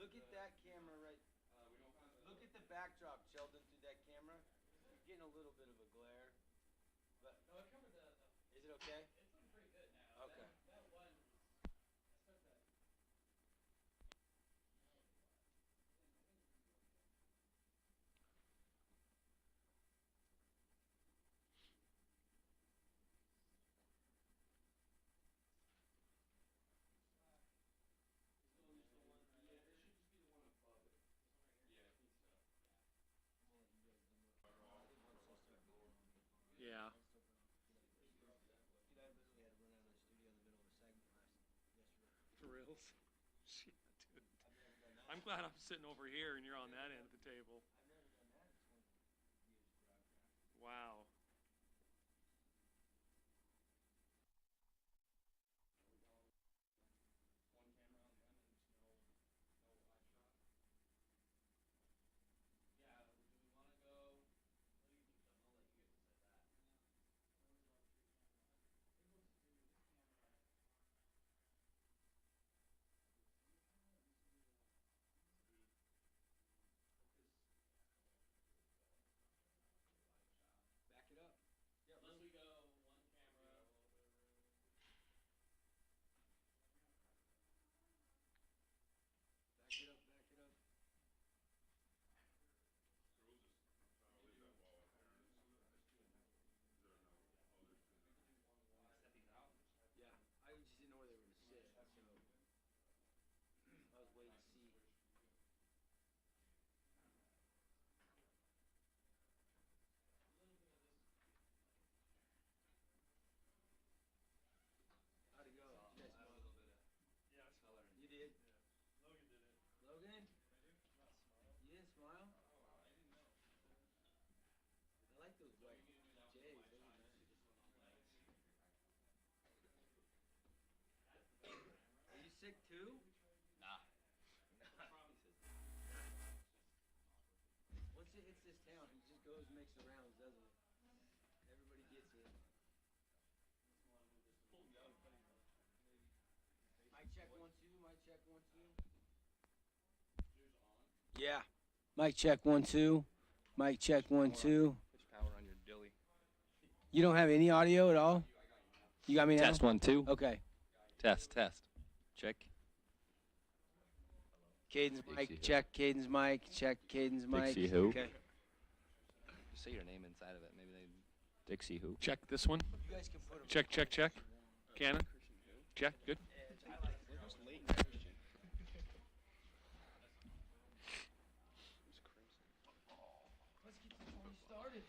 Look at that camera right. Look at the backdrop, Sheldon, through that camera. You're getting a little bit of a glare. But no, it covered the. Is it okay? It's looking pretty good now. Okay. That one. Yeah. For reals? Shit, dude. I'm glad I'm sitting over here and you're on that end of the table. Wow. Back it up. Yeah, unless we go one camera. Back it up, back it up. Yeah, I just didn't know where they were going to sit, so I was waiting to see. How'd it go? You guys know a little bit of color. You did? Yeah. Logan did it. Logan? You didn't smile? I like those white J's. Those are nice. Are you sick too? Nah. Once it hits this town, he just goes and makes the rounds, doesn't he? Everybody gets it. Mic check 1 2. Mic check 1 2. Yeah. Mic check 1 2. Mic check 1 2. Push power on your dilly. You don't have any audio at all? You got me now? Test 1 2. Okay. Test. Check. Caden's Dixie mic, who? check Caden's mic, check Caden's mic. Dixie who? Okay. Just say your name inside of it. Maybe they. Dixie who? Check this one. You guys can put 'em Check. Cannon. Check. Good. Let's get this party started.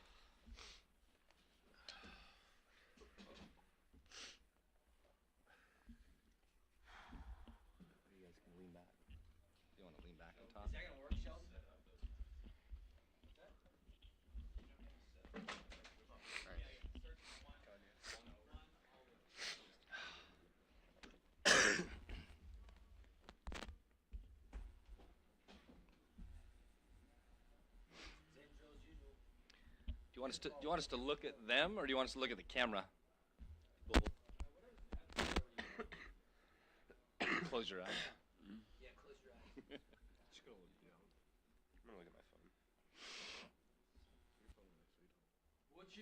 You guys can lean back. You want to lean back and talk? Is that gonna work, Sheldon? Do you want us to look at them, or do you want us to look at the camera? Close your eyes. Yeah, close your eyes. Just gonna look down. I'm gonna look at my phone. What's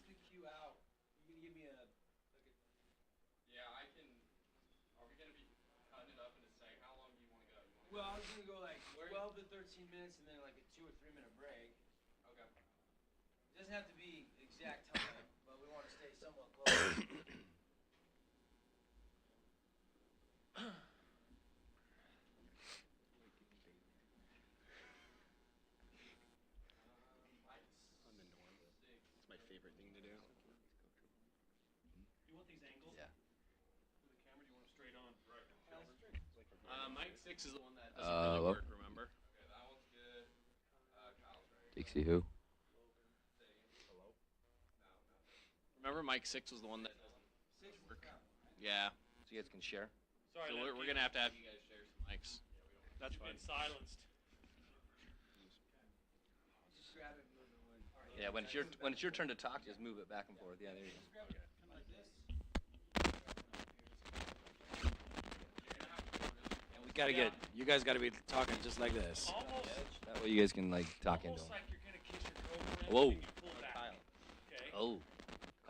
the cue out? You gonna give me a Yeah, I can. Are we gonna be cutting it up in a second? How long do you want to go? Well, I was gonna go like 12 to 13 minutes and then like a 2 or 3 minute break. Okay. It doesn't have to be exact time, but we want to stay somewhat close. On the norm. It's my favorite thing to do. You want these angles? Yeah. For the camera, do you want it straight on? Right. Mike 6 is the one that doesn't really work, remember? Okay, that one's good. Kyle's right. Dixie who? Hello? No. Remember Mike 6 was the one that doesn't work? Yeah. So you guys can share? Sorry, So we're going to have you guys share some mics. That's fine. Been silenced. Just grab it and move it when. Yeah, when it's your turn to talk, just move it back and forth. Yeah, there you go. Grab it like this. And we You guys gotta be talking just like this. Almost, That way you guys can like talk into almost them. like you're gonna kiss your girlfriend. Whoa. And you pull back. Okay. Oh.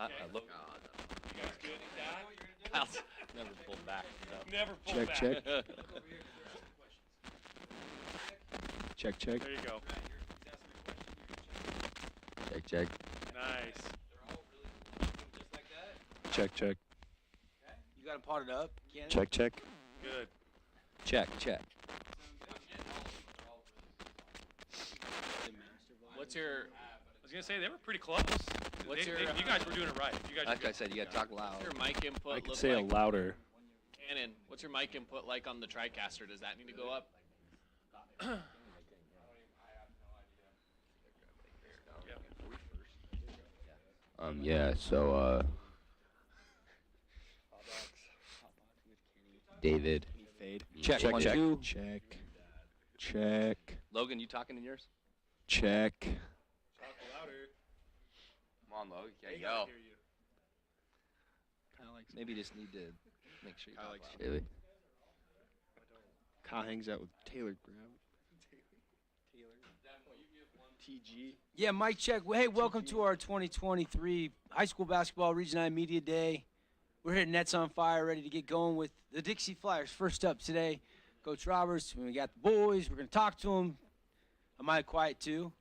Okay. Look. You guys good at that? Kyle's never pulled back. Never pull Check, back. check. Look over here. There's some questions. Check, check. There you go. Check, check. Nice. They're all really just like that. Check, check. Okay. You got them potted up, Ken? Check, check. Good. Check, check. What's your I was gonna say they were pretty close. What's your, you guys were doing it right. You guys Like were I good. said, you gotta talk loud. what's your mic input I could look say like? it louder. Cannon, what's your mic input like on the TriCaster? Does that need to go up? Yeah, so, David. Fade. Check, Check, check, check. check. Check. Logan, you talking in yours? Check. Talk louder. Come on, Logan. They Yeah, gotta yo. hear you. Maybe just need to make sure you talk loud. David. Kyle hangs out with Taylor Graham. TG. Yeah, mic check. Hey, welcome to our 2023 High School Basketball Region 9 Media Day. We're here at Nets on Fire, ready to get going with the Dixie Flyers. First up today, Coach Roberts. We got the boys. We're going to talk to them. Am I quiet too?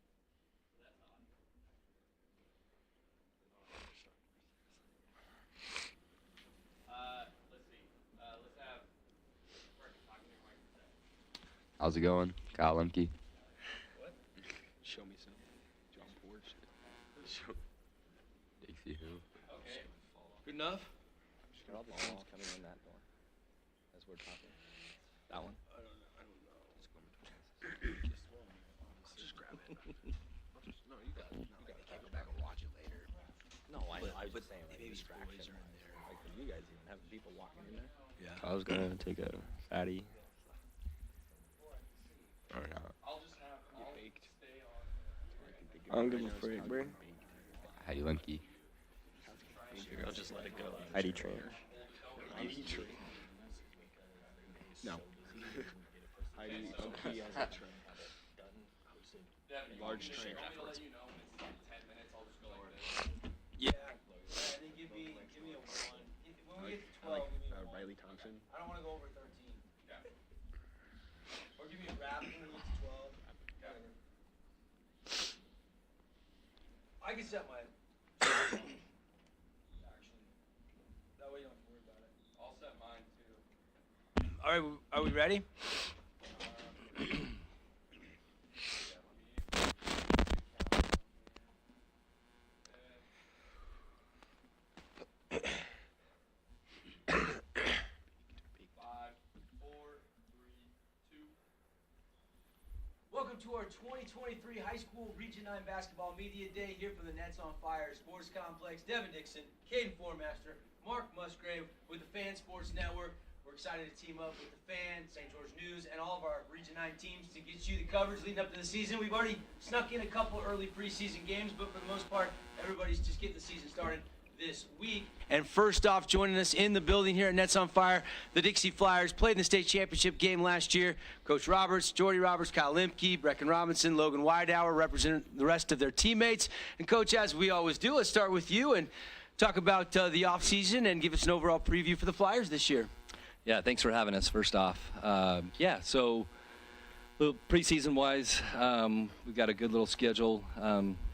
Let's see. Let's have How's it going? Kyle Lemke. Show me some John Porch. Dixie who? Okay. Good enough? Are all the teams coming in that door? As we're talking. That one? I don't know. Just go between us. Just grab it. No, you got it. I can't go back and watch it later. No, I was saying like maybe distraction. boys are in there. Like for you guys even having people walking in there. Yeah. I was gonna take a fatty. Or not. I'll just have Get baked. stay on. I don't give a frick, bro. Heidi Lemke. I'll just let it go. Heidi Trainer. Heidi Trainer. No. Heidi Lemke as a trainer. Large trainer. I'll let you know when it's 10 minutes. I'll just go like this. Yeah. I think give me a 1. When we get to 12, give me a 1. Riley Thompson. I don't want to go over 13. Or give me a wrap when we get to 12. Whatever. I can set my. Actually, that way you don't have to worry about it. I'll set mine too. All right, are we ready? Welcome to our 2023 High School Region 9 Basketball Media Day here from the Nets on Fire Sports Complex. Devin Dixon, Caden Formaster, Mark Musgrave with the Fan Sports Network. We're excited to team up with the Fan, St. George News, and all of our Region 9 teams to get you the coverage leading up to the season. We've already snuck in a couple early preseason games, but for the most part, everybody's just getting the season started this week. And first off, joining us in the building here at Nets on Fire, the Dixie Flyers played in the state championship game last year. Coach Roberts, Jordy Roberts, Kyle Lemke, Brecken Robinson, Logan Widehour represent the rest of their teammates. And Coach, as we always do, let's start with you and talk about the offseason and give us an overall preview for the Flyers this year. Yeah, thanks for having us, first off. So preseason-wise, we've got a good little schedule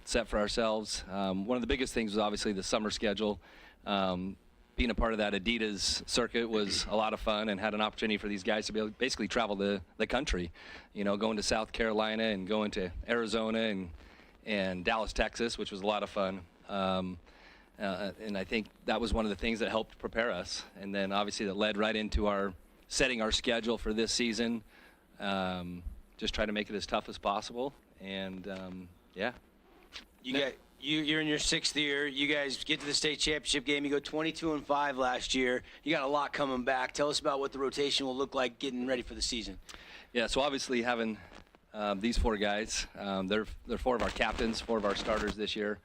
set for ourselves. One of the biggest things was obviously the summer schedule. Being a part of that Adidas circuit was a lot of fun, and had an opportunity for these guys to be able to basically travel the country, going to South Carolina and going to Arizona and Dallas, Texas, which was a lot of fun. And I think that was one of the things that helped prepare us. And then obviously that led right into our setting our schedule for this season. Just try to make it as tough as possible. And yeah. You're in your 6th year. You guys get to the state championship game. You go 22-5 last year. You got a lot coming back. Tell us about what the rotation will look like getting ready for the season. Yeah, so obviously having these 4 guys, they're 4 of our captains, 4 of our starters this year.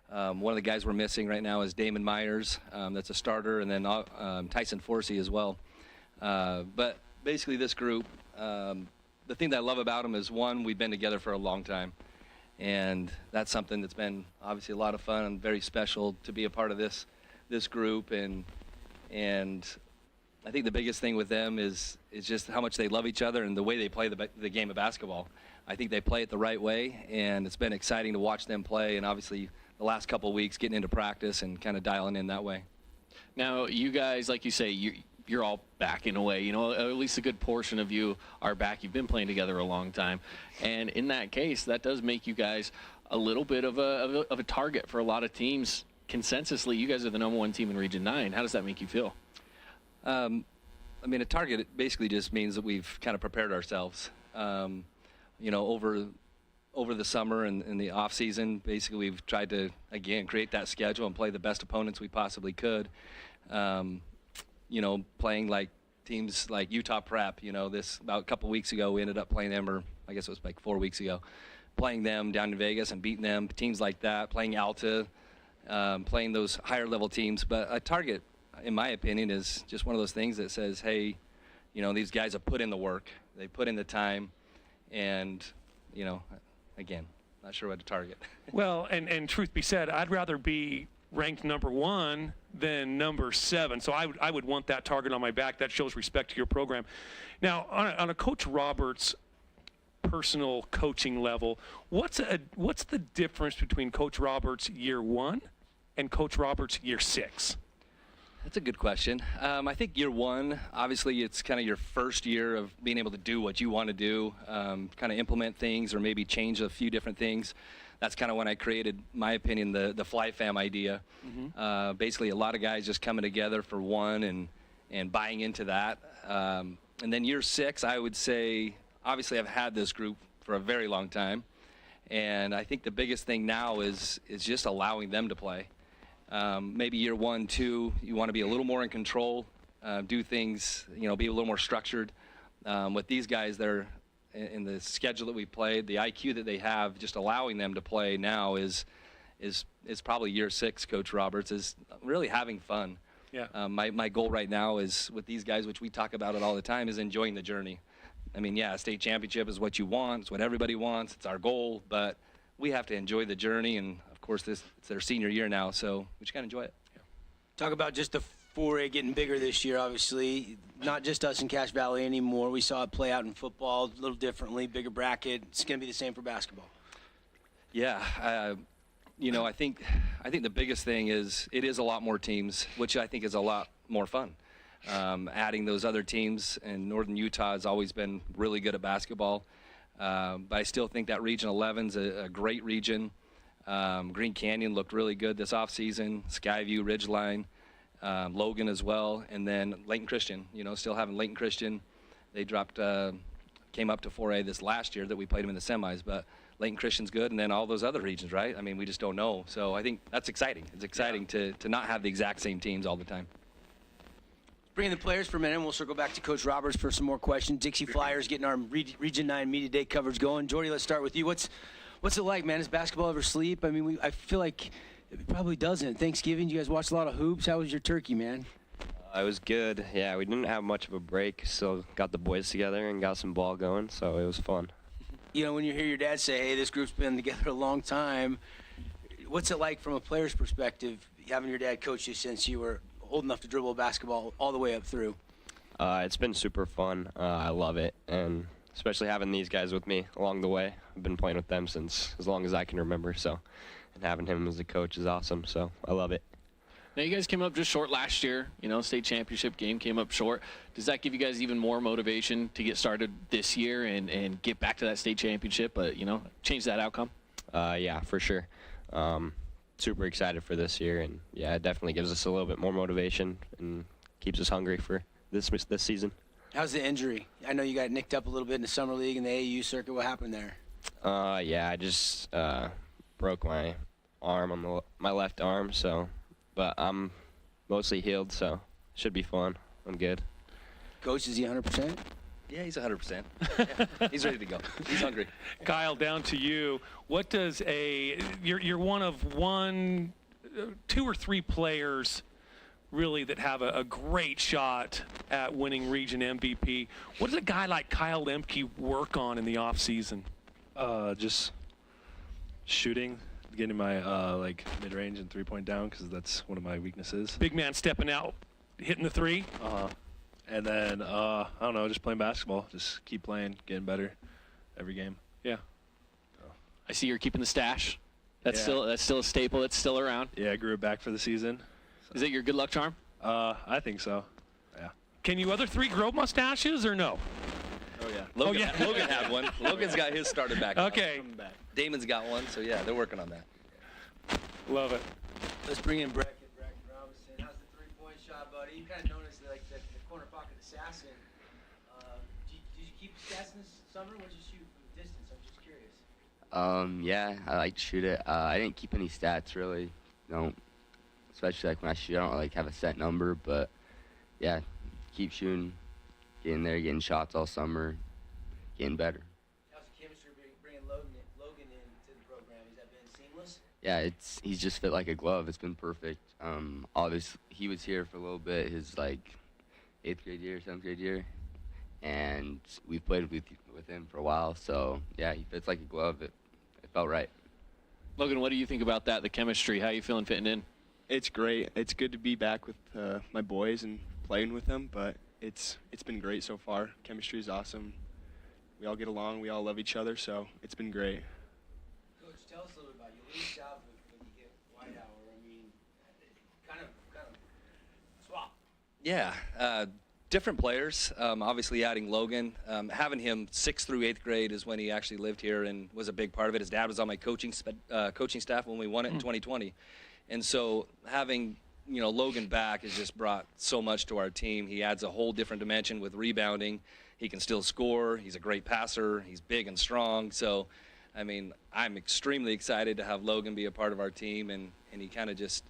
One of the guys we're missing right now is Damon Myers. That's a starter, and then Tyson Forsey as well. But basically this group, the thing that I love about them is, one, we've been together for a long time. And that's something that's been obviously a lot of fun and very special to be a part of this group. And I think the biggest thing with them is just how much they love each other and the way they play the game of basketball. I think they play it the right way, and it's been exciting to watch them play. And obviously the last couple of weeks getting into practice and kind of dialing in that way. Now, you guys, like you say, you're all back in a way. You know, at least a good portion of you are back. You've been playing together a long time. And in that case, that does make you guys a little bit of a target for a lot of teams. Consensusly, you guys are the #1 team in Region 9. How does that make you feel? I mean, a target, it basically just means that we've kind of prepared ourselves. You know, over the summer and in the off season, basically we've tried to, again, create that schedule and play the best opponents we possibly could. You know, playing like teams like Utah Prep, you know, about a couple weeks ago, we ended up playing them, or I guess it was like 4 weeks ago, playing them down in Vegas and beating them, teams like that, playing Alta, playing those higher level teams. But a target, in my opinion, is just one of those things that says, hey, you know, these guys have put in the work, they put in the time, and, you know, again, not sure what to target. Well, and truth be said, I'd rather be ranked #1 than #7. So I would want that target on my back. That shows respect to your program. Now, on a Coach Roberts personal coaching level, what's the difference between Coach Roberts year 1 and Coach Roberts year 6? That's a good question. I think year 1, obviously it's kind of your first year of being able to do what you want to do, kind of implement things or maybe change a few different things. That's kind of when I created, my opinion, the Fly Fam idea. Mm-hmm. Basically, a lot of guys just coming together for one and buying into that. And then year 6, I would say, obviously I've had this group for a very long time. And I think the biggest thing now is just allowing them to play. Maybe year 1, 2, you want to be a little more in control, do things, you know, be a little more structured. With these guys, they're in the schedule that we played, the IQ that they have, just allowing them to play now is probably year 6. Coach Roberts is really having fun. Yeah. My goal right now is with these guys, which we talk about it all the time, is enjoying the journey. I mean, yeah, a state championship is what you want, it's what everybody wants, it's our goal, but we have to enjoy the journey. And of course, it's their senior year now, so we just gotta enjoy it. Yeah. Talk about just the 4A getting bigger this year, obviously. Not just us in Cache Valley anymore. We saw it play out in football a little differently, bigger bracket. It's going to be the same for basketball. Yeah, you know, I think the biggest thing is it is a lot more teams, which I think is a lot more fun. Adding those other teams, and Northern Utah has always been really good at basketball. But I still think that Region 11's a great region. Green Canyon looked really good this offseason. Skyview, Ridgeline. Logan as well, and then Layton Christian, you know, still having Layton Christian. They came up to 4A this last year that we played them in the semis, but Layton Christian's good, and then all those other regions, right? I mean, we just don't know. So I think that's exciting. It's exciting to not have the exact same teams all the time. Bringing the players for a minute, and we'll circle back to Coach Roberts for some more questions. Dixie Flyers getting our Region 9 Media Day coverage going. Jordy, let's start with you. What's it like, man? Does basketball ever sleep? I mean, I feel like it probably doesn't. Thanksgiving, you guys watched a lot of hoops. How was your turkey, man? It was good. Yeah, we didn't have much of a break. Still got the boys together and got some ball going, so it was fun. You know, when you hear your dad say, hey, this group's been together a long time, what's it like from a player's perspective, having your dad coach you since you were old enough to dribble a basketball all the way up through? It's been super fun. I love it, and especially having these guys with me along the way. I've been playing with them since as long as I can remember, so. And having him as a coach is awesome, so I love it. Now, you guys came up just short last year. You know, state championship game came up short. Does that give you guys even more motivation to get started this year and get back to that state championship, but, you know, change that outcome? Yeah, for sure. Super excited for this year, and, yeah, it definitely gives us a little bit more motivation and keeps us hungry for this season. How's the injury? I know you got nicked up a little bit in the summer league and the AAU circuit. What happened there? Yeah, I just broke my arm on my left arm, so, but I'm mostly healed, so should be fun. I'm good. Coach, is he 100%? Yeah, he's 100%. Yeah, he's ready to go. He's hungry. Kyle, down to you. What does you're one of 2 or 3 players really that have a great shot at winning region MVP. What does a guy like Kyle Lemke work on in the off season? Just shooting, getting my like mid-range and three-point down, because that's one of my weaknesses. Big man stepping out, hitting the three. And then I don't know, just playing basketball. Just keep playing, getting better every game. Yeah. I see you're keeping the stash. That's Yeah. still a staple. That's still around. Yeah, I grew it back for the season. Is that your good luck charm? I think so. Yeah. Can you other three grow mustaches or no? Oh yeah. Logan, yeah. Logan had one. Logan's got his started back. up. Okay. Damon's got one, so yeah, they're working on that. Love it. Let's bring in Bracken Robinson. How's the three-point shot, buddy? You kind of known as like the corner pocket assassin. Did you keep the stats in this summer? What'd you shoot from the distance? I'm just curious. Yeah, I like to shoot it. I didn't keep any stats really. No, especially like when I shoot, I don't like have a set number, but yeah, keep shooting, getting there, getting shots all summer, getting better. How's the chemistry bringing Logan into the program? Has that been seamless? Yeah, he's just fit like a glove. It's been perfect. Obviously he was here for a little bit, his like 8th grade year, 7th grade year, and we played with him for a while. So yeah, he fits like a glove. It felt right. Logan, what do you think about that, the chemistry? How are you feeling fitting in? It's great. It's good to be back with my boys and playing with them, but it's been great so far. Chemistry is awesome. We all get along. We all love each other, so it's been great. Coach, tell us a little bit about you. Lead out when you hit White Hour. I mean, kind of swap. Yeah, different players. Obviously, adding Logan, having him 6th through 8th grade is when he actually lived here and was a big part of it. His dad was on my coaching staff when we won it in 2020, and so having Logan back has just brought so much to our team. He adds a whole different dimension with rebounding. He can still score. He's a great passer. He's big and strong. So, I mean, I'm extremely excited to have Logan be a part of our team, and he kind of just.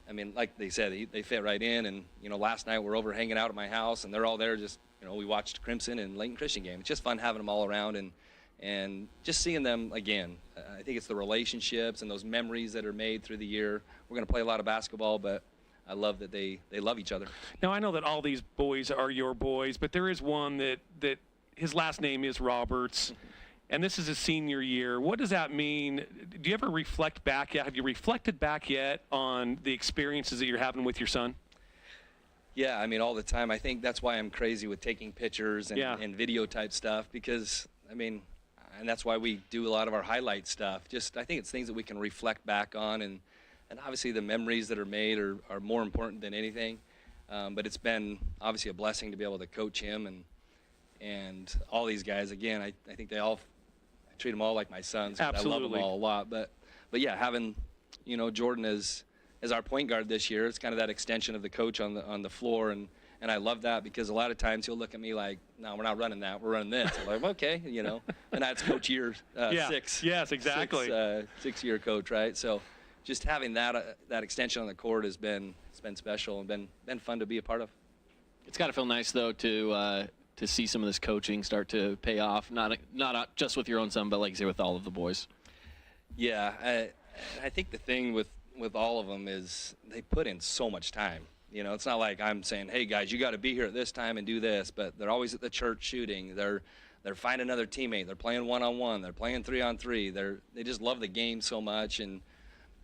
I mean, like they said, they fit right in. And, last night we're over hanging out at my house, and they're all there just, we watched Crimson and Layton Christian game. It's just fun having them all around and just seeing them again. I think it's the relationships and those memories that are made through the year. We're going to play a lot of basketball, but I love that they love each other. Now, I know that all these boys are your boys, but there is one that his last name is Roberts. And this is his senior year. What does that mean? Do you ever reflect back yet? Have you reflected back yet on the experiences that you're having with your son? Yeah, I mean, all the time. I think that's why I'm crazy with taking pictures and video type stuff, because, I mean, and that's why we do a lot of our highlight stuff. Just, I think it's things that we can reflect back on, and obviously the memories that are made are more important than anything. But it's been obviously a blessing to be able to coach him and all these guys. Again, I think I treat them all like my sons. Absolutely. I love them all a lot. But yeah, having Jordan as our point guard this year, it's kind of that extension of the coach on the floor, and I love that, because a lot of times he'll look at me like, no, we're not running that, we're running this. I'm like, okay, and that's coach year 6. Yes, exactly. 6-year coach, right? So just having that extension on the court has been special and been fun to be a part of. It's got to feel nice though to see some of this coaching start to pay off, not just with your own son, but like you say, with all of the boys. Yeah, I think the thing with all of them is they put in so much time. It's not like I'm saying, hey guys, you got to be here at this time and do this, but they're always at the church shooting. They're finding another teammate. They're playing 1-on-1. They're playing 3-on-3. They just love the game so much, and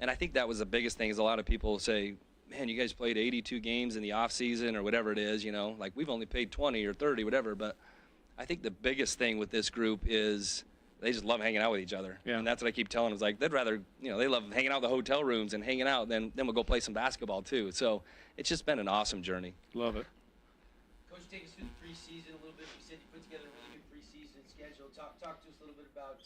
I think that was the biggest thing. Is a lot of people say, man, you guys played 82 games in the off season or whatever it is, like we've only played 20 or 30, whatever. But I think the biggest thing with this group is they just love hanging out with each other. Yeah. And that's what I keep telling them. It's like they'd rather, they love hanging out in the hotel rooms and hanging out, then we'll go play some basketball too. So it's just been an awesome journey. Love it. Coach, take us through the preseason a little bit. You said you put together a really good preseason schedule. Talk to us a little bit about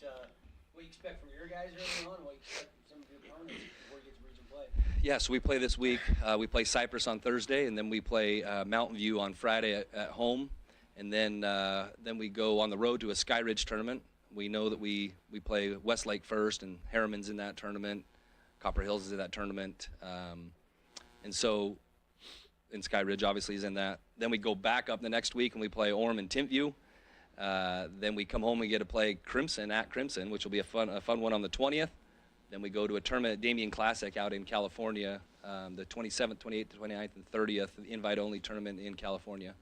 what you expect from your guys early on, and what you expect from some of your opponents before you get to region play. Yeah, so we play this week. We play Cypress on Thursday, and then we play Mountain View on Friday at home. And then we go on the road to a Sky Ridge tournament. We know that we play Westlake first, and Harriman's in that tournament. Copper Hills is in that tournament. And so, and Sky Ridge obviously is in that. Then we go back up the next week, and we play Orem and Timpview. Then we come home and get to play Crimson at Crimson, which will be a fun one on the 20th. Then we go to a tournament at Damien Classic out in California the 27th, 28th, 29th, and 30th, the invite-only tournament in California.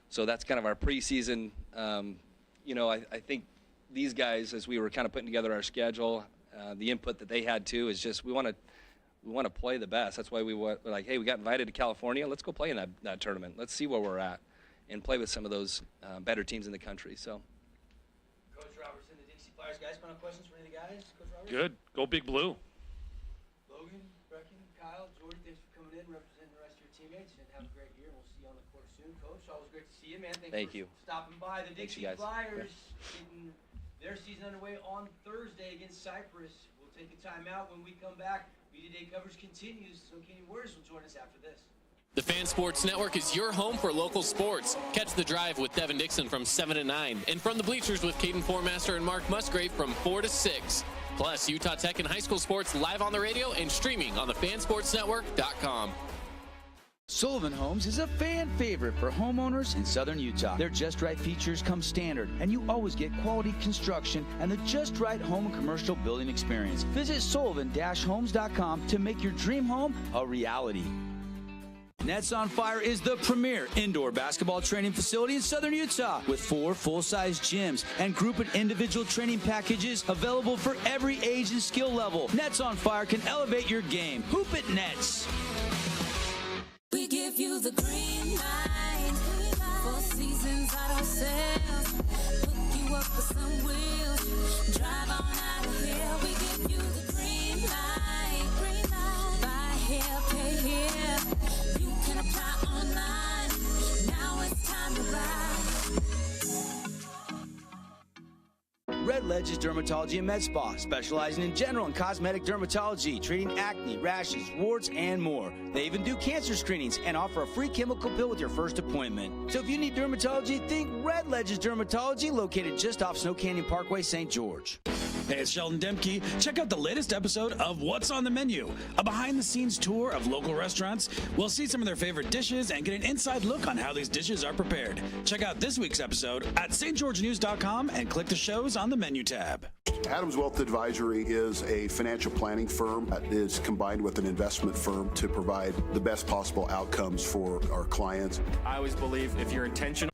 So that's kind of our preseason. I think these guys, as we were kind of putting together our schedule, the input that they had too is just we want to play the best. That's why we're like, hey, we got invited to California. Let's go play in that tournament. Let's see where we're at and play with some of those better teams in the country. So. Coach Robertson, the Dixie Flyers guys, final questions for any of the guys? Coach Robertson? Good. Go Big Blue. Logan, Brecken, Kyle, Jordy, thanks for coming in, representing the rest of your teammates, and have a great year. We'll see you on the court soon. Coach, always great to see you, man. Thank you. Stopping by. The Thanks, Dixie you guys. Flyers getting their season underway on Thursday against Cyprus. We'll take a timeout. When we come back, Media Day coverage continues. Snow Canyon Warriors will join us after this. The Fan Sports Network is your home for local sports. Catch The Drive with Devin Dixon from 7 to 9. And From the Bleachers with Caden Formaster and Mark Musgrave from 4 to 6. Plus, Utah Tech and high school sports live on the radio and streaming on the fansportsnetwork.com. Sullivan Homes is a fan favorite for homeowners in southern Utah. Their Just Right features come standard, and you always get quality construction and the Just Right home and commercial building experience. Visit sullivan-homes.com to make your dream home a reality. Nets on Fire is the premier indoor basketball training facility in southern Utah with 4 full-size gyms and group and individual training packages available for every age and skill level. Nets on Fire can elevate your game. Hoop it, Nets! We give you the green light. 4 seasons auto sales. Hook you up with some wheels. Drive on out of here. We give you the green light. Buy here, pay here. You can apply online. Now it's time to ride. Red Ledge's Dermatology and Med Spa, specializing in general and cosmetic dermatology, treating acne, rashes, warts, and more. They even do cancer screenings and offer a free chemical pill with your first appointment. So if you need dermatology, think Red Ledge's Dermatology, located just off Snow Canyon Parkway, St. George. Hey, it's Sheldon Demke. Check out the latest episode of What's on the Menu, a behind-the-scenes tour of local restaurants. We'll see some of their favorite dishes and get an inside look on how these dishes are prepared. Check out this week's episode at stgeorgenews.com and click the shows on the menu tab. Adams Wealth Advisory is a financial planning firm that is combined with an investment firm to provide the best possible outcomes for our clients. I always believe if you're intentional.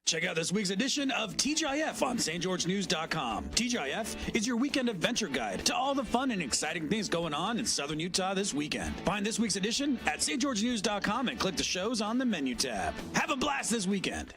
Check out this week's edition of TGIF on stgeorgenews.com. TGIF is your weekend adventure guide to all the fun and exciting things going on in southern Utah this weekend. Find this week's edition at stgeorgenews.com and click the shows on the menu tab. Have a blast this weekend.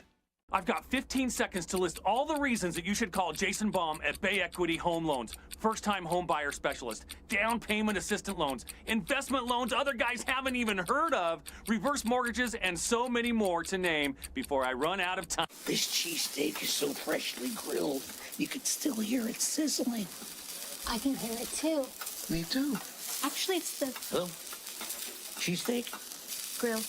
I've got 15 seconds to list all the reasons that you should call Jason Baum at Bay Equity Home Loans. First-time home buyer specialist, down payment assistant loans, investment loans other guys haven't even heard of, reverse mortgages, and so many more to name before I run out of time. This cheesesteak is so freshly grilled, you could still hear it sizzling. I can hear it too. Me too. Actually, it's the... Hello? Cheesesteak? grill.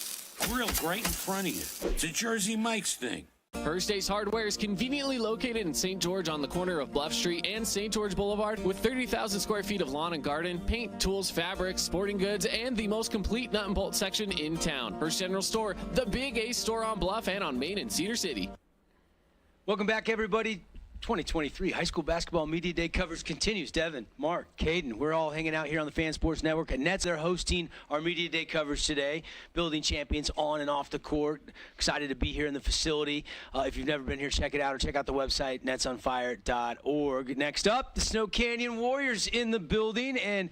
Grilled right in front of you. It's a Jersey Mike's thing. First Ace Hardware is conveniently located in St. George on the corner of Bluff Street and St. George Boulevard with 30,000 square feet of lawn and garden, paint, tools, fabrics, sporting goods, and the most complete nut and bolt section in town. First General Store, the Big Ace store on Bluff and on Main in Cedar City. Welcome back, everybody. 2023 High School Basketball Media Day coverage continues. Devin, Mark, Caden, we're all hanging out here on the Fan Sports Network, and Nets are hosting our Media Day coverage today. Building champions on and off the court. Excited to be here in the facility. If you've never been here, check it out, or check out the website, netsonfire.org. Next up, the Snow Canyon Warriors in the building, and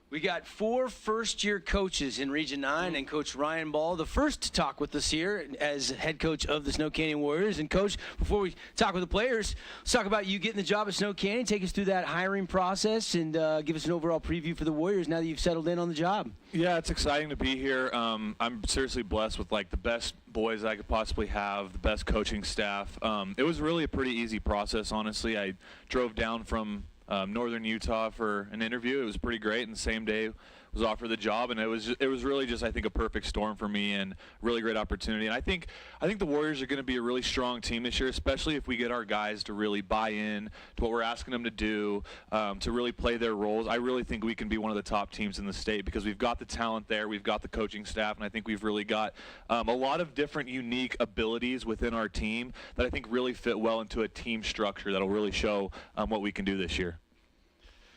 we got 4 first-year coaches in Region 9 and Coach Ryan Ball, the first to talk with us here as head coach of the Snow Canyon Warriors. And, Coach, before we talk with the players, let's talk about you getting the job at Snow Canyon. Take us through that hiring process and give us an overall preview for the Warriors now that you've settled in on the job. Yeah, it's exciting to be here. I'm seriously blessed with, like, the best boys I could possibly have, the best coaching staff. It was really a pretty easy process, honestly. I drove down from northern Utah for an interview. It was pretty great, and the same day was offered the job, and it was really just, I think, a perfect storm for me and really great opportunity. And I think the Warriors are going to be a really strong team this year, especially if we get our guys to really buy in to what we're asking them to do, to really play their roles. I really think we can be one of the top teams in the state because we've got the talent there, we've got the coaching staff, and I think we've really got a lot of different unique abilities within our team that I think really fit well into a team structure that'll really show what we can do this year.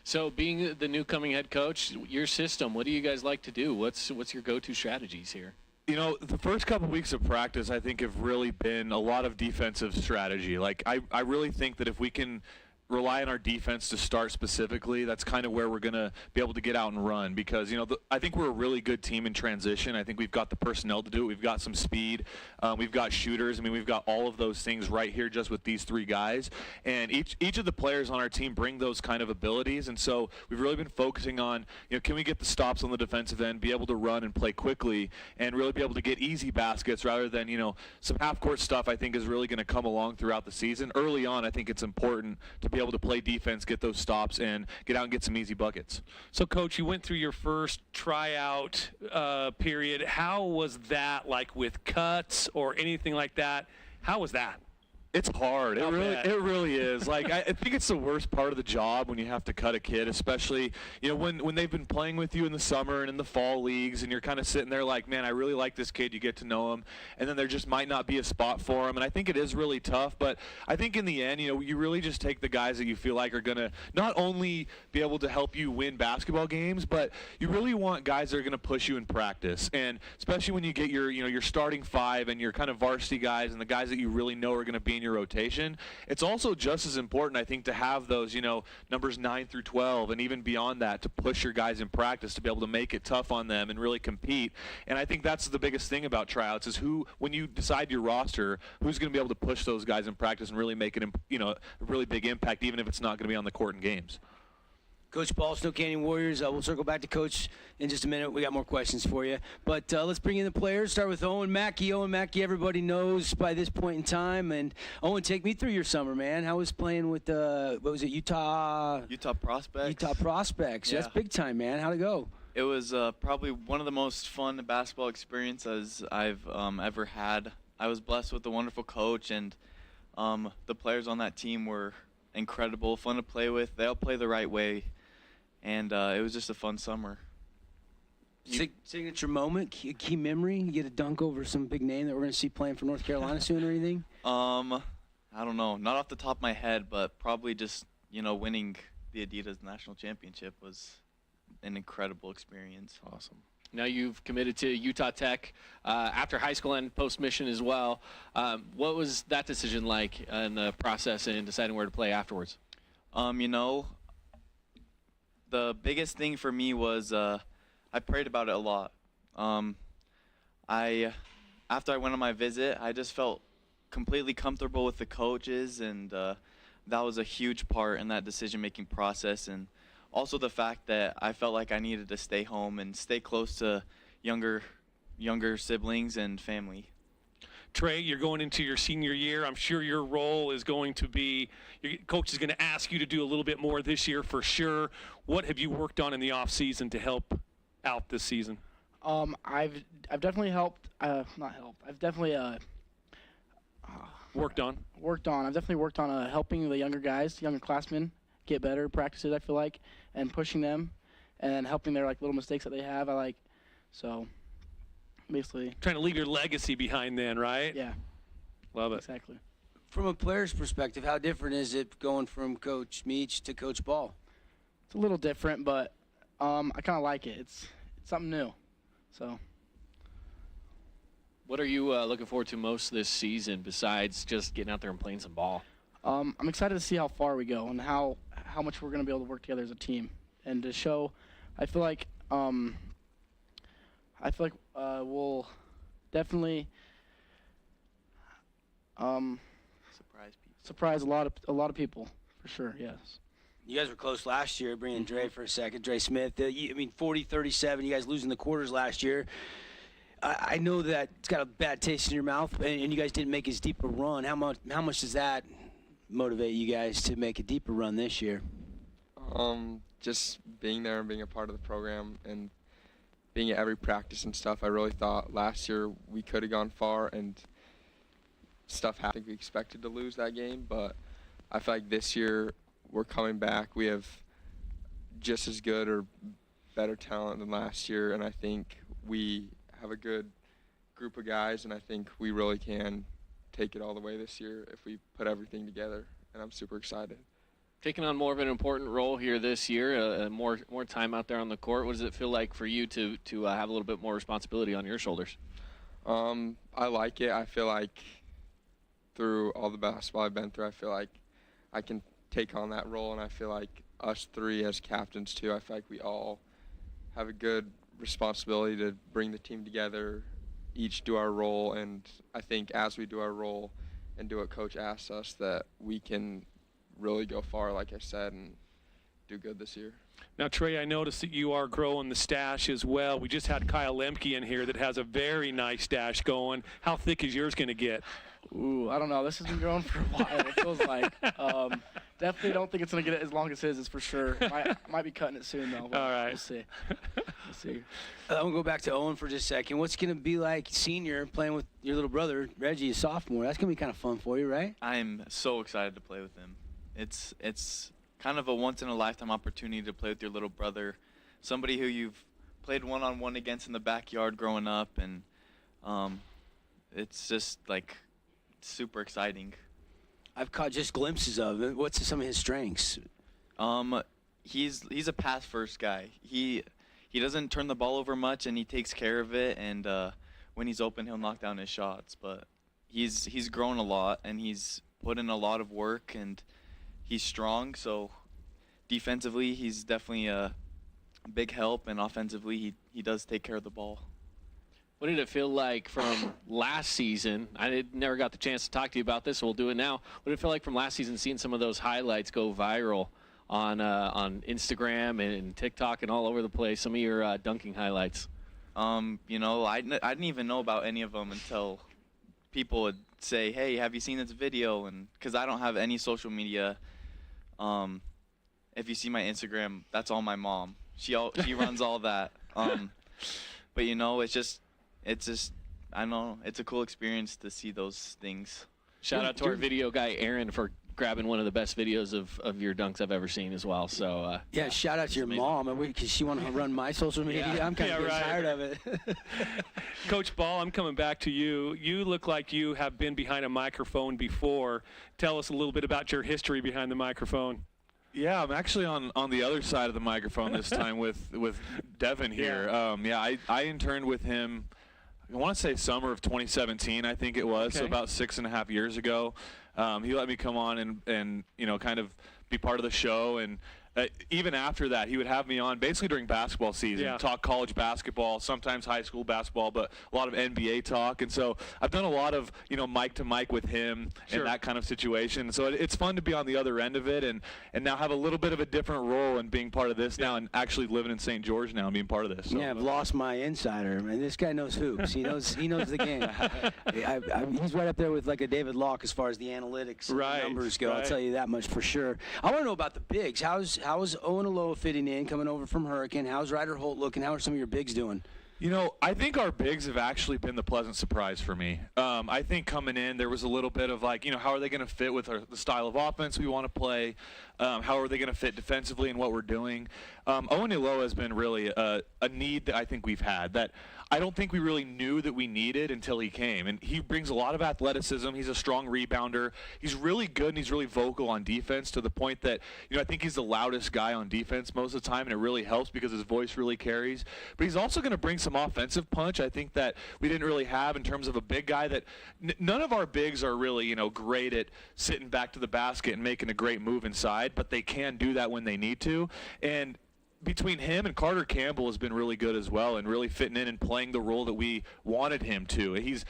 So being the new coming head coach, your system, what do you guys like to do? What's your go-to strategies here? You know, the first couple of weeks of practice, I think, have really been a lot of defensive strategy. Like, I really think that if we can rely on our defense to start specifically, that's kind of where we're going to be able to get out and run because, you know, I think we're a really good team in transition. I think we've got the personnel to do it. We've got some speed. We've got shooters. I mean, we've got all of those things right here just with these three guys. And each of the players on our team bring those kind of abilities. And so we've really been focusing on, you know, can we get the stops on the defensive end, be able to run and play quickly, and really be able to get easy baskets rather than, you know, some half-court stuff I think is really going to come along throughout the season. Early on, I think it's important to be able to play defense, get those stops, and get out and get some easy buckets. So, Coach, you went through your first tryout period. How was that, like with cuts or anything like that? How was that? It's hard. It really is. Like, I think it's the worst part of the job when you have to cut a kid, especially, you know, when they've been playing with you in the summer and in the fall leagues, and you're kind of sitting there like, man, I really like this kid. You get to know him, and then there just might not be a spot for him. And I think it is really tough. But I think in the end, you know, you really just take the guys that you feel like are going to not only be able to help you win basketball games, but you really want guys that are going to push you in practice. And especially when you get your starting five and your kind of varsity guys and the guys that you really know are going to be in your rotation, it's also just as important, I think, to have those, you know, numbers 9 through 12 and even beyond that to push your guys in practice to be able to make it tough on them and really compete. And I think that's the biggest thing about tryouts is when you decide your roster, who's going to be able to push those guys in practice and really make it, you know, a really big impact, even if it's not going to be on the court in games. Coach Paul, Snow Canyon Warriors. We'll circle back to Coach in just a minute. We got more questions for you. But let's bring in the players. Start with Owen Mackey. Owen Mackey, everybody knows by this point in time. And, Owen, take me through your summer, man. How was playing with, what was it, Utah Prospects? Utah Prospects. Yeah. That's big time, man. How'd it go? It was probably one of the most fun basketball experiences I've ever had. I was blessed with a wonderful coach, and the players on that team were incredible, fun to play with. They all play the right way. And it was just a fun summer. Signature moment, key memory? You get a dunk over some big name that we're going to see playing for North Carolina soon or anything? I don't know. Not off the top of my head, but probably just, you know, winning the Adidas National Championship was an incredible experience. Awesome. Now you've committed to Utah Tech after high school and post-mission as well. What was that decision like in the process and deciding where to play afterwards? You know, the biggest thing for me was I prayed about it a lot. After I went on my visit, I just felt completely comfortable with the coaches, and that was a huge part in that decision-making process. And also the fact that I felt like I needed to stay home and stay close to younger siblings and family. Trey, you're going into your senior year. I'm sure your role is going to be, your coach is going to ask you to do a little bit more this year for sure. What have you worked on in the off season to help out this season? I've definitely helped. Not helped. I've definitely worked on. I've definitely worked on helping the younger guys, younger classmen, get better practices. I feel like, and pushing them, and helping their like little mistakes that they have. So. Basically trying to leave your legacy behind then, right? Yeah. Love it. Exactly. From a player's perspective, how different is it going from Coach Meach to Coach Ball? It's a little different, but I kind of like it. It's something new. So. What are you looking forward to most this season besides just getting out there and playing some ball? I'm excited to see how far we go and how much we're going to be able to work together as a team, and to show. I feel like we'll definitely surprise a lot of people for sure. Yes. You guys were close last year, bringing Dre for a second, Dre Smith. 40-37. You guys losing the quarters last year. I know that it's got a bad taste in your mouth, and you guys didn't make as deep a run. How much does that motivate you guys to make a deeper run this year? Just being there and being a part of the program, and being at every practice and stuff. I really thought last year we could have gone far, and stuff happened. I think we expected to lose that game, but I feel like this year we're coming back. We have just as good or better talent than last year, and I think we have a good group of guys, and I think we really can take it all the way this year if we put everything together, and I'm super excited. Taking on more of an important role here this year, more time out there on the court. What does it feel like for you to have a little bit more responsibility on your shoulders? I like it. I feel like through all the basketball I've been through, I feel like I can take on that role, and I feel like us three as captains too, I feel like we all have a good responsibility to bring the team together, each do our role, and I think as we do our role and do what Coach asks us, that we can really go far, like I said, and do good this year. Now, Trey, I noticed that you are growing the stash as well. We just had Kyle Lemke in here that has a very nice stash going. How thick is yours going to get? Ooh, I don't know. This has been growing for a while, it feels like. Definitely don't think it's going to get as long as his is for sure. Might be cutting it soon, though. All right. We'll see. We'll see. I'm going to go back to Owen for just a second. What's going to be like senior playing with your little brother, Reggie, a sophomore? That's going to be kind of fun for you, right? I'm so excited to play with him. It's kind of a once-in-a-lifetime opportunity to play with your little brother, somebody who you've played one-on-one against in the backyard growing up, and it's just, like, super exciting. I've caught just glimpses of it. What's some of his strengths? He's a pass-first guy. He doesn't turn the ball over much, and he takes care of it, and when he's open, he'll knock down his shots. But he's grown a lot, and he's put in a lot of work, and he's strong, so defensively he's definitely a big help, and offensively he does take care of the ball. What did it feel like from last season? I never got the chance to talk to you about this, so we'll do it now. What did it feel like from last season, seeing some of those highlights go viral on Instagram and TikTok and all over the place, some of your dunking highlights? You know, I didn't even know about any of them until people would say, hey, have you seen this video? And because I don't have any social media. If you see my Instagram, that's all my mom. She runs all that. But you know, it's just I know it's a cool experience to see those things. Shout out to our video guy Aaron for grabbing one of the best videos of your dunks I've ever seen as well. So yeah, shout out to your mom, because she wanted to run my social media. Yeah. I'm kind of tired of it. Coach Ball, I'm coming back to you. You look like you have been behind a microphone before. Tell us a little bit about your history behind the microphone. Yeah, I'm actually on the other side of the microphone this time with Devin here. Yeah. I interned with him, I want to say summer of 2017, I think it was, so about 6.5 years ago. He let me come on and you know, kind of be part of the show, and even after that, he would have me on basically during basketball season, talk college basketball, sometimes high school basketball, but a lot of NBA talk. And so I've done a lot of, you know, mic to mic with him and that kind of situation. So it's fun to be on the other end of it and now have a little bit of a different role in being part of this now, and actually living in St. George now and being part of this. So. Yeah, I've lost my insider, and this guy knows hoops. He knows the game. He's right up there with like a David Locke as far as the analytics and the numbers go. I'll tell you that much for sure. I want to know about the bigs. How's Owen Aloha fitting in, coming over from Hurricane? How's Ryder Holt looking? How are some of your bigs doing? You know, I think our bigs have actually been the pleasant surprise for me. I think coming in, there was a little bit of like, you know, how are they going to fit with the style of offense we want to play? How are they going to fit defensively in what we're doing? Owen Aloha has been really a need that I think we've had that I don't think we really knew that we needed until he came. And he brings a lot of athleticism. He's a strong rebounder. He's really good, and he's really vocal on defense to the point that, you know, I think he's the loudest guy on defense most of the time, and it really helps because his voice really carries. But he's also going to bring some offensive punch, I think, that we didn't really have in terms of a big guy that none of our bigs are really, you know, great at sitting back to the basket and making a great move inside, but they can do that when they need to. And between him and Carter Campbell has been really good as well, and really fitting in and playing the role that we wanted him to. He's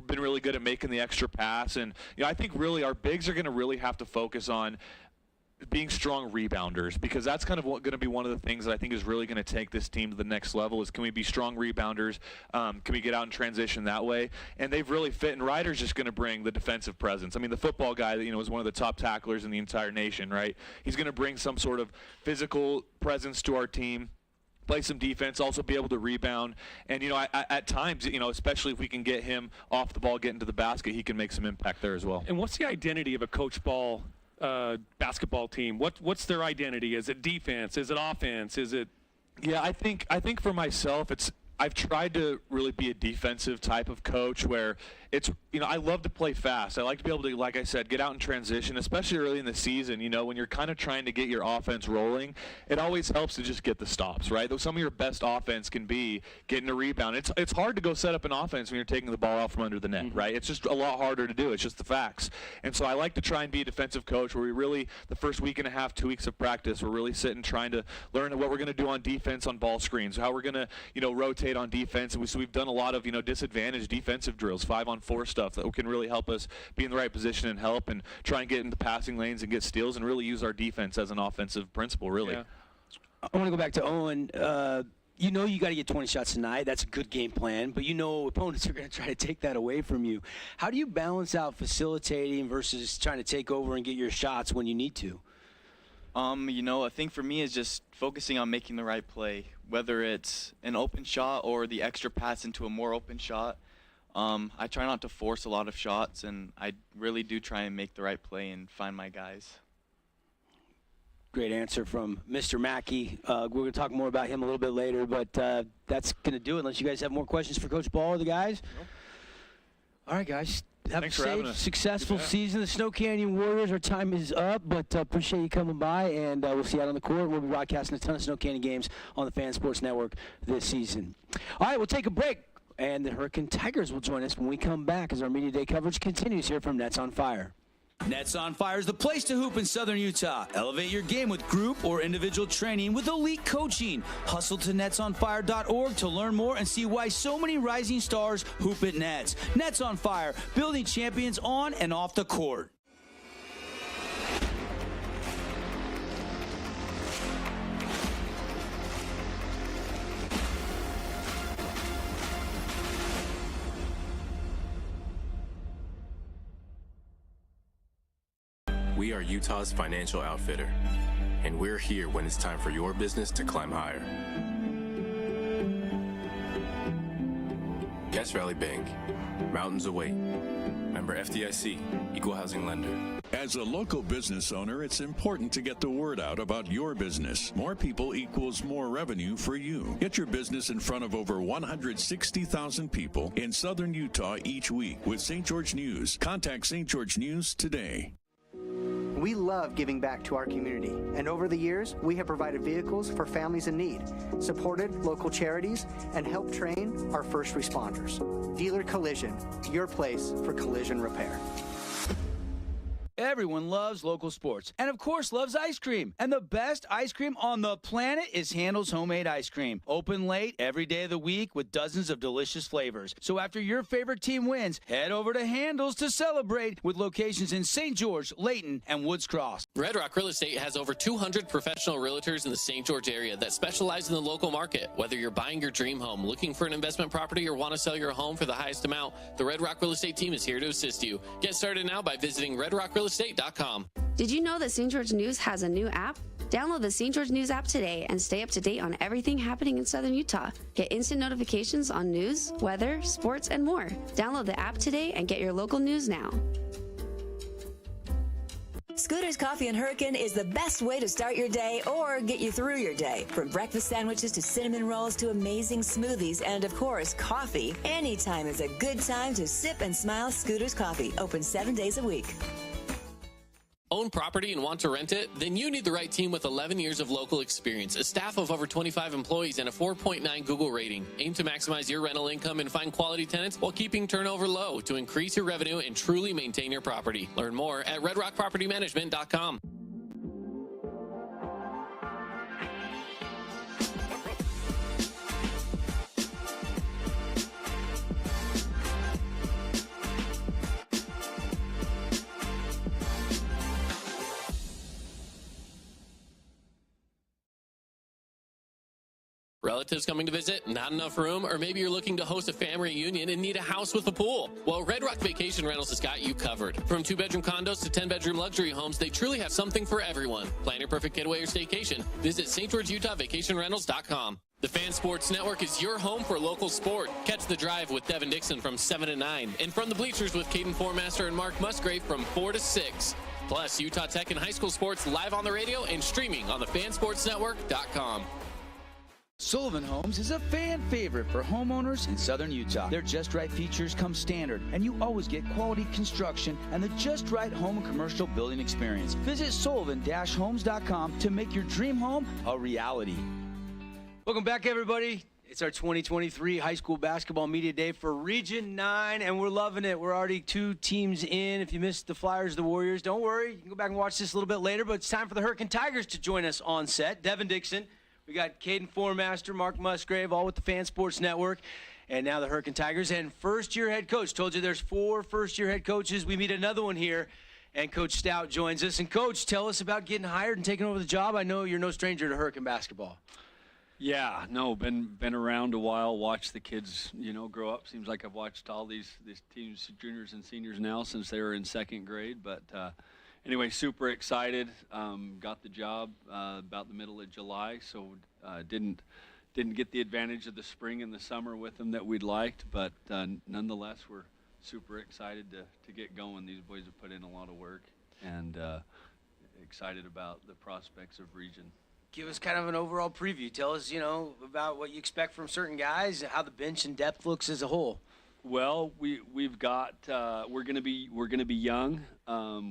been really good at making the extra pass, and you know, I think really our bigs are going to really have to focus on being strong rebounders, because that's kind of going to be one of the things that I think is really going to take this team to the next level is, can we be strong rebounders? Can we get out and transition that way? And they've really fit, and Ryder's just going to bring the defensive presence. I mean, the football guy that, you know, is one of the top tacklers in the entire nation, right? He's going to bring some sort of physical presence to our team. play some defense, also be able to rebound. And, at times, especially if we can get him off the ball, getting to the basket, he can make some impact there as well. And what's the identity of a Coach Ball basketball team? What's their identity? Is it defense? Is it offense? Is it? Yeah, I think for myself, I've tried to really be a defensive type of coach where it's, I love to play fast. I like to be able to, like I said, get out and transition, especially early in the season. When you're kind of trying to get your offense rolling, it always helps to just get the stops, right? Though some of your best offense can be getting a rebound. It's hard to go set up an offense when you're taking the ball out from under the net, right? It's just a lot harder to do. It's just the facts. And so I like to try and be a defensive coach where we really, the first week and a half, 2 weeks of practice, we're really sitting trying to learn what we're going to do on defense on ball screens, how we're going to, rotate on defense. And so we've done a lot of, disadvantaged defensive drills, 5-on-4 stuff that can really help us be in the right position and help and try and get into passing lanes and get steals and really use our defense as an offensive principle, really. Yeah. I want to go back to Owen. You got to get 20 shots tonight. That's a good game plan, but opponents are going to try to take that away from you. How do you balance out facilitating versus trying to take over and get your shots when you need to? I think for me is just focusing on making the right play, whether it's an open shot or the extra pass into a more open shot. I try not to force a lot of shots, and I really do try and make the right play and find my guys. Great answer from Mr. Mackey. We're going to talk more about him a little bit later, but that's going to do it unless you guys have more questions for Coach Ball or the guys. Nope. All right, guys. Have a safe, successful season. The Snow Canyon Warriors, our time is up, but appreciate you coming by, and we'll see you out on the court. We'll be broadcasting a ton of Snow Canyon games on the Fan Sports Network this season. All right, we'll take a break, and the Hurricane Tigers will join us when we come back as our Media Day coverage continues here from Nets on Fire. Nets on Fire is the place to hoop in Southern Utah. Elevate your game with group or individual training with elite coaching. Hustle to netsonfire.org to learn more and see why so many rising stars hoop at Nets. Nets on Fire, building champions on and off the court. We are Utah's financial outfitter, and we're here when it's time for your business to climb higher. Cache Valley Bank, mountains await. Member FDIC, equal housing lender. As a local business owner, it's important to get the word out about your business. More people equals more revenue for you. Get your business in front of over 160,000 people in Southern Utah each week with St. George News. Contact St. George News today. We love giving back to our community, and over the years, we have provided vehicles for families in need, supported local charities, and helped train our first responders. Dealer Collision, your place for collision repair. Everyone loves local sports and, of course, loves ice cream. And the best ice cream on the planet is Handel's Homemade Ice Cream. Open late every day of the week with dozens of delicious flavors. So after your favorite team wins, head over to Handel's to celebrate with locations in St. George, Layton, and Woods Cross. Red Rock Real Estate has over 200 professional realtors in the St. George area that specialize in the local market. Whether you're buying your dream home, looking for an investment property, or want to sell your home for the highest amount, the Red Rock Real Estate team is here to assist you. Get started now by visiting redrockrealestate.com. Did you know that St. George News has a new app? Download the St. George News app today and stay up to date on everything happening in Southern Utah. Get instant notifications on news, weather, sports, and more. Download the app today and get your local news now. Scooter's Coffee and Hurricane is the best way to start your day or get you through your day. From breakfast sandwiches to cinnamon rolls to amazing smoothies and, of course, coffee. Anytime is a good time to sip and smile. Scooter's Coffee, open 7 days a week. Own property and want to rent it? Then you need the right team with 11 years of local experience, a staff of over 25 employees, and a 4.9 Google rating. Aim to maximize your rental income and find quality tenants while keeping turnover low to increase your revenue and truly maintain your property. Learn more at redrockpropertymanagement.com. Relatives coming to visit? Not enough room? Or maybe you're looking to host a family reunion and need a house with a pool? Well, Red Rock Vacation Rentals has got you covered. From 2-bedroom condos to 10-bedroom luxury homes, they truly have something for everyone. Plan your perfect getaway or staycation. Visit stgeorgeutahvacationrentals.com. The Fan Sports Network is your home for local sport. Catch The Drive with Devin Dixon from 7 to 9. And From the Bleachers with Caden Formaster and Mark Musgrave from 4 to 6. Plus, Utah Tech and high school sports live on the radio and streaming on thefansportsnetwork.com. Sullivan Homes is a fan favorite for homeowners in southern Utah. Their Just Right features come standard, and you always get quality construction and the Just Right home and commercial building experience. Visit sullivan-homes.com to make your dream home a reality. Welcome back, everybody. It's our 2023 High School Basketball Media Day for Region 9, and we're loving it. We're already 2 teams in. If you missed the Flyers, the Warriors, don't worry. You can go back and watch this a little bit later, but it's time for the Hurricane Tigers to join us on set. Devin Dixon. We got Caden Formaster, Mark Musgrave, all with the Fan Sports Network, and now the Hurricane Tigers. And first-year head coach. Told you there's 4 first-year head coaches. We meet another one here, and Coach Stout joins us. And, Coach, tell us about getting hired and taking over the job. I know you're no stranger to Hurricane basketball. Yeah, no, been around a while, watched the kids, grow up. Seems like I've watched all these teams, juniors and seniors now since they were in 2nd grade. But anyway, super excited. Got the job about the middle of July, so didn't get the advantage of the spring and the summer with them that we'd liked. But nonetheless, we're super excited to get going. These boys have put in a lot of work, and excited about the prospects of Region. Give us kind of an overall preview. Tell us, about what you expect from certain guys, how the bench and depth looks as a whole. Well, we've got we're gonna be young.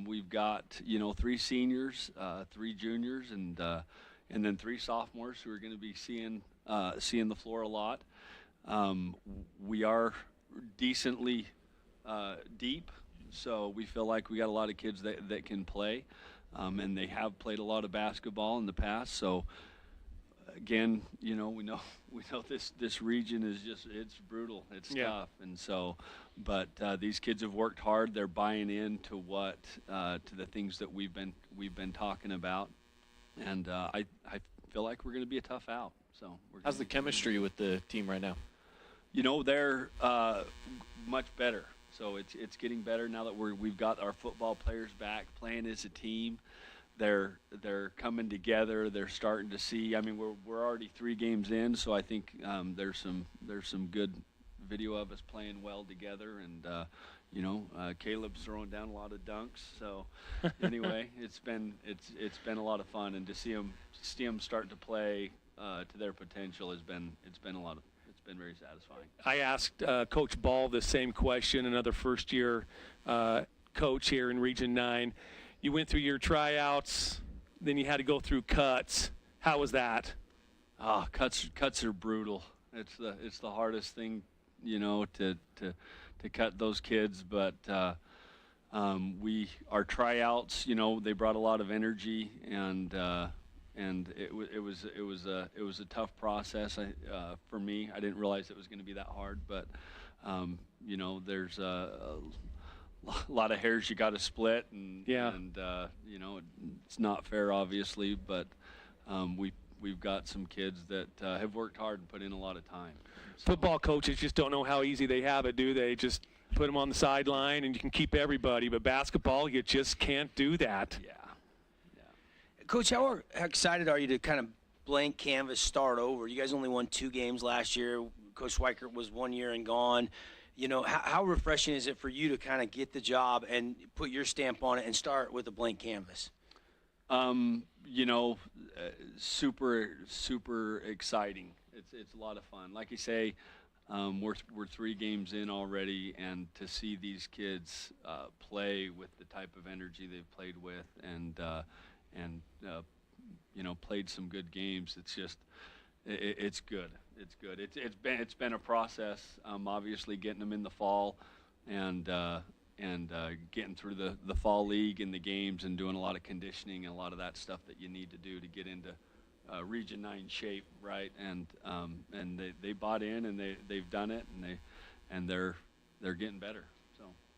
We've got 3 seniors, 3 juniors, and then 3 sophomores who are gonna be seeing the floor a lot. We are decently deep, so we feel like we got a lot of kids that can play. And they have played a lot of basketball in the past. So again, we know this region is it's brutal. It's tough. And so, but these kids have worked hard. They're buying into to the things that we've been talking about. And I feel like we're going to be a tough out. So how's the chemistry with the team right now? They're much better. So it's getting better now that we've got our football players back playing as a team. They're coming together. They're starting to see. I mean, we're already 3 games in, so I think there's some good video of us playing well together. And Caleb's throwing down a lot of dunks. So anyway, it's been a lot of fun, and to see them start to play to their potential it's been very satisfying. I asked Coach Ball the same question, another first-year coach here in Region 9. You went through your tryouts, then you had to go through cuts. How was that? Cuts are brutal. It's the hardest thing, to cut those kids. But our tryouts, they brought a lot of energy, and it was a tough process for me. I didn't realize it was going to be that hard, but there's a lot of hairs you got to split, and it's not fair, obviously, but we've got some kids that have worked hard and put in a lot of time. So. Football coaches just don't know how easy they have it, do they? Just put them on the sideline and you can keep everybody, but basketball, you just can't do that. Yeah. Coach, how excited are you to kind of blank canvas start over? You guys only won 2 games last year. Coach Schweikert was 1 year and gone. How refreshing is it for you to kind of get the job and put your stamp on it and start with a blank canvas? Super exciting. It's a lot of fun. Like you say, we're 3 games in already, and to see these kids play with the type of energy they've played with, and played some good games. It's just, it's good. It's good. It's been a process. Obviously, getting them in the fall, and getting through the fall league and the games, and doing a lot of conditioning and a lot of that stuff that you need to do to get into Region 9 shape, right? And they bought in, and they've done it, and they're getting better.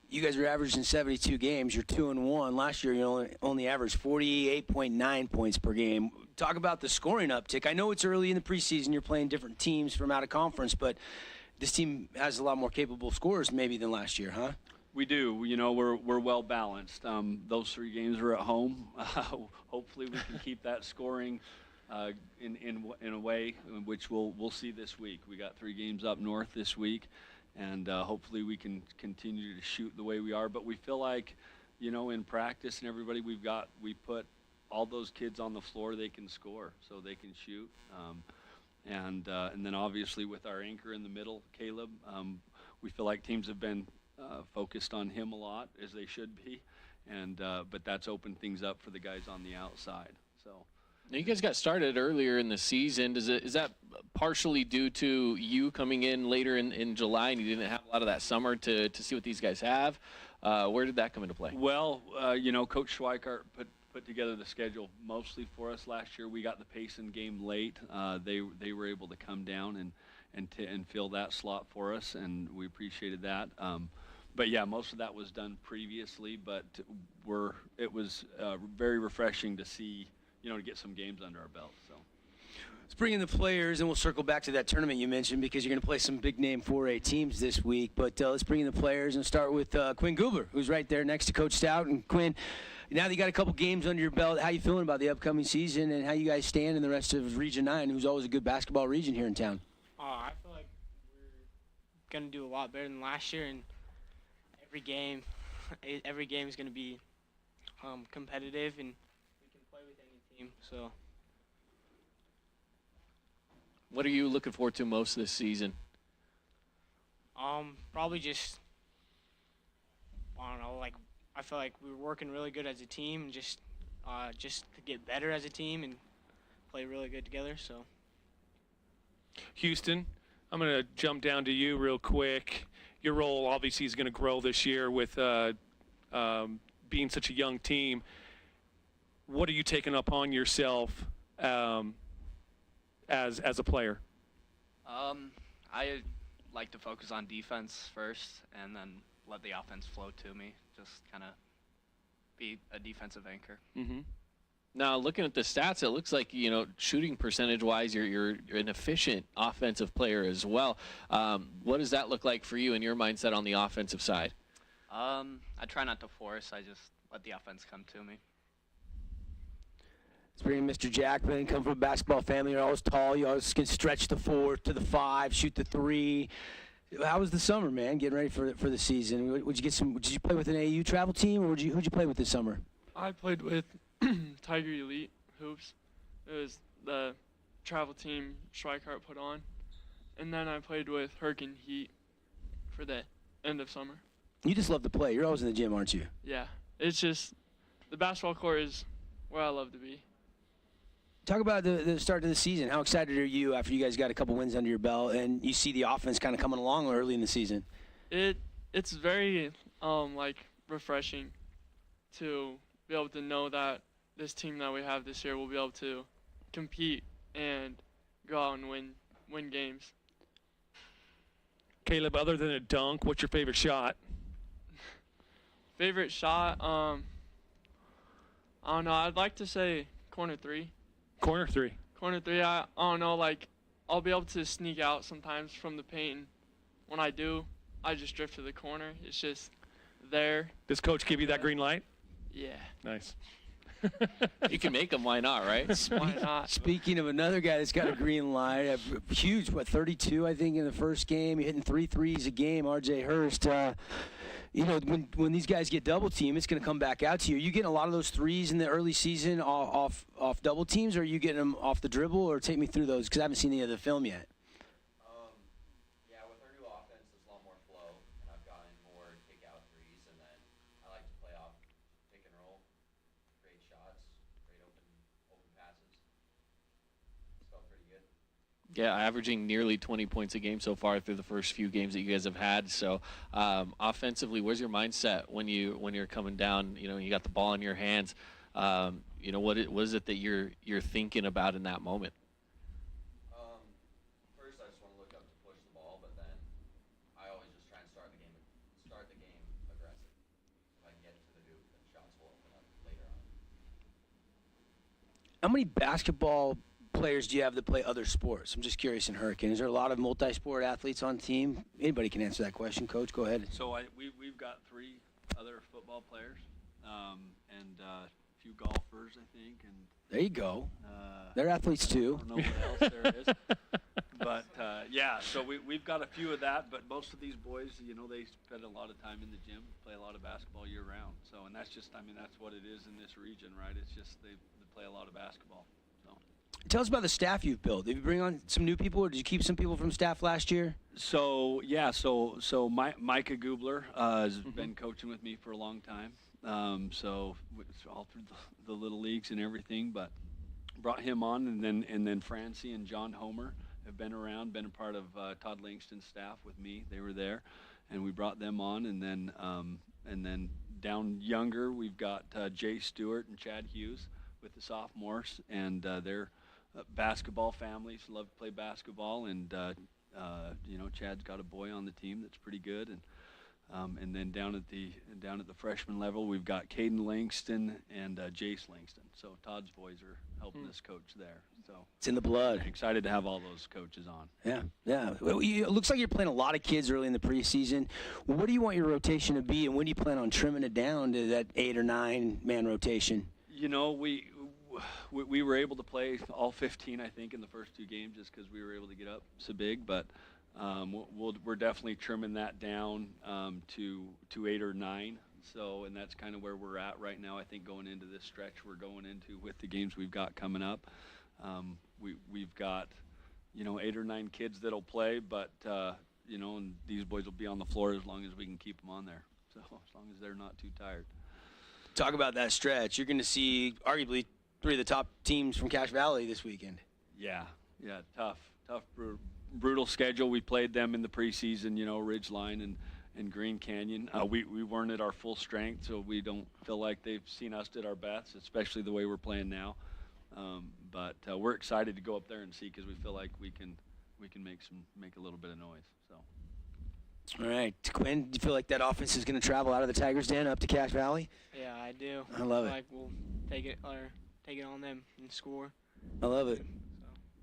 You guys are averaging 72 games. You're 2-1. Last year, you only averaged 48.9 points per game. Talk about the scoring uptick. I know it's early in the preseason. You're playing different teams from out of conference, but this team has a lot more capable scorers maybe than last year, huh? We do. We're well balanced. Those 3 games are at home. Hopefully, we can keep that scoring in a way in which we'll see this week. We got 3 games up north this week, and hopefully we can continue to shoot the way we are. But we feel like, in practice and everybody we put all those kids on the floor, they can score, so they can shoot. And then obviously with our anchor in the middle, Caleb, we feel like teams have been focused on him a lot, as they should be. But that's opened things up for the guys on the outside. So. Now you guys got started earlier in the season. Is that partially due to you coming in later in July and you didn't have a lot of that summer to see what these guys have? Where did that come into play? Well, Coach Schweikart put together the schedule mostly for us last year. We got the Payson game late. They were able to come down and fill that slot for us, and we appreciated that. But yeah, most of that was done previously, but it was very refreshing to see, to get some games under our belt. So let's bring in the players, and we'll circle back to that tournament you mentioned because you're going to play some big-name 4A teams this week. But let's bring in the players and start with Quinn Gubler, who's right there next to Coach Stout. And Quinn, now that you got a couple games under your belt, how you feeling about the upcoming season and how you guys stand in the rest of Region 9, who's always a good basketball region here in town? I feel like we're going to do a lot better than last year, and every game is going to be competitive, and we can play with any team. So, what are you looking forward to most this season? Probably just, I don't know, like I feel like we were working really good as a team, and just to get better as a team and play really good together. So, Houston, I'm going to jump down to you real quick. Your role obviously is going to grow this year with being such a young team. What are you taking upon yourself as a player? I like to focus on defense first and then let the offense flow to me. Just kind of be a defensive anchor. Mm-hmm. Now, looking at the stats, it looks like, shooting percentage-wise, you're an efficient offensive player as well. What does that look like for you and your mindset on the offensive side? I try not to force. I just let the offense come to me. Let's bring in Mr. Jackman. Come from a basketball family. You're always tall. You always can stretch the 4 to the 5, shoot the 3. How was the summer, man? Getting ready for the season. Did you play with an AAU travel team, or who'd you play with this summer? I played with Tiger Elite Hoops. It was the travel team Schweikart put on. And then I played with Hurricane Heat for the end of summer. You just love to play. You're always in the gym, aren't you? Yeah. It's just the basketball court is where I love to be. Talk about the start of the season. How excited are you after you guys got a couple wins under your belt and you see the offense kind of coming along early in the season? It's very refreshing to be able to know that this team that we have this year will be able to compete and go out and win games. Caleb, other than a dunk, what's your favorite shot? Favorite shot? I don't know. I'd like to say corner 3. Corner 3. Corner 3. I don't know. I'll be able to sneak out sometimes from the paint. When I do, I just drift to the corner. It's just there. Does Coach give you that green light? Yeah. Nice. You can make them. Why not, right? Why not? Speaking of another guy that's got a green light, huge, 32, I think, in the first game. You're hitting 3 threes a game, R.J. Hurst. When these guys get double team, it's going to come back out to you. Are you getting a lot of those threes in the early season off double teams, or are you getting them off the dribble? Or take me through those because I haven't seen any of the film yet. Yeah, with our new offense, there's a lot more flow, and I've gotten more kick-out threes, and then I like to play off pick and roll, great shots, great open passes. It's felt pretty good. Yeah, averaging nearly 20 points a game so far through the first few games that you guys have had. So, offensively, where's your mindset when you're coming down? You got the ball in your hands. What is it that you're thinking about in that moment? First, I just want to look up to push the ball, but then I always just try and start the game aggressive. If I can get to the hoop, then shots will open up later on. How many basketball players do you have that play other sports? I'm just curious in Hurricane. Is there a lot of multi-sport athletes on the team? Anybody can answer that question. Coach, go ahead. So we've got 3 other football players, and few golfers, I think, and There you go. They're athletes too. I don't know what else there is. But yeah, so we've got a few of that. But most of these boys, you know, they spend a lot of time in the gym, play a lot of basketball year round. So, and that's just, I mean, that's what it is in this region, right? It's just they play a lot of basketball. So. Tell us about the staff you've built. Did you bring on some new people, or did you keep some people from staff last year? So yeah, so Micah Gubler has been coaching with me for a long time. So it's all through the little leagues and everything, but brought him on, and then Francie and John Homer have been around, been a part of Todd Langston's staff with me. They were there, and we brought them on, and then down younger we've got Jay Stewart and Chad Hughes with the sophomores, and they're basketball families, love to play basketball, and you know, Chad's got a boy on the team that's pretty good, and then down at the freshman level, we've got Caden Langston and Jace Langston. So Todd's boys are helping us coach there. So it's in the blood. Excited to have all those coaches on. Yeah. Well, it looks like you're playing a lot of kids early in the preseason. What do you want your rotation to be, and when do you plan on trimming it down to that 8 or 9 man rotation? You know, we were able to play all 15, I think, in the first 2 games just because we were able to get up so big, but we're definitely trimming that down to 8 or 9. So, and that's kind of where we're at right now. I think going into this stretch we're going into with the games we've got coming up, we've got, you know, 8 or 9 kids that'll play, but you know, and these boys will be on the floor as long as we can keep them on there. So as long as they're not too tired. Talk about that stretch. You're going to see arguably 3 of the top teams from Cache Valley this weekend. Yeah, tough, brutal schedule. We played them in the preseason, you know, Ridgeline and Green Canyon. We weren't at our full strength, so we don't feel like they've seen us at our best, especially the way we're playing now. But we're excited to go up there and see, because we feel like we can make a little bit of noise. So. All right, Quinn, do you feel like that offense is going to travel out of the Tigers' Den up to Cache Valley? Yeah, I do. I love it. Like we'll take it on them and score. I love it.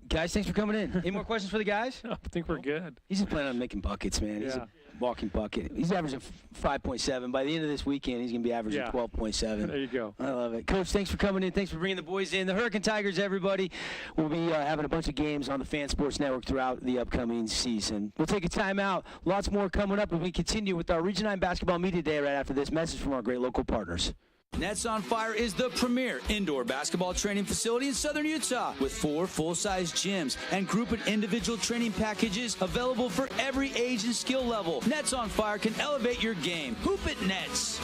Guys, thanks for coming in. Any more questions for the guys? I think we're good. He's just planning on making buckets, man. He's a walking bucket. He's averaging 5.7. By the end of this weekend, he's going to be averaging 12.7. There you go. I love it. Coach, thanks for coming in. Thanks for bringing the boys in. The Hurricane Tigers, everybody, will be having a bunch of games on the Fan Sports Network throughout the upcoming season. We'll take a timeout. Lots more coming up as we continue with our Region 9 Basketball Media Day right after this message from our great local partners. Nets on Fire is the premier indoor basketball training facility in southern Utah with 4 full-size gyms and group and individual training packages available for every age and skill level. Nets on Fire can elevate your game. Hoop it, Nets.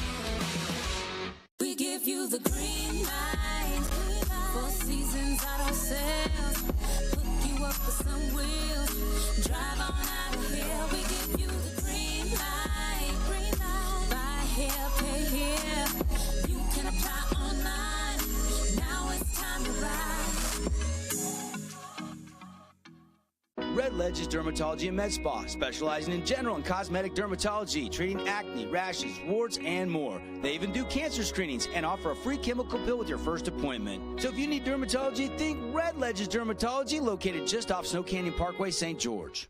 We give you the green light. 4 seasons auto sales. Hook you up with some wheels. Drive on out of here. We give you the green light. Buy here, pay here. You can apply online. Now it's time to ride. Red Ledges Dermatology and Med Spa, specializing in general and cosmetic dermatology, treating acne, rashes, warts, and more. They even do cancer screenings and offer a free chemical pill with your first appointment. So if you need dermatology, think Red Ledges Dermatology, located just off Snow Canyon Parkway, St. George.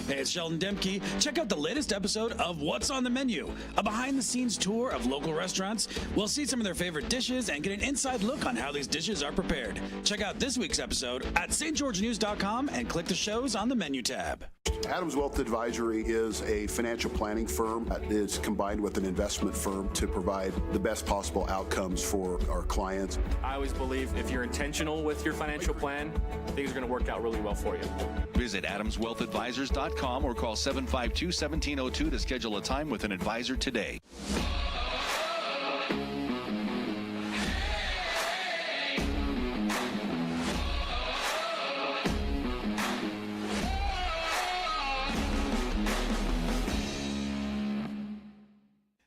Hey, it's Sheldon Demke. Check out the latest episode of What's on the Menu, a behind-the-scenes tour of local restaurants. We'll see some of their favorite dishes and get an inside look on how these dishes are prepared. Check out this week's episode at stgeorgenews.com and click the shows on the menu tab. Adams Wealth Advisory is a financial planning firm that is combined with an investment firm to provide the best possible outcomes for our clients. I always believe if you're intentional with your financial plan, things are going to work out really well for you. Visit AdamsWealthAdvisors.com or call 752-1702 to schedule a time with an advisor today.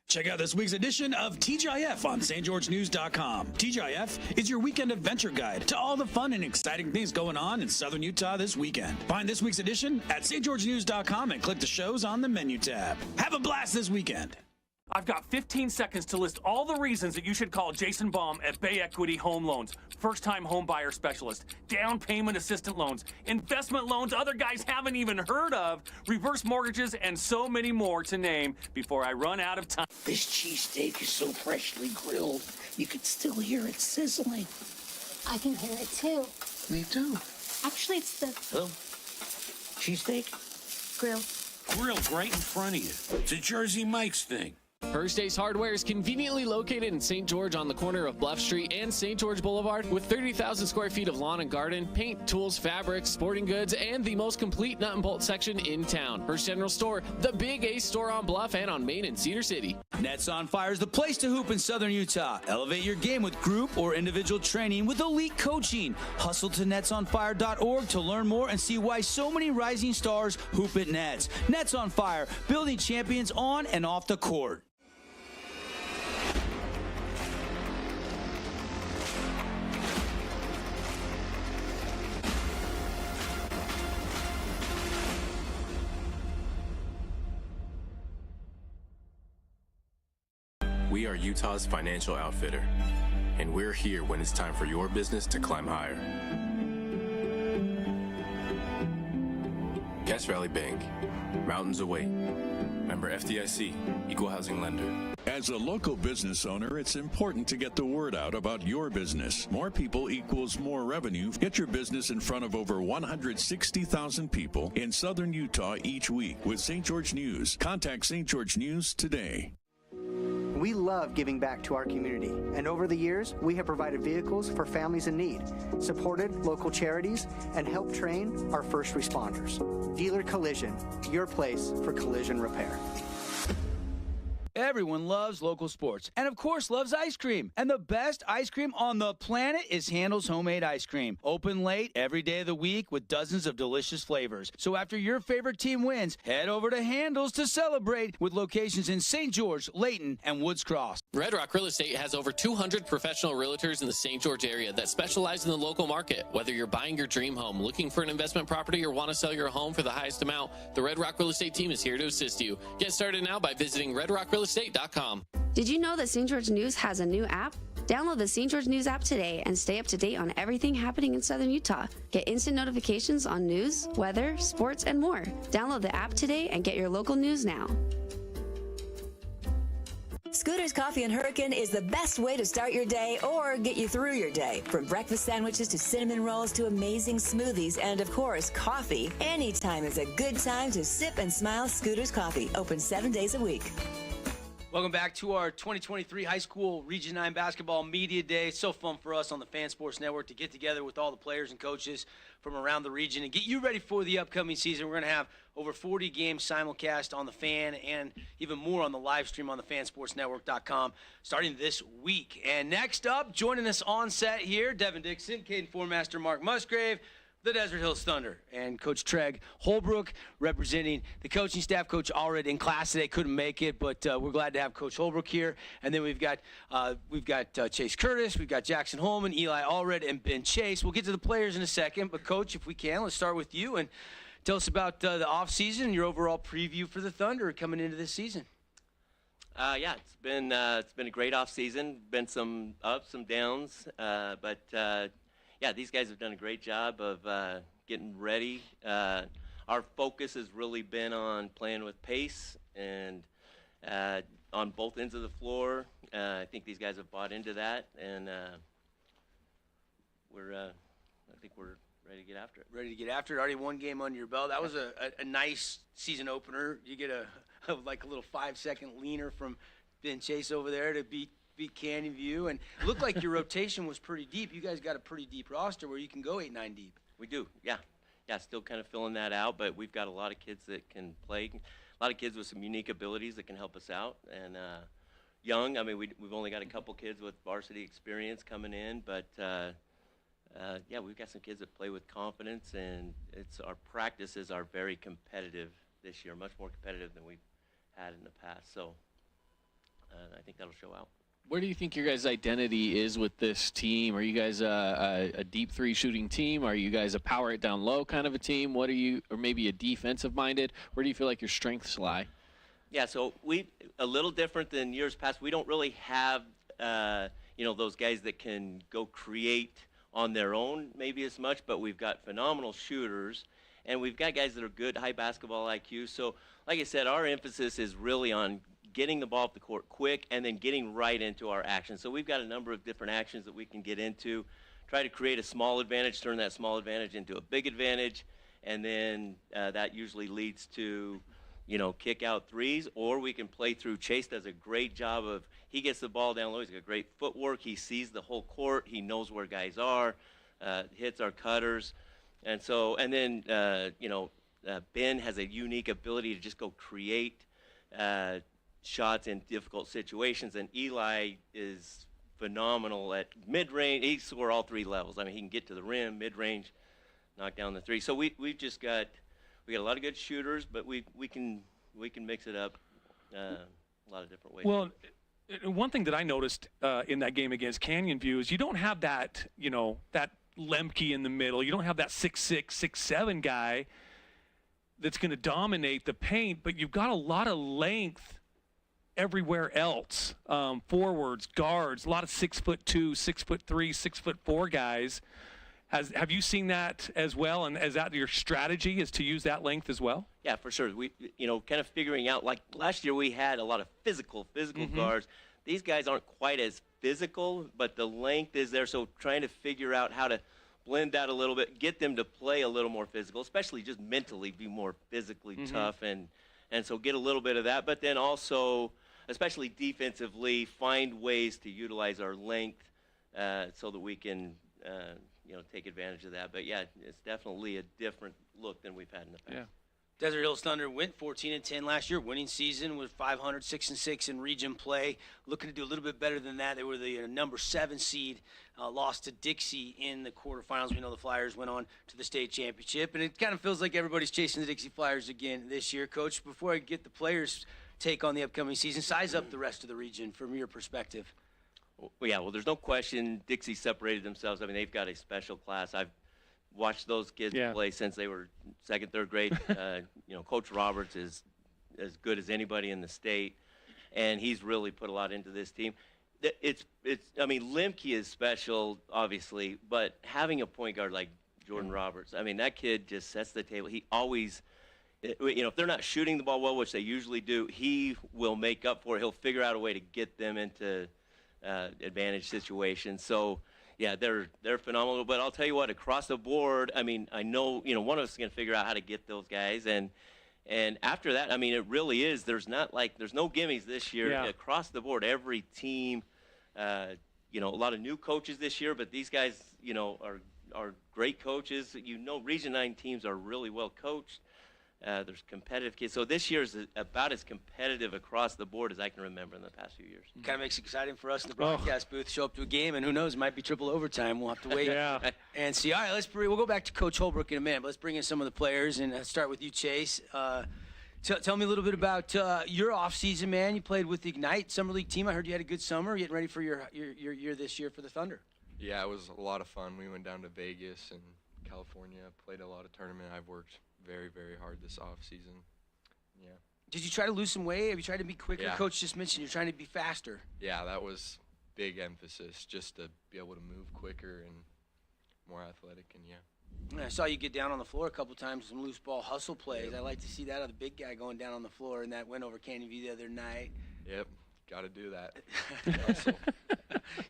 Check out this week's edition of TGIF on stgeorgenews.com. TGIF is your weekend adventure guide to all the fun and exciting things going on in southern Utah this weekend. Find this week's edition at stgeorgenews.com and click the shows on the menu tab. Have a blast this weekend. I've got 15 seconds to list all the reasons that you should call Jason Baum at Bay Equity Home Loans. First-time home buyer specialist, down payment assistant loans, investment loans other guys haven't even heard of, reverse mortgages, and so many more to name before I run out of time. This cheesesteak is so freshly grilled, you can still hear it sizzling. I can hear it too. Me too. Actually, it's the Hello? Cheesesteak? grill. Grilled right in front of you. It's a Jersey Mike's thing. First Ace Hardware is conveniently located in St. George on the corner of Bluff Street and St. George Boulevard with 30,000 square feet of lawn and garden, paint, tools, fabrics, sporting goods, and the most complete nut and bolt section in town. First General Store, the Big Ace store on Bluff and on Main in Cedar City. Nets on Fire is the place to hoop in Southern Utah. Elevate your game with group or individual training with elite coaching. Hustle to netsonfire.org to learn more and see why so many rising stars hoop at Nets. Nets on Fire, building champions on and off the court. We are Utah's financial outfitter, and we're here when it's time for your business to climb higher. Cache Valley Bank, mountains away. Member FDIC, equal housing lender. As a local business owner, it's important to get the word out about your business. More people equals more revenue. Get your business in front of over 160,000 people in Southern Utah each week with St. George News. Contact St. George News today. We love giving back to our community, and over the years, we have provided vehicles for families in need, supported local charities, and helped train our first responders. Dealer Collision, your place for collision repair. Everyone loves local sports and, of course, loves ice cream. And the best ice cream on the planet is Handel's Homemade Ice Cream. Open late every day of the week with dozens of delicious flavors. So after your favorite team wins, head over to Handel's to celebrate with locations in St. George, Layton, and Woods Cross. Red Rock Real Estate has over 200 professional realtors in the St. George area that specialize in the local market. Whether you're buying your dream home, looking for an investment property, or want to sell your home for the highest amount, the Red Rock Real Estate team is here to assist you. Get started now by visiting redrockrealestate.com. Did you know that St. George News has a new app? Download the St. George News app today and stay up to date on everything happening in Southern Utah. Get instant notifications on news, weather, sports, and more. Download the app today and get your local news now. Scooter's Coffee and Hurricane is the best way to start your day or get you through your day. From breakfast sandwiches to cinnamon rolls to amazing smoothies and, of course, coffee. Anytime is a good time to sip and smile. Scooter's Coffee, open 7 days a week. Welcome back to our 2023 High School Region 9 Basketball Media Day. It's so fun for us on the Fan Sports Network to get together with all the players and coaches from around the region and get you ready for the upcoming season. We're going to have over 40 games simulcast on the Fan and even more on the live stream on the fansportsnetwork.com starting this week. And next up, joining us on set here, Devin Dixon, Caden Formaster, Mark Musgrave, the Desert Hills Thunder, and Coach Treg Holbrook representing the coaching staff. Coach Allred in class today, couldn't make it, but we're glad to have Coach Holbrook here. And then we've got Chase Curtis, we've got Jackson Holman, Eli Allred, and Ben Chase. We'll get to the players in a second, but Coach, if we can, let's start with you and tell us about the offseason and your overall preview for the Thunder coming into this season. Yeah, it's been a great offseason. Been some ups, some downs, but yeah, these guys have done a great job of getting ready. Our focus has really been on playing with pace and on both ends of the floor. I think these guys have bought into that, and I think we're ready to get after it. Ready to get after it. Already one game under your belt. That was a nice season opener. You get a little 5-second leaner from Ben Chase over there to beat Canyon View, and it looked like your rotation was pretty deep. You guys got a pretty deep roster where you can go 8-9 deep. We do, yeah. Still kind of filling that out, but we've got a lot of kids that can play. A lot of kids with some unique abilities that can help us out, and young. I mean, we've only got a couple kids with varsity experience coming in, but yeah, we've got some kids that play with confidence, and our practices are very competitive this year, much more competitive than we've had in the past. So I think that'll show out. Where do you think your guys' identity is with this team? Are you guys a deep three shooting team? Are you guys a power it down low kind of a team? What are you, or maybe a defensive minded? Where do you feel like your strengths lie? Yeah, so a little different than years past. We don't really have, those guys that can go create on their own maybe as much, but we've got phenomenal shooters, and we've got guys that are good, high basketball IQ. So, like I said, our emphasis is really on getting the ball up the court quick and then getting right into our action. So we've got a number of different actions that we can get into, try to create a small advantage, turn that small advantage into a big advantage, and then that usually leads to kick out threes, or we can play through. Chase does a great job of, he gets the ball down low, he's got great footwork, he sees the whole court, he knows where guys are, hits our cutters. And then Ben has a unique ability to just go create shots in difficult situations, and Eli is phenomenal at mid-range. He can score all three levels. I mean, he can get to the rim, mid-range, knock down the three. So we've just got a lot of good shooters, but we can mix it up a lot of different ways. Well, one thing that I noticed in that game against Canyon View is you don't have that, that Lemke in the middle. You don't have that 6'6", 6'7" guy that's going to dominate the paint, but you've got a lot of length everywhere else. Forwards, guards, a lot of 6'2", 6'3", 6'4" guys. Have you seen that as well? And is that your strategy, is to use that length as well? Yeah, for sure. We, kind of figuring out, like last year we had a lot of physical guards. These guys aren't quite as physical, but the length is there. So trying to figure out how to blend that a little bit, get them to play a little more physical, especially just mentally be more physically tough. And so get a little bit of that. But then also, especially defensively, find ways to utilize our length so that we can take advantage of that. But yeah, it's definitely a different look than we've had in the past. Yeah. Desert Hills Thunder went 14-10 last year, winning season with 500, 6-6 in region play. Looking to do a little bit better than that. They were the number 7 seed, lost to Dixie in the quarterfinals. We know the Flyers went on to the state championship, and it kind of feels like everybody's chasing the Dixie Flyers again this year. Coach, before I get the players' take on the upcoming season, size up the rest of the region from your perspective. Well, there's no question Dixie separated themselves. I mean, they've got a special class. I've watched those kids play since they were 2nd, 3rd grade. Coach Roberts is as good as anybody in the state, and he's really put a lot into this team. I mean, Lemke is special, obviously, but having a point guard like Jordan Roberts, I mean, that kid just sets the table. He always, if they're not shooting the ball well, which they usually do, he will make up for it. He'll figure out a way to get them into advantage situations. So, yeah, they're phenomenal. But I'll tell you what, across the board, I mean, I know, one of us is going to figure out how to get those guys. And after that, I mean, it really is. There's no gimmies this year. Yeah. Across the board, every team, a lot of new coaches this year, but these guys, are great coaches. Region 9 teams are really well coached. There's competitive kids. So this year is about as competitive across the board as I can remember in the past few years. Kind of makes it exciting for us in the broadcast booth. Show up to a game, and who knows, it might be triple overtime. We'll have to wait and see. All right, we'll go back to Coach Holbrook in a minute, but let's bring in some of the players and start with you, Chase. Tell me a little bit about your offseason, man. You played with the Ignite Summer League team. I heard you had a good summer. Getting ready for your year this year for the Thunder. Yeah, it was a lot of fun. We went down to Vegas and California, played a lot of tournament. I've worked very, very hard this off season. Yeah. Did you try to lose some weight? Have you tried to be quicker? Yeah. Coach just mentioned you're trying to be faster. Yeah, that was big emphasis, just to be able to move quicker and more athletic. And I saw you get down on the floor a couple times, some loose ball hustle plays. I like to see that, of the big guy going down on the floor, and that went over Canyon View the other night. Yep, got to do that.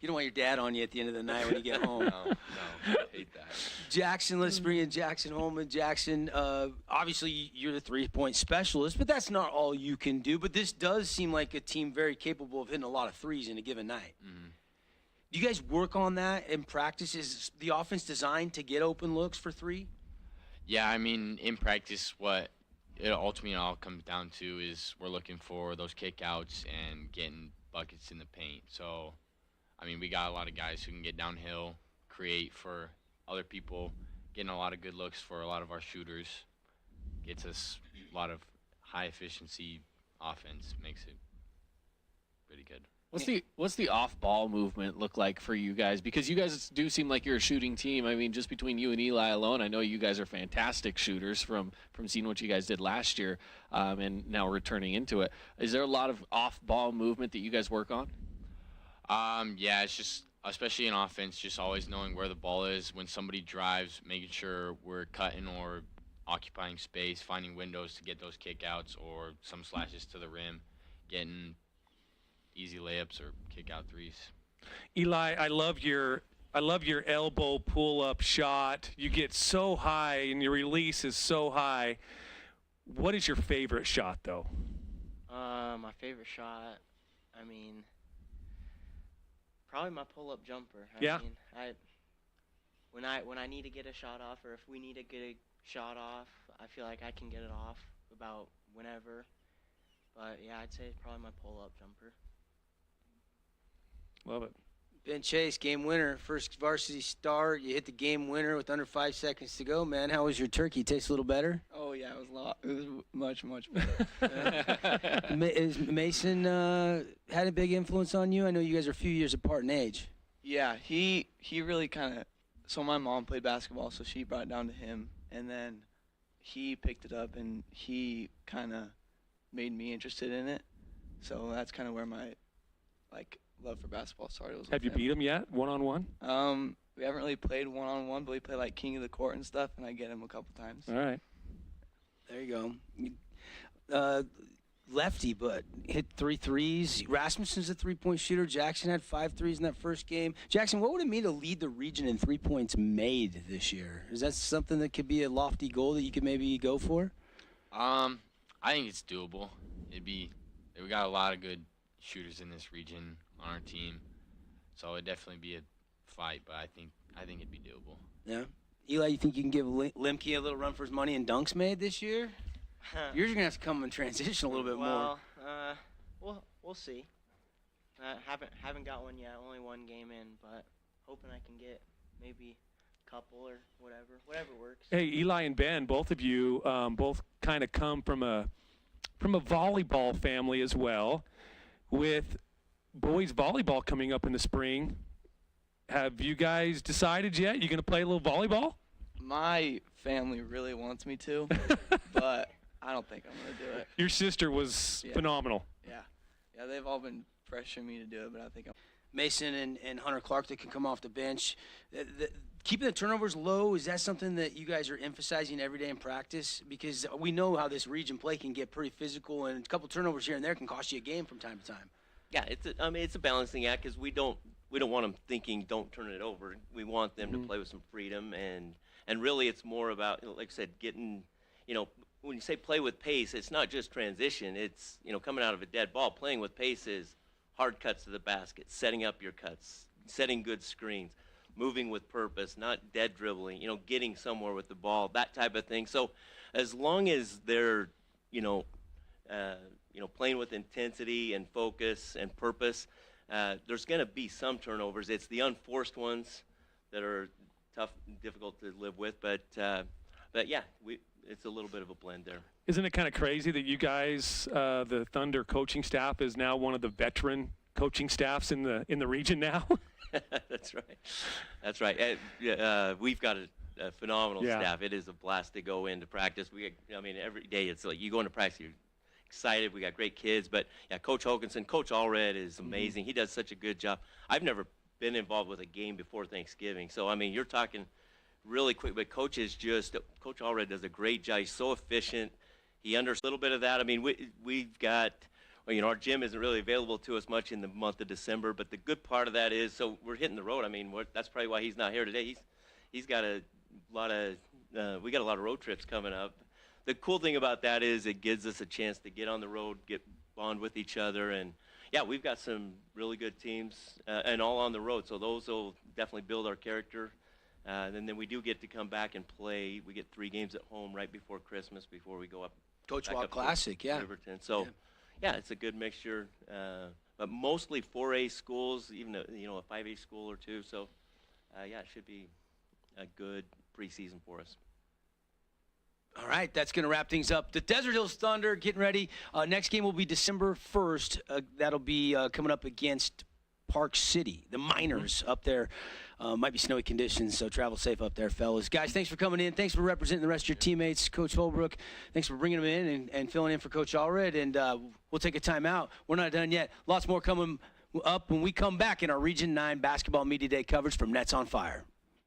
You don't want your dad on you at the end of the night when you get home. No, I hate that. Jackson, let's bring in Jackson Holman. Jackson, obviously you're the three-point specialist, but that's not all you can do. But this does seem like a team very capable of hitting a lot of threes in a given night. Mm-hmm. Do you guys work on that in practice? Is the offense designed to get open looks for three? Yeah, I mean, in practice, what it ultimately all comes down to is we're looking for those kickouts and getting buckets in the paint. So, I mean, we got a lot of guys who can get downhill, create for other people, getting a lot of good looks for a lot of our shooters. Gets us a lot of high-efficiency offense, makes it pretty good. What's the off-ball movement look like for you guys? Because you guys do seem like you're a shooting team. I mean, just between you and Eli alone, I know you guys are fantastic shooters from seeing what you guys did last year, and now returning into it. Is there a lot of off-ball movement that you guys work on? Yeah, it's just, especially in offense, just always knowing where the ball is when somebody drives, making sure we're cutting or occupying space, finding windows to get those kickouts or some slashes to the rim, getting easy layups or kick out threes. Eli, I love your elbow pull-up shot. You get so high, and your release is so high. What is your favorite shot, though? My favorite shot, I mean, probably my pull-up jumper. I mean, when I need to get a shot off, or if we need to get a shot off, I feel like I can get it off about whenever. But yeah, I'd say it's probably my pull-up jumper. Love it. Ben Chase, game winner, first varsity start. You hit the game winner with under 5 seconds to go, man. How was your turkey? Taste a little better? Oh yeah, it was much better. Is Mason had a big influence on you? I know you guys are a few years apart in age. Yeah, he really kind of. So my mom played basketball, so she brought it down to him, and then he picked it up, and he kind of made me interested in it. So that's kind of where my love for basketball started. Have you beat him yet, one-on-one? We haven't really played one-on-one, but we play like king of the court and stuff, and I get him a couple times. All right. There you go. Lefty, but hit 3 threes. Rasmussen's a three-point shooter. Jackson had 5 threes in that first game. Jackson, what would it mean to lead the region in 3 points made this year? Is that something that could be a lofty goal that you could maybe go for? I think it's doable. We got a lot of good shooters in this region on our team, so it'd definitely be a fight, but I think it'd be doable. Yeah. Eli, you think you can give Limke a little run for his money in dunks made this year? You're going to have to come and transition a little bit more. Well, we'll see. Haven't got one yet. Only one game in, but hoping I can get maybe a couple or whatever works. Hey, Eli and Ben, both of you both kind of come from a volleyball family as well. With boys volleyball coming up in the spring, have you guys decided yet? You going to play a little volleyball? My family really wants me to, but I don't think I'm going to do it. Your sister was phenomenal. Yeah, they've all been pressuring me to do it, but I think I'm. Mason and Hunter Clark that can come off the bench. Keeping the turnovers low, is that something that you guys are emphasizing every day in practice? Because we know how this region play can get pretty physical, and a couple turnovers here and there can cost you a game from time to time. Yeah, it's a balancing act because we don't want them thinking don't turn it over. We want them to play with some freedom, and really it's more about, like I said, getting, when you say play with pace, it's not just transition. It's, coming out of a dead ball. Playing with pace is hard cuts to the basket, setting up your cuts, setting good screens, moving with purpose, not dead dribbling, getting somewhere with the ball, that type of thing. So as long as they're, playing with intensity and focus and purpose, there's going to be some turnovers. It's the unforced ones that are tough and difficult to live with. But yeah, it's a little bit of a blend there. Isn't it kind of crazy that you guys, the Thunder coaching staff, is now one of the veteran coaching staffs in the region now? That's right. We've got a phenomenal staff. It is a blast to go into practice. Every day it's like you go into practice, you're excited. We got great kids, but yeah, Coach Hoganson, Coach Allred is amazing. He does such a good job. I've never been involved with a game before Thanksgiving, so you're talking really quick. But Coach Allred does a great job. He's so efficient. He understands a little bit of that. We've got. Our gym isn't really available to us much in the month of December, but the good part of that is, so we're hitting the road. That's probably why he's not here today. He's got a lot of, we got a lot of road trips coming up. The cool thing about that is it gives us a chance to get on the road, bond with each other, and yeah, we've got some really good teams and all on the road, so those will definitely build our character. And then we do get to come back and play. We get 3 games at home right before Christmas before we go up. Coach Walk Classic, yeah. Riverton. So. Yeah, it's a good mixture, but mostly 4A schools, even a 5A school or 2. So, it should be a good preseason for us. All right, that's going to wrap things up. The Desert Hills Thunder getting ready. Next game will be December 1st. That'll be coming up against Park City, the Miners up there. Might be snowy conditions, so travel safe up there, fellas. Guys, thanks for coming in. Thanks for representing the rest of your teammates. Coach Holbrook, thanks for bringing them in and filling in for Coach Allred. And we'll take a timeout. We're not done yet. Lots more coming up when we come back in our Region 9 Basketball Media Day coverage from Nets on Fire.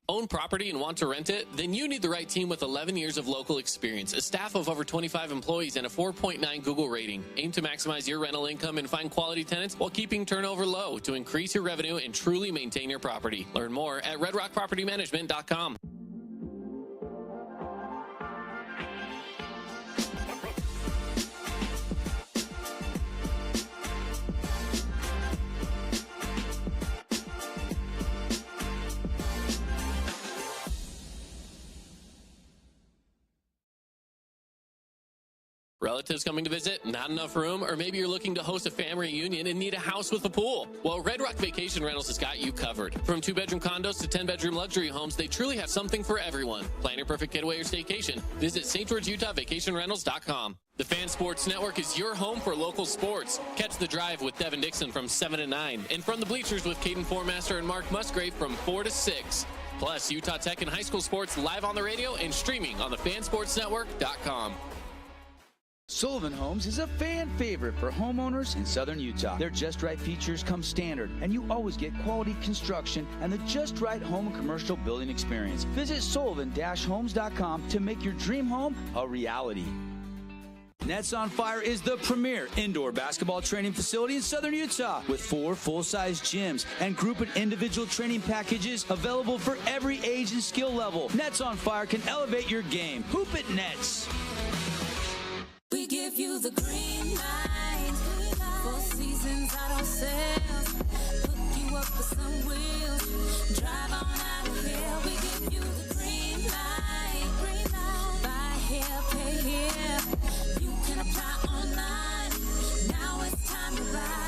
Own property and want to rent it? Then you need the right team with 11 years of local experience, a staff of over 25 employees, and a 4.9 Google rating. Aim to maximize your rental income and find quality tenants while keeping turnover low to increase your revenue and truly maintain your property. Learn more at redrockpropertymanagement.com. Relatives coming to visit, not enough room, or maybe you're looking to host a family reunion and need a house with a pool. Well, Red Rock Vacation Rentals has got you covered. From 2-bedroom condos to 10-bedroom luxury homes, they truly have something for everyone. Plan your perfect getaway or staycation. Visit St. George, Utah vacationrentals.com. The Fan Sports Network is your home for local sports. Catch The Drive with Devin Dixon from 7 to 9, and From the Bleachers with Caden Formaster and Mark Musgrave from 4 to 6. Plus, Utah Tech and high school sports live on the radio and streaming on the fansportsnetwork.com. Sullivan Homes is a fan favorite for homeowners in southern Utah. Their Just Right features come standard, and you always get quality construction and the Just Right home and commercial building experience. Visit sullivan-homes.com to make your dream home a reality. Nets on Fire is the premier indoor basketball training facility in southern Utah with 4 full-size gyms and group and individual training packages available for every age and skill level. Nets on Fire can elevate your game. Hoop it, Nets! We give you the green light. 4 seasons out on sales. Hook you up with some wheels. Drive on out of here. We give you the green light. Buy here, pay here. You can apply online. Now it's time to ride.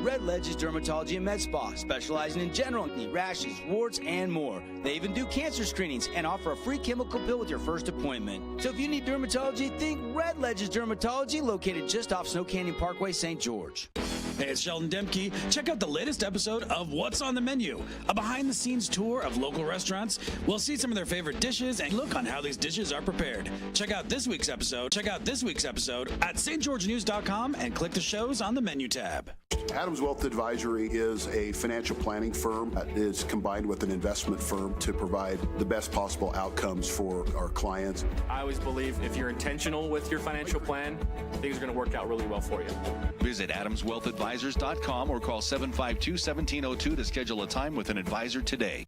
Red Ledge's Dermatology and Med Spa, specializing in general knee rashes, warts, and more. They even do cancer screenings and offer a free chemical pill with your first appointment. So if you need dermatology, think Red Ledge's Dermatology, located just off Snow Canyon Parkway, St. George. Hey, it's Sheldon Demke. Check out the latest episode of What's on the Menu, a behind-the-scenes tour of local restaurants. We'll see some of their favorite dishes and look on how these dishes are prepared. Check out this week's episode at stgeorgenews.com and click the shows on the menu tab. Adams Wealth Advisory is a financial planning firm that is combined with an investment firm to provide the best possible outcomes for our clients. I always believe if you're intentional with your financial plan, things are going to work out really well for you. Visit AdamsWealthAdvisors.com or call 752-1702 to schedule a time with an advisor today.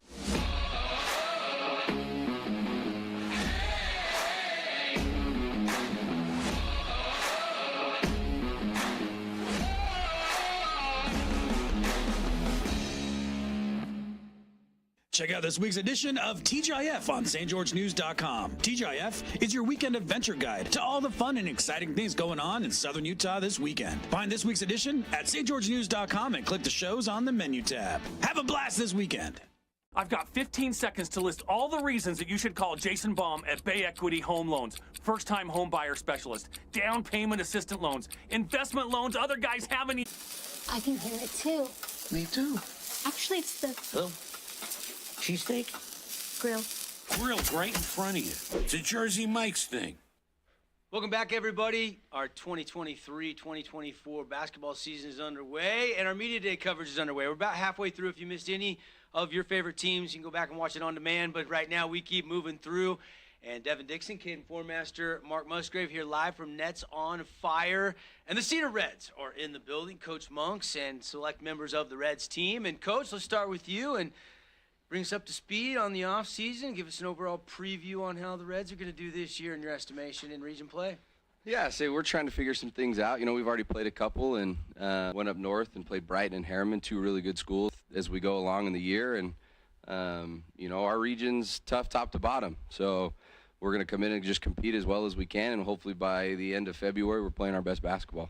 Check out this week's edition of TGIF on stgeorgenews.com. TGIF is your weekend adventure guide to all the fun and exciting things going on in southern Utah this weekend. Find this week's edition at stgeorgenews.com and click the shows on the menu tab. Have a blast this weekend. I've got 15 seconds to list all the reasons that you should call Jason Baum at Bay Equity Home Loans. First-time home buyer specialist, down payment assistant loans, investment loans other guys haven't even... I can hear it too. Me too. Actually, it's the Hello? Cheesesteak? grill. Grilled right in front of you. It's a Jersey Mike's thing. Welcome back, everybody. Our 2023-2024 basketball season is underway, and our Media Day coverage is underway. We're about halfway through. If you missed any of your favorite teams, you can go back and watch it on demand. But right now, we keep moving through. And Devin Dixon, Caden Formaster, Mark Musgrave here live from Nets on Fire. And the Cedar Reds are in the building. Coach Monks and select members of the Reds team. And, Coach, let's start with you and bring us up to speed on the offseason. Give us an overall preview on how the Reds are going to do this year in your estimation in region play. Yeah, so we're trying to figure some things out. You know, we've already played a couple and went up north and played Brighton and Harriman, 2 really good schools as we go along in the year. And, you know, our region's tough top to bottom. So we're going to come in and just compete as well as we can. And hopefully by the end of February, we're playing our best basketball.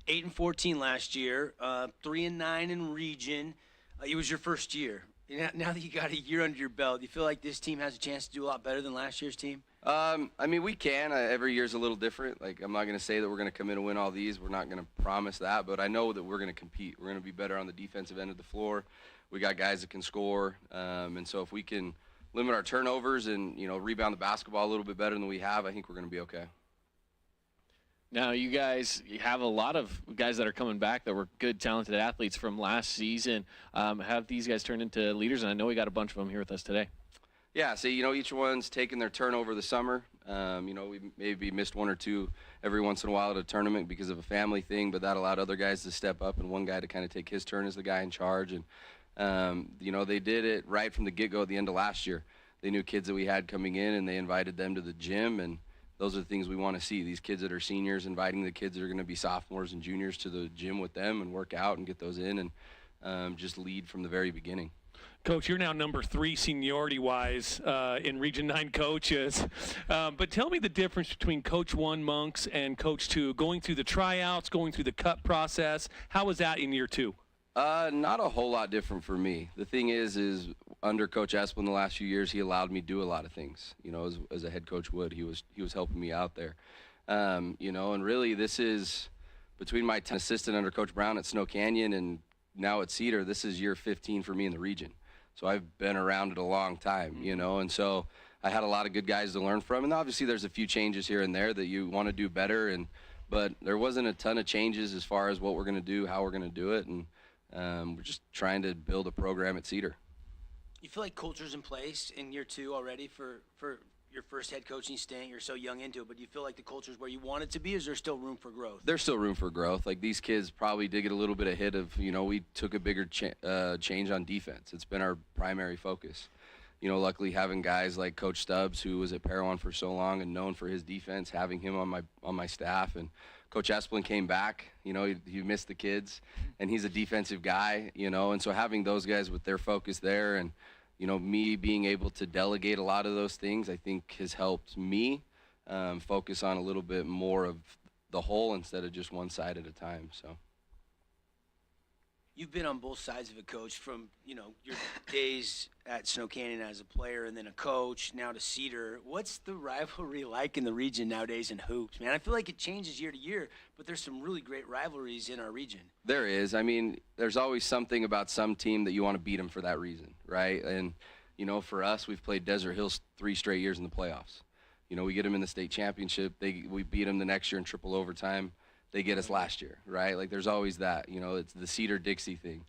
8-14 last year, 3-9 in region. It was your first year. Now that you got a year under your belt, do you feel like this team has a chance to do a lot better than last year's team? I mean, we can. Every year's a little different. Like, I'm not going to say that we're going to come in and win all these. We're not going to promise that, but I know that we're going to compete. We're going to be better on the defensive end of the floor. We got guys that can score, and so if we can limit our turnovers and, rebound the basketball a little bit better than we have, I think we're going to be okay. Now, you have a lot of guys that are coming back that were good, talented athletes from last season. Have these guys turned into leaders? And I know we got a bunch of them here with us today. Yeah, so, each one's taken their turn over the summer. We maybe missed one or two every once in a while at a tournament because of a family thing, but that allowed other guys to step up and one guy to kind of take his turn as the guy in charge. And, they did it right from the get-go at the end of last year. They knew kids that we had coming in, and they invited them to the gym, and those are the things we want to see. These kids that are seniors inviting the kids that are going to be sophomores and juniors to the gym with them and work out and get those in and just lead from the very beginning. Coach, you're now number 3 seniority-wise in Region 9 coaches. But tell me the difference between Coach 1 Monks and Coach 2, going through the tryouts, going through the cut process. How was that in year 2? Not a whole lot different for me. The thing is under Coach Esplin the last few years, he allowed me to do a lot of things. As a head coach would, he was helping me out there. And really this is between my assistant under Coach Brown at Snow Canyon and now at Cedar. This is year 15 for me in the region. So I've been around it a long time, and so I had a lot of good guys to learn from. And obviously there's a few changes here and there that you want to do better, but there wasn't a ton of changes as far as what we're going to do, how we're going to do it, and we're just trying to build a program at Cedar. You feel like culture's in place in year 2 already for your first head coaching stint? You're so young into it, but do you feel like the culture's where you want it to be, or is there still room for growth? There's still room for growth. Like, these kids probably did get a little bit of hit of, we took a bigger change on defense. It's been our primary focus. Luckily having guys like Coach Stubbs, who was at Parowan for so long and known for his defense, having him on my staff, and Coach Esplin came back. He missed the kids, and he's a defensive guy, and so having those guys with their focus there and, me being able to delegate a lot of those things, I think has helped me focus on a little bit more of the whole instead of just one side at a time. So. You've been on both sides of it, Coach, from, your days at Snow Canyon as a player and then a coach, now to Cedar. What's the rivalry like in the region nowadays in hoops, man? I feel like it changes year to year, but there's some really great rivalries in our region. There is. I mean, there's always something about some team that you want to beat them for that reason, right? And, for us, we've played Desert Hills 3 straight years in the playoffs. We get them in the state championship. We beat them the next year in triple overtime. They get us last year, right? Like, there's always that. It's the Cedar-Dixie thing.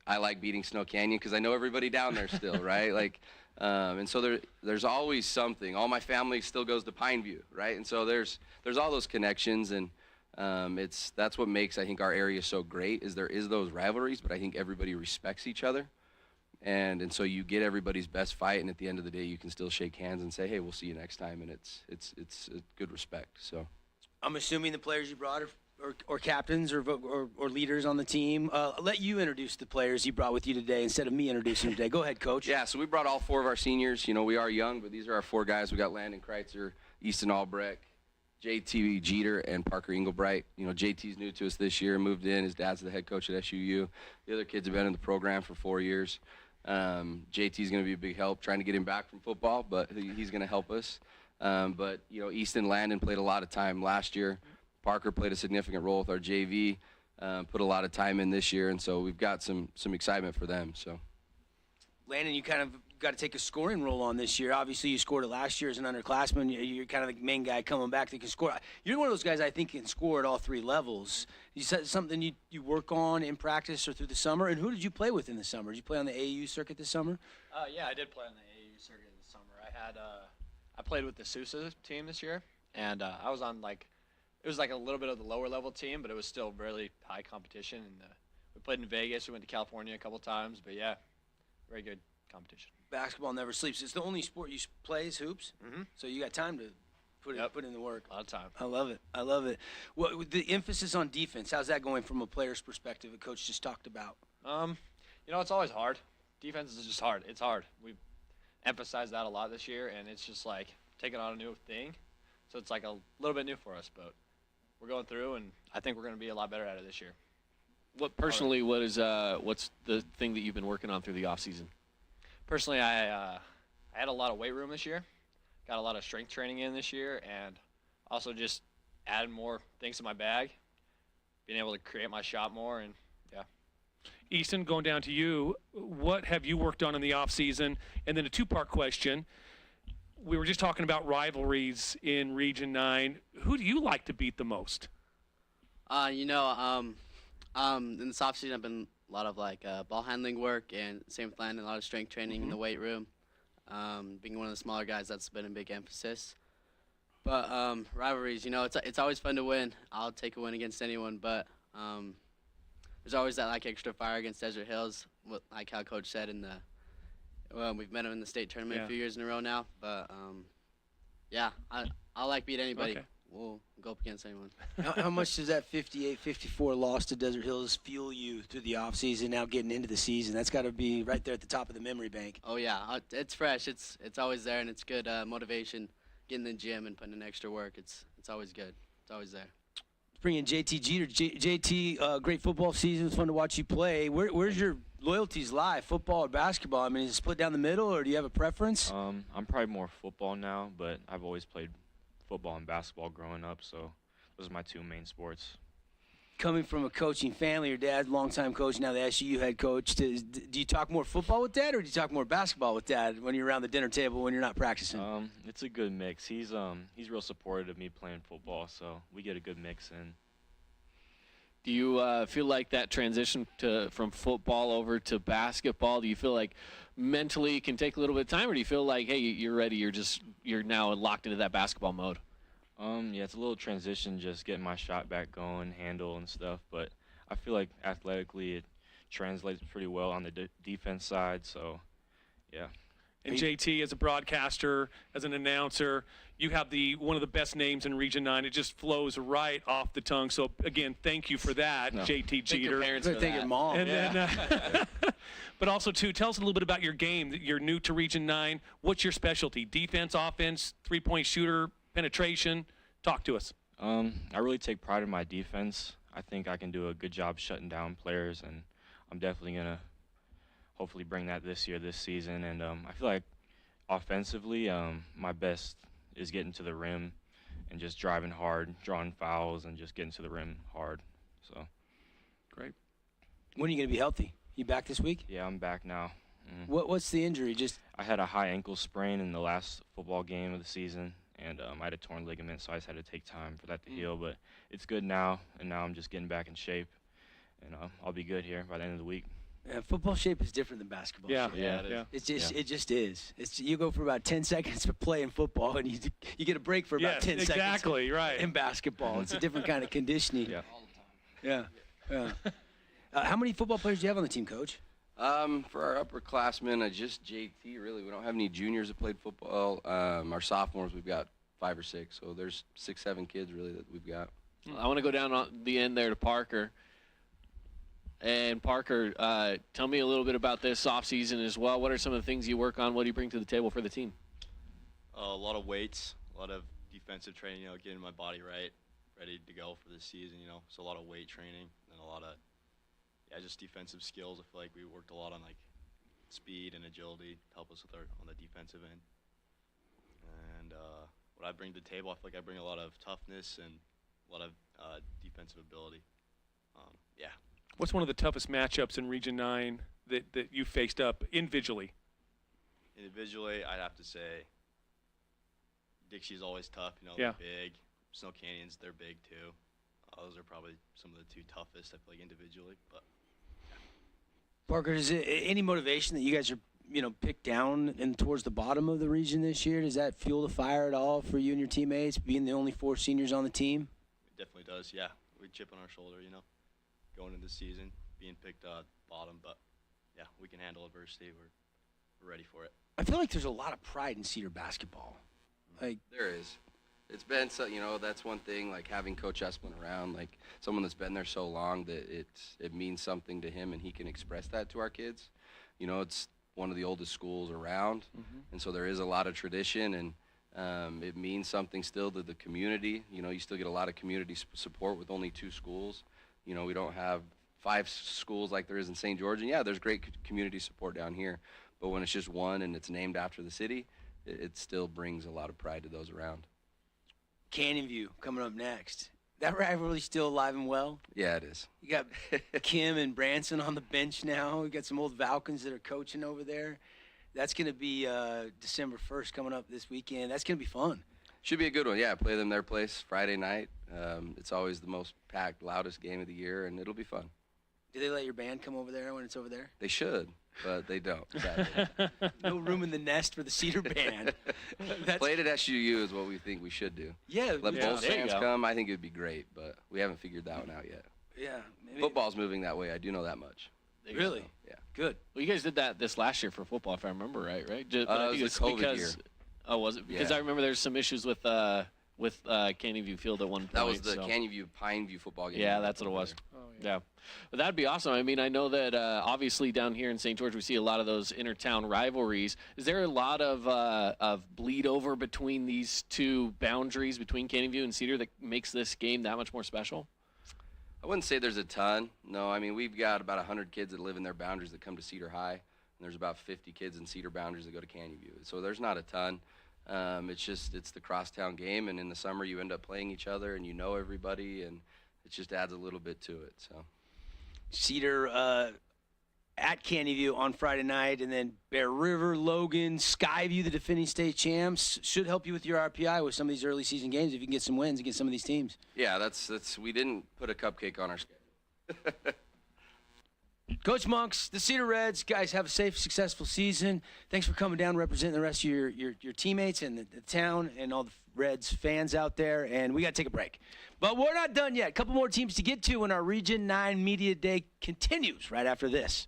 I like beating Snow Canyon because I know everybody down there still, right? Like, and so there's always something. All my family still goes to Pineview, right? And so there's all those connections, and that's what makes, I think, our area so great, is there is those rivalries, but I think everybody respects each other. And so you get everybody's best fight, and at the end of the day, you can still shake hands and say, hey, we'll see you next time, and it's a good respect, so. I'm assuming the players you brought or captains or leaders on the team. I'll let you introduce the players you brought with you today instead of me introducing them today. Go ahead, Coach. Yeah, so we brought all 4 of our seniors. We are young, but these are our 4 guys. We got Landon Kreitzer, Easton Albrecht, JT Jeter, and Parker Englebright. JT's new to us this year, moved in. His dad's the head coach at SUU. The other kids have been in the program for 4 years. JT's going to be a big help, trying to get him back from football, but he's going to help us. But Easton Landon played a lot of time last year. Parker played a significant role with our JV, put a lot of time in this year, and so we've got some excitement for them. So, Landon, you kind of got to take a scoring role on this year. Obviously, you scored it last year as an underclassman. You're kind of the main guy coming back that can score. You're one of those guys I think can score at all 3 levels. You said something you work on in practice or through the summer. And who did you play with in the summer? Did you play on the AAU circuit this summer? Yeah, I did play on the AAU circuit this summer. I played with the Sousa team this year, and I was on it was like a little bit of the lower level team, but it was still really high competition. And we played in Vegas. We went to California a couple times, but yeah, very good competition. Basketball never sleeps. It's the only sport you play is hoops. Mm-hmm. So you got time to put in the work. A lot of time. I love it. What the emphasis on defense? How's that going from a player's perspective? A coach just talked about. It's always hard. Defense is just hard. It's hard. We've emphasized that a lot this year, and it's just like taking on a new thing. So it's like a little bit new for us, but we're going through, and I think we're going to be a lot better at it this year. What personally? What is what's the thing that you've been working on through the off season? Personally, I had a lot of weight room this year. Got a lot of strength training in this year, and also just added more things to my bag. Being able to create my shot more, and yeah. Easton, going down to you, what have you worked on in the off season? And then a two-part question. We were just talking about rivalries in Region 9. Who do you like to beat the most? In this offseason, I've been a lot of ball handling work and same with landing, a lot of strength training in the weight room. Being one of the smaller guys, that's been a big emphasis. But rivalries, it's always fun to win. I'll take a win against anyone, but there's always that extra fire against Desert Hills, like how Coach said we've met him in the state tournament a few years in a row now. But I'll beat anybody. Okay. We'll go up against anyone. How much does that 58-54 loss to Desert Hills fuel you through the offseason, now getting into the season? That's got to be right there at the top of the memory bank. Oh, yeah. It's fresh. It's always there, and it's good motivation. Getting in the gym and putting in extra work, it's always good. It's always there. Let's bring in JT Jeter. JT, great football season. It's fun to watch you play. Where's your loyalties lie, football or basketball? I mean, is it split down the middle, or do you have a preference? I'm probably more football now, but I've always played football and basketball growing up, so those are my two main sports. Coming from a coaching family, your dad's longtime coach, now the SU head coach, do you talk more football with Dad, or do you talk more basketball with Dad when you're around the dinner table when you're not practicing? It's a good mix. He's real supportive of me playing football, so we get a good mix in. Do you feel like that transition from football over to basketball? Do you feel like mentally it can take a little bit of time, or do you feel like, hey, you're ready? You're now locked into that basketball mode. Yeah, it's a little transition, just getting my shot back going, handle and stuff. But I feel like athletically it translates pretty well on the defense side. So, yeah. And JT, as a broadcaster, as an announcer, you have one of the best names in Region 9. It just flows right off the tongue. So, again, thank you for that, JT Jeter. Thank your parents for that. Your mom. And then, but also, too, tell us a little bit about your game. You're new to Region 9. What's your specialty? Defense, offense, three-point shooter, penetration? Talk to us. I really take pride in my defense. I think I can do a good job shutting down players, and I'm definitely going to hopefully bring that this season. And I feel like offensively, my best is getting to the rim and just driving hard, drawing fouls, and just getting to the rim hard. So, great. When are you going to be healthy? You back this week? Yeah, I'm back now. What's the injury? I had a high ankle sprain in the last football game of the season, and I had a torn ligament, so I just had to take time for that to heal. But it's good now, and now I'm just getting back in shape, and I'll be good here by the end of the week. Yeah, football shape is different than basketball shape. It just is. You go for about 10 seconds to play in football, and you get a break for about 10 seconds. Exactly, right. In basketball, it's a different kind of conditioning. Yeah. All the time. Yeah. How many football players do you have on the team, Coach? For our upperclassmen, just JT, really. We don't have any juniors that played football. Our sophomores, we've got 5 or 6. So there's 6, 7 kids, really, that we've got. I want to go down on the end there to Parker. And Parker, tell me a little bit about this offseason as well. What are some of the things you work on? What do you bring to the table for the team? A lot of weights, a lot of defensive training, getting my body right, ready to go for the season, So a lot of weight training and a lot of, just defensive skills. I feel like we worked a lot on, speed and agility to help us with on the defensive end. And what I bring to the table, I feel like I bring a lot of toughness and a lot of defensive ability. What's one of the toughest matchups in Region 9 that you faced up individually? Individually, I'd have to say Dixie's always tough. They're big. Snow Canyons, they're big too. Those are probably some of the 2 toughest, I feel like, individually. But Parker, is it any motivation that you guys are, picked down and towards the bottom of the region this year? Does that fuel the fire at all for you and your teammates, being the only 4 seniors on the team? It definitely does, yeah. We chip on our shoulder, going into the season, being picked bottom. But, we can handle adversity. We're ready for it. I feel like there's a lot of pride in Cedar basketball. There is. It's been so, that's one thing, having Coach Esplin around, someone that's been there so long that it means something to him and he can express that to our kids. It's one of the oldest schools around, and so there is a lot of tradition, and it means something still to the community. You still get a lot of community support with only 2 schools. We don't have 5 schools like there is in St. George. And yeah, there's great community support down here. But when it's just one and it's named after the city, it still brings a lot of pride to those around. Canyon View coming up next. That rivalry still alive and well? Yeah, it is. You got Kim and Branson on the bench now. We got some old Falcons that are coaching over there. That's going to be December 1st coming up this weekend. That's going to be fun. Should be a good one. Yeah, play them their place Friday night. It's always the most packed, loudest game of the year, and it'll be fun. Do they let your band come over there when it's over there? They should, but they don't. No room in the nest for the Cedar Band. Played at SUU is what we think we should do. Yeah. Let both fans come. I think it would be great, but we haven't figured that one out yet. Yeah. Maybe. Football's moving that way. I do know that much. Really? Yeah. Good. Well, you guys did that this last year for football, if I remember right? It was the COVID year. Oh, was it? Because Yeah. I remember there's some issues with Canyon View Field at one point. That was the so. Canyon View Pine View football game. Yeah, that's what it was. Yeah. But that'd be awesome. I mean, I know that obviously down here in St. George we see a lot of those intertown rivalries. Is there a lot of bleed over between these two boundaries between Canyon View and Cedar that makes this game that much more special? I wouldn't say there's a ton. No, I mean, we've got about 100 kids that live in their boundaries that come to Cedar High, and there's about 50 kids in Cedar boundaries that go to Canyon View. So there's not a ton. It's the crosstown game, and in the summer you end up playing each other, and you know everybody, and it just adds a little bit to it. So Cedar at Canyon View on Friday night, and then Bear River, Logan, Skyview, the defending state champs, should help you with your RPI with some of these early season games if you can get some wins against some of these teams. yeah, that's we didn't put a cupcake on our schedule. Coach Monks, the Cedar Reds, guys, have a safe, successful season. Thanks for coming down, representing the rest of your teammates and the town and all the Reds fans out there. And we got to take a break. But we're not done yet. A couple more teams to get to when our Region 9 Media Day continues right after this.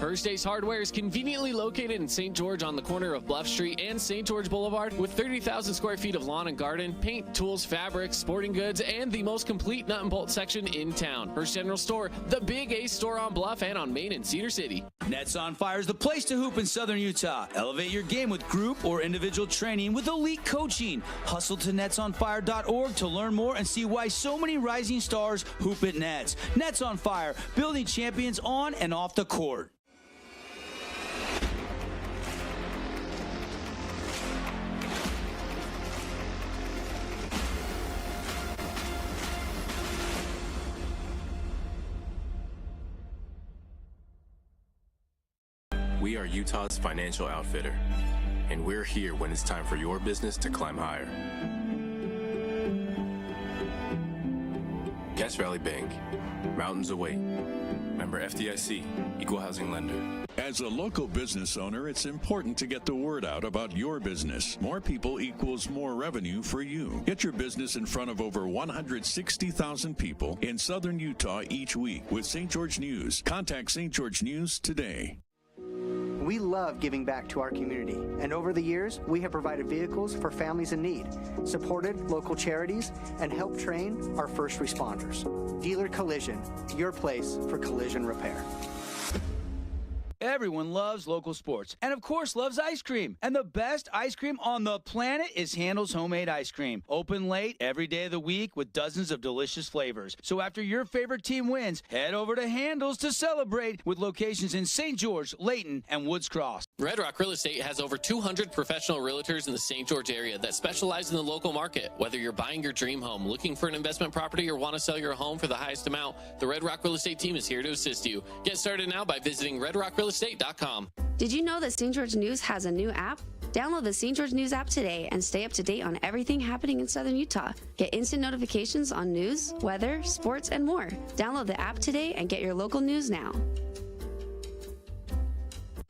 First Ace Hardware is conveniently located in St. George on the corner of Bluff Street and St. George Boulevard with 30,000 square feet of lawn and garden, paint, tools, fabrics, sporting goods, and the most complete nut and bolt section in town. First General Store, the Big Ace store on Bluff and on Main in Cedar City. Nets on Fire is the place to hoop in Southern Utah. Elevate your game with group or individual training with elite coaching. Hustle to netsonfire.org to learn more and see why so many rising stars hoop at Nets. Nets on Fire, building champions on and off the court. We are Utah's financial outfitter, and we're here when it's time for your business to climb higher. Cache Valley Bank, mountains await. Member FDIC, equal housing lender. As a local business owner, it's important to get the word out about your business. More people equals more revenue for you. Get your business in front of over 160,000 people in Southern Utah each week with St. George News. Contact St. George News today. We love giving back to our community, and over the years, we have provided vehicles for families in need, supported local charities, and helped train our first responders. Dealer Collision, your place for collision repair. Everyone loves local sports and, of course, loves ice cream. And the best ice cream on the planet is Handel's Homemade Ice Cream. Open late every day of the week with dozens of delicious flavors. So after your favorite team wins, head over to Handel's to celebrate with locations in St. George, Layton, and Woods Cross. Red Rock Real Estate has over 200 professional realtors in the St. George area that specialize in the local market. Whether you're buying your dream home, looking for an investment property, or want to sell your home for the highest amount, the Red Rock Real Estate team is here to assist you. Get started now by visiting redrockrealestate.com. Did you know that St. George News has a new app? Download the St. George News app today and stay up to date on everything happening in Southern Utah. Get instant notifications on news, weather, sports, and more. Download the app today and get your local news now.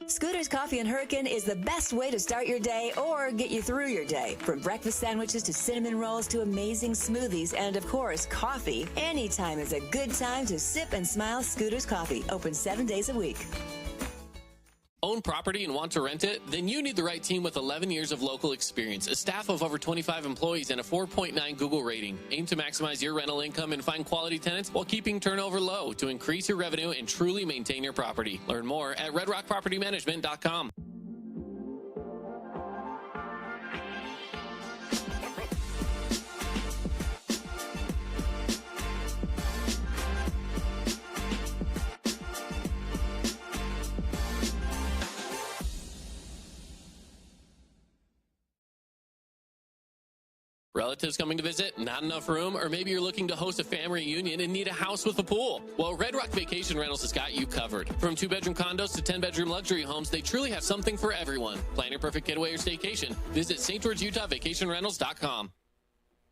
Scooter's Coffee and Hurricane is the best way to start your day or get you through your day. From breakfast sandwiches to cinnamon rolls to amazing smoothies and, of course, coffee. Anytime is a good time to sip and smile. Scooter's Coffee, open 7 days a week. Own property and want to rent it? Then you need the right team with 11 years of local experience, a staff of over 25 employees, and a 4.9 Google rating. Aim to maximize your rental income and find quality tenants while keeping turnover low to increase your revenue and truly maintain your property. Learn more at redrockpropertymanagement.com. relatives coming to visit, not enough room, or maybe you're looking to host a family reunion and need a house with a pool. Well, Red Rock Vacation Rentals has got you covered. From 2-bedroom condos to 10-bedroom luxury homes, they truly have something for everyone. Plan your perfect getaway or staycation. Visit St. George, Utah, vacationrentals.com.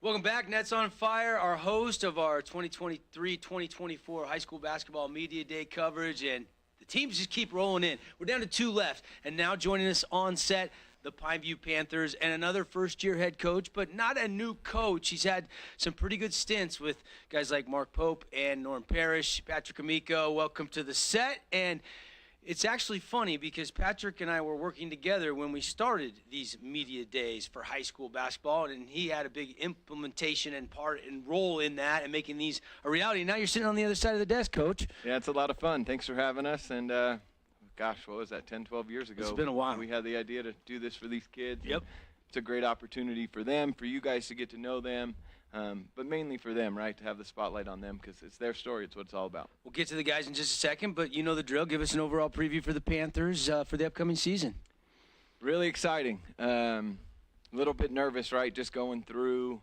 Welcome back, Nets on Fire, our host of our 2023-2024 high school basketball media day coverage, and the teams just keep rolling in. We're down to 2 left, and now joining us on set, the View Panthers, and another first-year head coach, but not a new coach. He's had some pretty good stints with guys like Mark Pope and Norm Parrish. Patrick Amico, welcome to the set. And it's actually funny because Patrick and I were working together when we started these media days for high school basketball, and he had a big implementation and part and role in that and making these a reality. Now you're sitting on the other side of the desk, Coach. Yeah, it's a lot of fun. Thanks for having us. And gosh, what was that, 10, 12 years ago? It's been a while. We had the idea to do this for these kids. Yep. It's a great opportunity for them, for you guys to get to know them, but mainly for them, right, to have the spotlight on them because it's their story. It's what it's all about. We'll get to the guys in just a second, but you know the drill. Give us an overall preview for the Panthers for the upcoming season. Really exciting. A little bit nervous, right, just going through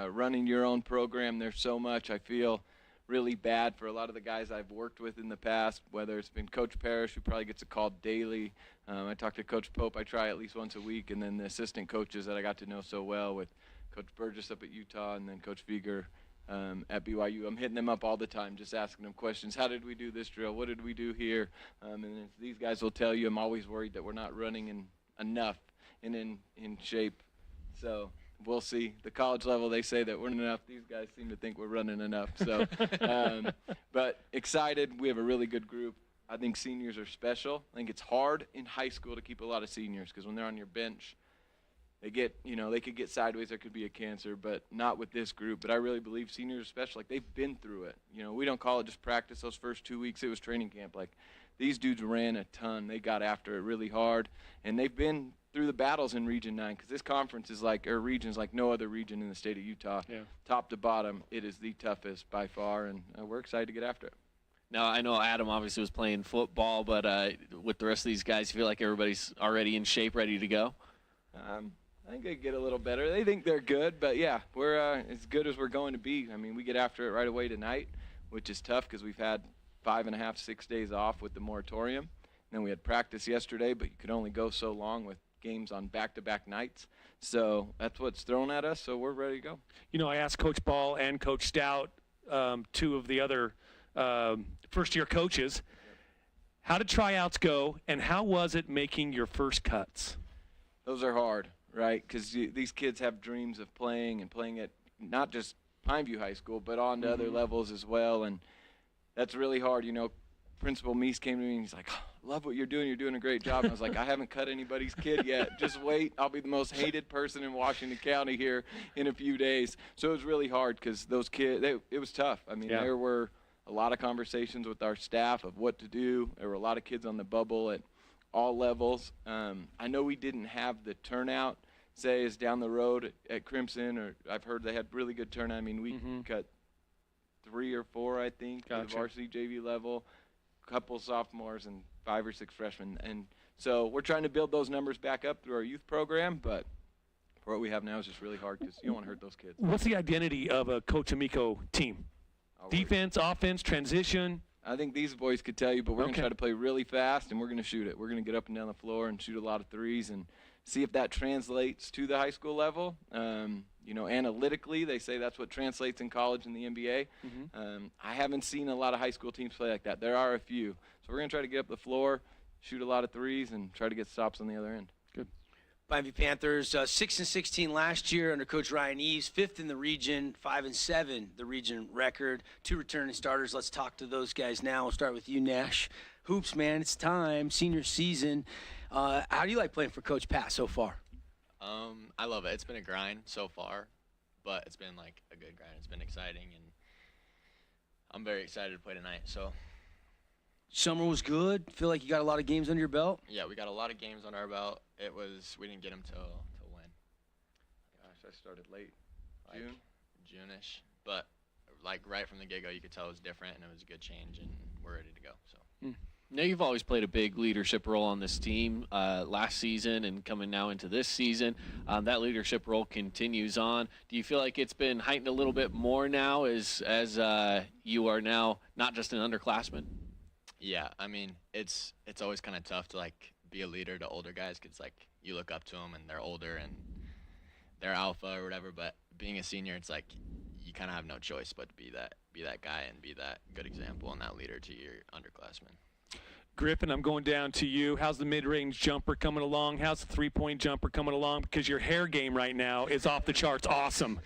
running your own program. There's so much, I feel, really bad for a lot of the guys I've worked with in the past, whether it's been Coach Parrish, who probably gets a call daily. I talk to Coach Pope, I try at least once a week, and then the assistant coaches that I got to know so well with Coach Burgess up at Utah and then Coach Vieger at BYU. I'm hitting them up all the time, just asking them questions. How did we do this drill? What did we do here? And as these guys will tell you, I'm always worried that we're not running enough and in shape. So we'll see. The college level, they say that we're enough. These guys seem to think we're running enough. So, but excited. We have a really good group. I think seniors are special. I think it's hard in high school to keep a lot of seniors because when they're on your bench, they get, they could get sideways. There could be a cancer, but not with this group. But I really believe seniors are special. Like, they've been through it. We don't call it just practice those first 2 weeks. It was training camp. Like, these dudes ran a ton. They got after it really hard, and they've been through the battles in Region 9 because this conference is region is like no other region in the state of Utah. Yeah. Top to bottom, it is the toughest by far, and we're excited to get after it. Now, I know Adam obviously was playing football, but with the rest of these guys, you feel like everybody's already in shape, ready to go? I think they get a little better. They think they're good, but yeah, we're as good as we're going to be. I mean, we get after it right away tonight, which is tough because we've had 5.5, 6 days off with the moratorium. And then we had practice yesterday, but you could only go so long with games on back-to-back nights. So that's what's thrown at us, so we're ready to go. I asked Coach Ball and Coach Stout, 2 of the other first-year coaches, how did tryouts go, and how was it making your first cuts? Those are hard, right? Because these kids have dreams of playing at not just Pineview High School, but on to other levels as well, and that's really hard. Principal Meese came to me and he's like, love what you're doing a great job. And I was like, I haven't cut anybody's kid yet. Just wait. I'll be the most hated person in Washington County here in a few days. So it was really hard because those kids, it was tough. I mean, There were a lot of conversations with our staff of what to do. There were a lot of kids on the bubble at all levels. I know we didn't have the turnout, say, as down the road at Crimson, or I've heard they had really good turnout. I mean, we cut 3 or 4, I think, at the varsity JV level. Couple sophomores and 5 or 6 freshmen, and so we're trying to build those numbers back up through our youth program, but for what we have now is just really hard because you don't want to hurt those kids. What's the identity of a Coach Amico team? Defense, offense, transition? I think these boys could tell you, but we're going to try to play really fast, and we're going to shoot it. We're going to get up and down the floor and shoot a lot of threes and see if that translates to the high school level. Analytically, they say that's what translates in college and the NBA. I haven't seen a lot of high school teams play like that. There are a few. So we're going to try to get up the floor, shoot a lot of threes, and try to get stops on the other end. Good. View Panthers, 6-16 last year under Coach Ryan Eves, 5th in the region, 5-7 the region record. 2 returning starters. Let's talk to those guys now. We'll start with you, Nash. Hoops, man, it's time. Senior season. How do you like playing for Coach Pat so far? I love it. It's been a grind so far, but it's been like a good grind. It's been exciting, and I'm very excited to play tonight. So, summer was good. Feel like you got a lot of games under your belt. Yeah, we got a lot of games on our belt. We didn't get them till when? Gosh, I started late. June-ish, but like right from the get-go, you could tell it was different, and it was a good change, and we're ready to go. So. Now, you've always played a big leadership role on this team last season and coming now into this season. That leadership role continues on. Do you feel like it's been heightened a little bit more now as you are now not just an underclassman? Yeah, I mean, it's always kind of tough to, like, be a leader to older guys because, like, you look up to them and they're older and they're alpha or whatever. But being a senior, it's like you kind of have no choice but to be that guy and be that good example and that leader to your underclassmen. Griffin, I'm going down to you. How's the mid-range jumper coming along? How's the three-point jumper coming along? Because your hair game right now is off the charts awesome.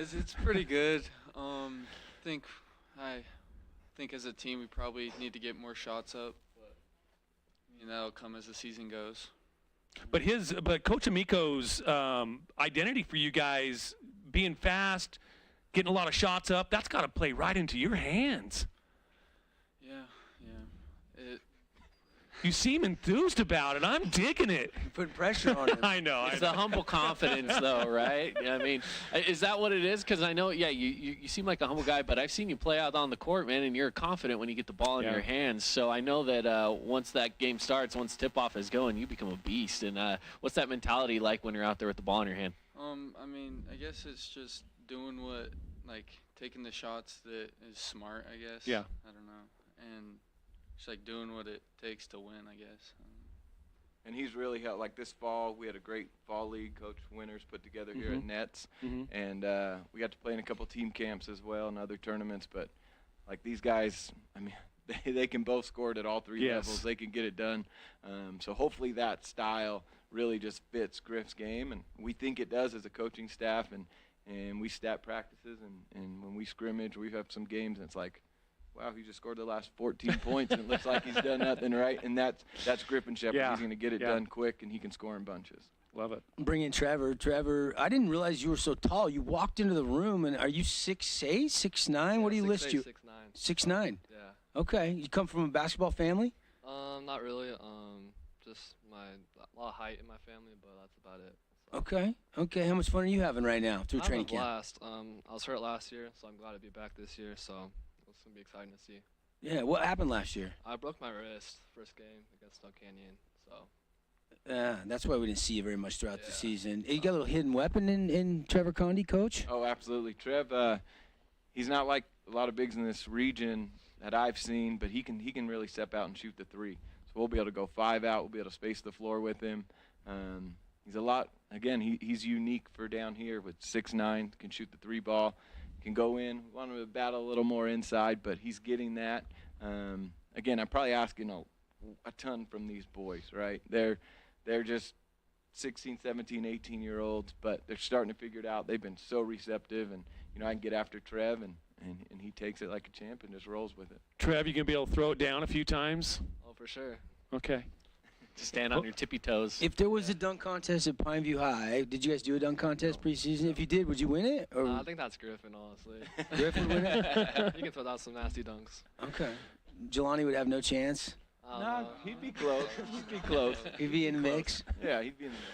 It's pretty good. I think as a team we probably need to get more shots up, but that'll come as the season goes. But Coach Amico's identity for you guys, being fast, getting a lot of shots up, that's got to play right into your hands. Yeah. You seem enthused about it. I'm digging it. You're putting pressure on him. I know. It's the humble confidence, though, right? I mean, is that what it is? Because I know, you seem like a humble guy, but I've seen you play out on the court, man, and you're confident when you get the ball in your hands. So I know that once that game starts, once tip-off is going, you become a beast. And what's that mentality like when you're out there with the ball in your hand? I mean, I guess it's just doing what, like, taking the shots that is smart, I guess. Yeah. I don't know. And just, like, doing what it takes to win, I guess. And he's really helped. Like this fall, we had a great fall league. Coach Winters put together here at Nets. And we got to play in a couple team camps as well and other tournaments. But, like, these guys, I mean, they can both score it at all three levels. They can get it done. So hopefully that style really just fits Griff's game. And we think it does as a coaching staff. And we stat practices. And when we scrimmage, we have some games, and it's like, wow, he just scored the last 14 points, and it looks like he's done nothing, right? And that's Griffin Shepard. Yeah. He's going to get it done quick, and he can score in bunches. Love it. Bring in Trevor. Trevor, I didn't realize you were so tall. You walked into the room, and are you 6'8", 6'9"? What do you list you? 6'9". 6'9". Yeah. Okay. You come from a basketball family? Not really. Just a lot of height in my family, but that's about it. Okay. Okay. How much fun are you having right now through training camp? Blast. I was hurt last year, so I'm glad to be back this year. So it's gonna be exciting to see. Yeah. What happened last year? I broke my wrist first game against Snow Canyon. So. That's why we didn't see you very much throughout the season. You got a little hidden weapon in Trevor Condi, Coach? Oh, absolutely. Trev, he's not like a lot of bigs in this region that I've seen, but he can really step out and shoot the three. So we'll be able to go 5 out. We'll be able to space the floor with him. He's a lot. Again, he's unique for down here with 6'9", can shoot the 3 ball, can go in. We want him to battle a little more inside, but he's getting that. Again, I'm probably asking a ton from these boys, right? They're just 16, 17, 18-year-olds, but they're starting to figure it out. They've been so receptive, and I can get after Trev, and he takes it like a champ and just rolls with it. Trev, you going to be able to throw it down a few times? Oh, for sure. Okay. Just stand on your tippy toes. If there was a dunk contest at Pineview High, did you guys do a dunk contest preseason? If you did, would you win it? Or I think that's Griffin, honestly. Griffin would win it? He can throw out some nasty dunks. Okay. Jelani would have no chance? No, he'd be close. He'd be close. He'd be in the mix? Yeah, he'd be in the mix.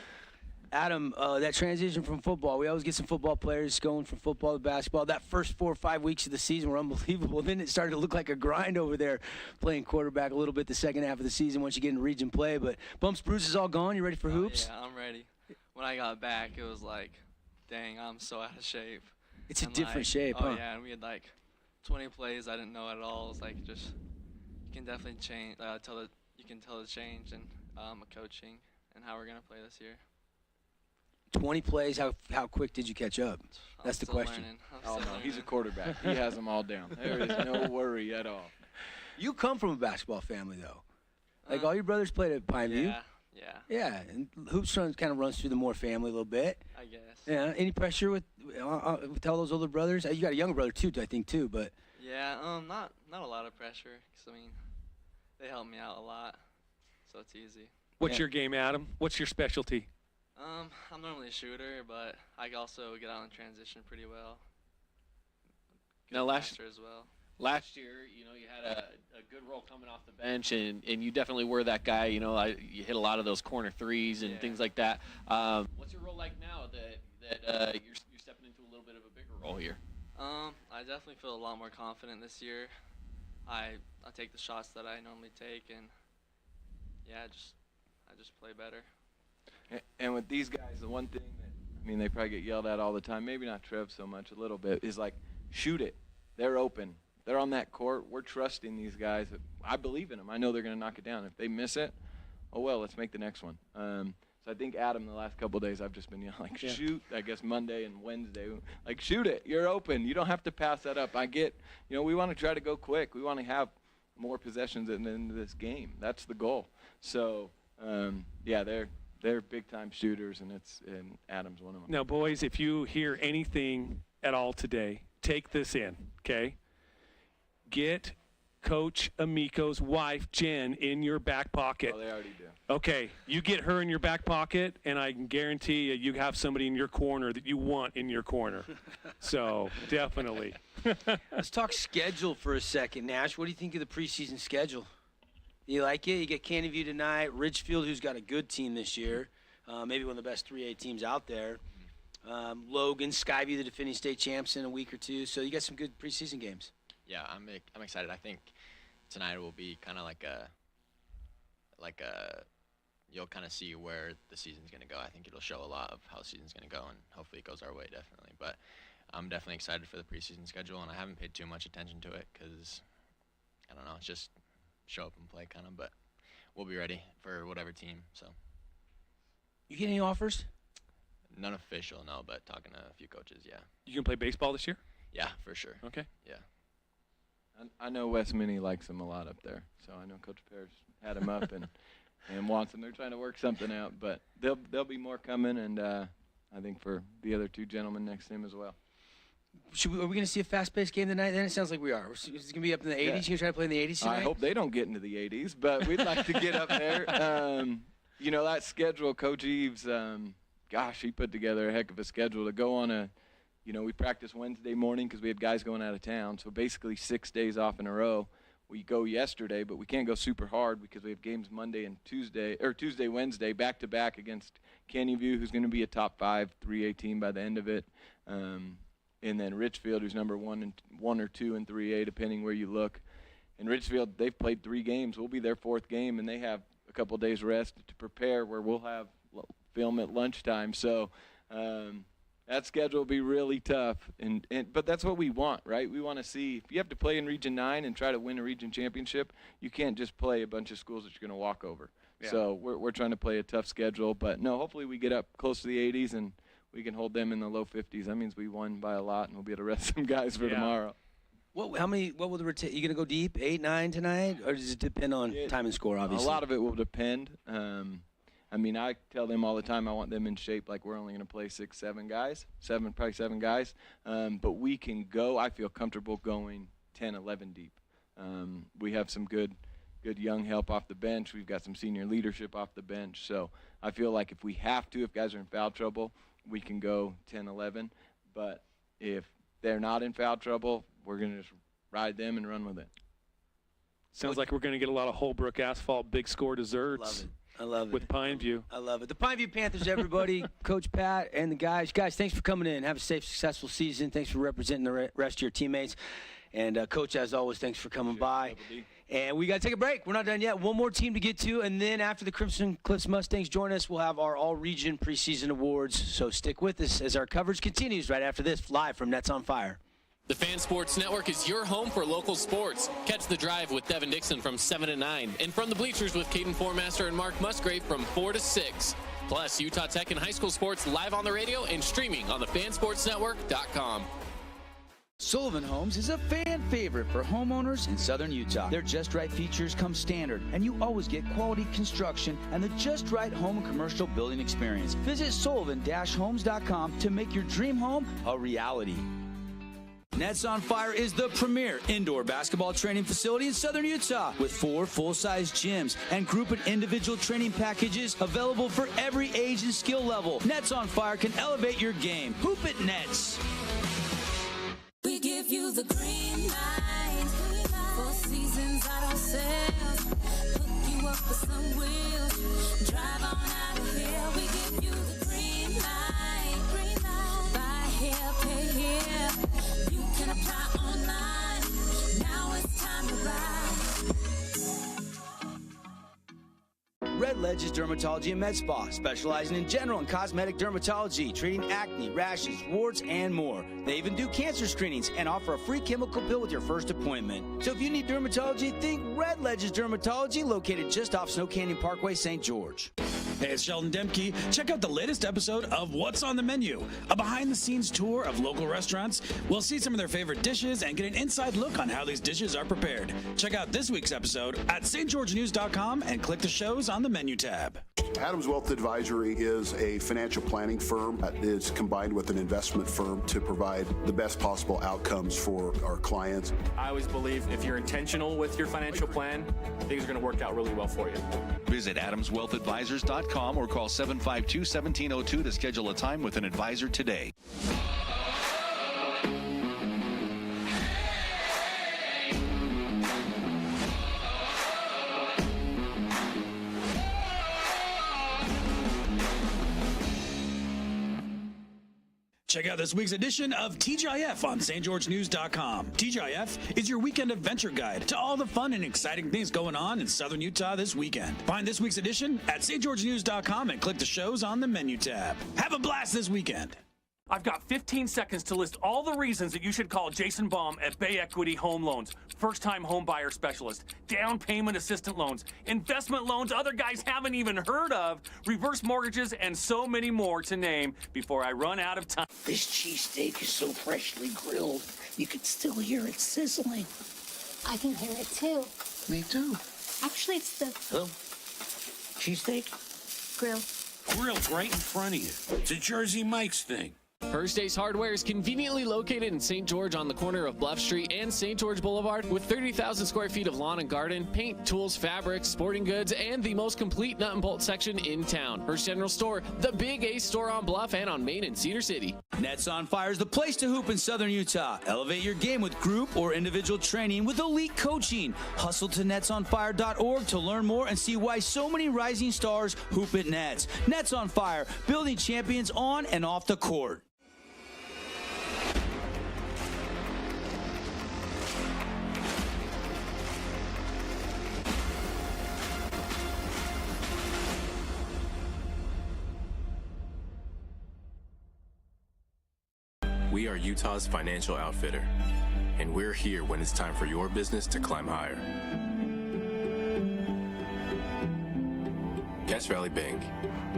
Adam, that transition from football, we always get some football players going from football to basketball. That first 4 or 5 weeks of the season were unbelievable. Then it started to look like a grind over there, playing quarterback a little bit the second half of the season once you get into region play. But bumps, bruises all gone. You ready for hoops? Yeah, I'm ready. When I got back, it was like, dang, I'm so out of shape. It's a different shape, huh? Oh, yeah, and we had like 20 plays I didn't know at all. It's like just, you can definitely change, you can tell the change in coaching and how we're going to play this year. 20 plays, how quick did you catch up? That's the question. Oh, no, he's a quarterback. He has them all down. There is no worry at all. You come from a basketball family, though. Like, all your brothers played at Pineview. Yeah. Yeah, and hoops kind of runs through the Moore family a little bit. I guess. Yeah, any pressure with all those older brothers? You got a younger brother, too, I think, too, but. Yeah, not a lot of pressure, because, they help me out a lot, so it's easy. What's your game, Adam? What's your specialty? I'm normally a shooter, but I also get out in transition pretty well. Now, as well. Last year, you had a good role coming off the bench, and you definitely were that guy. You hit a lot of those corner threes and things like that. What's your role like now that you're stepping into a little bit of a bigger role here? I definitely feel a lot more confident this year. I take the shots that I normally take, and yeah, I just play better. And with these guys, the one thing that, I mean, they probably get yelled at all the time, maybe not Trev so much, a little bit, is like, shoot it. They're open. They're on that court. We're trusting these guys. I believe in them. I know they're going to knock it down. If they miss it, oh, well, let's make the next one. So I think Adam, the last couple of days, I've just been yelling, like, shoot, I guess Monday and Wednesday. Like, shoot it. You're open. You don't have to pass that up. I get, you know, we want to try to go quick. We want to have more possessions at the end of this game. That's the goal. So, yeah, they're big-time shooters, and Adam's one of them. Now, boys, if you hear anything at all today, take this in, okay? Get Coach Amico's wife, Jen, in your back pocket. Oh, they already do. Okay, you get her in your back pocket, and I can guarantee you have somebody in your corner that you want in your corner. So, definitely. Let's talk schedule for a second, Nash. What do you think of the preseason schedule? You like it? You get Canyon View tonight, Ridgefield, who's got a good team this year, maybe one of the best 3A teams out there. Logan, Skyview, the defending state champs in a week or two. So you got some good preseason games. Yeah, I'm excited. I think tonight will be kind of like a you'll kind of see where the season's going to go. I think it'll show a lot of how the season's going to go, and hopefully it goes our way, definitely. But I'm definitely excited for the preseason schedule, and I haven't paid too much attention to it because, I don't know, it's just show up and play kind of. But we'll be ready for whatever team. So. You get any offers? None official, no, but talking to a few coaches, yeah. You going to play baseball this year? Yeah, for sure. Okay. Yeah. I know Wes Minnie likes him a lot up there, so I know Coach Pear's had him up and wants him. They're trying to work something out, but there'll be more coming, and I think for the other two gentlemen next to him as well. Are we going to see a fast-paced game tonight? Then it sounds like we are. It's going to be up in the 80s. Yeah. You going to try to play in the 80s tonight? I hope they don't get into the 80s, but we'd like to get up there. You know, that schedule, Coach Eves, gosh, he put together a heck of a schedule to go on a. You know, we practiced Wednesday morning because we had guys going out of town. So basically 6 days off in a row. We go yesterday, but we can't go super hard because we have games Monday and Tuesday, Wednesday, back-to-back against Canyon View, who's going to be a top 5 3A team by the end of it. And then Richfield, who's number 1 or 2 in 3A, depending where you look. And Richfield, they've played 3 games. We'll be their 4th game, and they have a couple days rest to prepare where we'll have film at lunchtime. So, that schedule will be really tough, but that's what we want, right? We want to see if you have to play in Region 9 and try to win a region championship, you can't just play a bunch of schools that you're going to walk over. Yeah. So we're trying to play a tough schedule, but no, hopefully we get up close to the 80s and we can hold them in the low 50s. That means we won by a lot, and we'll be able to rest some guys for tomorrow. What will the you going to go deep, 8, 9 tonight, or does it depend on time and score, obviously? A lot of it will depend. I mean, I tell them all the time I want them in shape like we're only going to play 6, 7 guys, probably 7 guys. But we can go, I feel comfortable going 10, 11 deep. We have some good young help off the bench. We've got some senior leadership off the bench. So I feel like if we have to, if guys are in foul trouble, we can go 10, 11. But if they're not in foul trouble, we're going to just ride them and run with it. Sounds like we're going to get a lot of Holbrook asphalt big score desserts. Love it. I love it. With Pine View. I love it. The Pine View Panthers, everybody, Coach Pat and the guys. Guys, thanks for coming in. Have a safe, successful season. Thanks for representing the rest of your teammates. And, Coach, as always, thanks for coming by. And we got to take a break. We're not done yet. One more team to get to. And then after the Cliffs Mustangs join us, we'll have our all-region preseason awards. So stick with us as our coverage continues right after this, live from Nets on Fire. The Fan Sports Network is your home for local sports. Catch The Drive with Devin Dixon from 7 to 9. And From the Bleachers with Caden Formaster and Mark Musgrave from 4 to 6. Plus, Utah Tech and high school sports live on the radio and streaming on the fansportsnetwork.com. Sullivan Homes is a fan favorite for homeowners in southern Utah. Their Just Right features come standard, and you always get quality construction and the Just Right home and commercial building experience. Visit sullivan-homes.com to make your dream home a reality. Nets on Fire is the premier indoor basketball training facility in southern Utah with 4 full-size gyms and group and individual training packages available for every age and skill level. Nets on Fire can elevate your game. Hoop it, Nets. We give you the green light. 4 seasons auto sales. Hook you up with some wheels. Drive on out of here. We give you the green light. Buy here, pay here. You can apply online. Now it's time to ride. Ledges Dermatology and Med Spa, specializing in general and cosmetic dermatology, treating acne, rashes, warts, and more. They even do cancer screenings and offer a free chemical pill with your first appointment. So if you need dermatology, think Red Ledges Dermatology, located just off Snow Canyon Parkway, St. George. Hey, it's Sheldon Demke. Check out the latest episode of What's on the Menu, a behind-the-scenes tour of local restaurants. We'll see some of their favorite dishes and get an inside look on how these dishes are prepared. Check out this week's episode at stgeorgenews.com and click the shows on the menu tab. Adams Wealth Advisory is a financial planning firm that is combined with an investment firm to provide the best possible outcomes for our clients. I always believe if you're intentional with your financial plan, things are going to work out really well for you. Visit AdamsWealthAdvisors.com or call 752-1702 to schedule a time with an advisor today. Check out this week's edition of TGIF on stgeorgenews.com. TGIF is your weekend adventure guide to all the fun and exciting things going on in southern Utah this weekend. Find this week's edition at stgeorgenews.com and click the shows on the menu tab. Have a blast this weekend. I've got 15 seconds to list all the reasons that you should call Jason Baum at Bay Equity Home Loans. First-time home buyer specialist, down payment assistant loans, investment loans other guys haven't even heard of, reverse mortgages, and so many more to name before I run out of time. This cheesesteak is so freshly grilled, you can still hear it sizzling. I can hear it too. Me too. Actually, it's the Cheesesteak? grill. Grilled right in front of you. It's a Jersey Mike's thing. First Ace Hardware is conveniently located in St. George on the corner of Bluff Street and St. George Boulevard with 30,000 square feet of lawn and garden, paint, tools, fabrics, sporting goods, and the most complete nut and bolt section in town. First General Store, the Big Ace store on Bluff and on Main in Cedar City. Nets on Fire is the place to hoop in southern Utah. Elevate your game with group or individual training with elite coaching. Hustle to netsonfire.org to learn more and see why so many rising stars hoop at Nets. Nets on Fire, building champions on and off the court. We are Utah's financial outfitter, and we're here when it's time for your business to climb higher. Cache Valley Bank,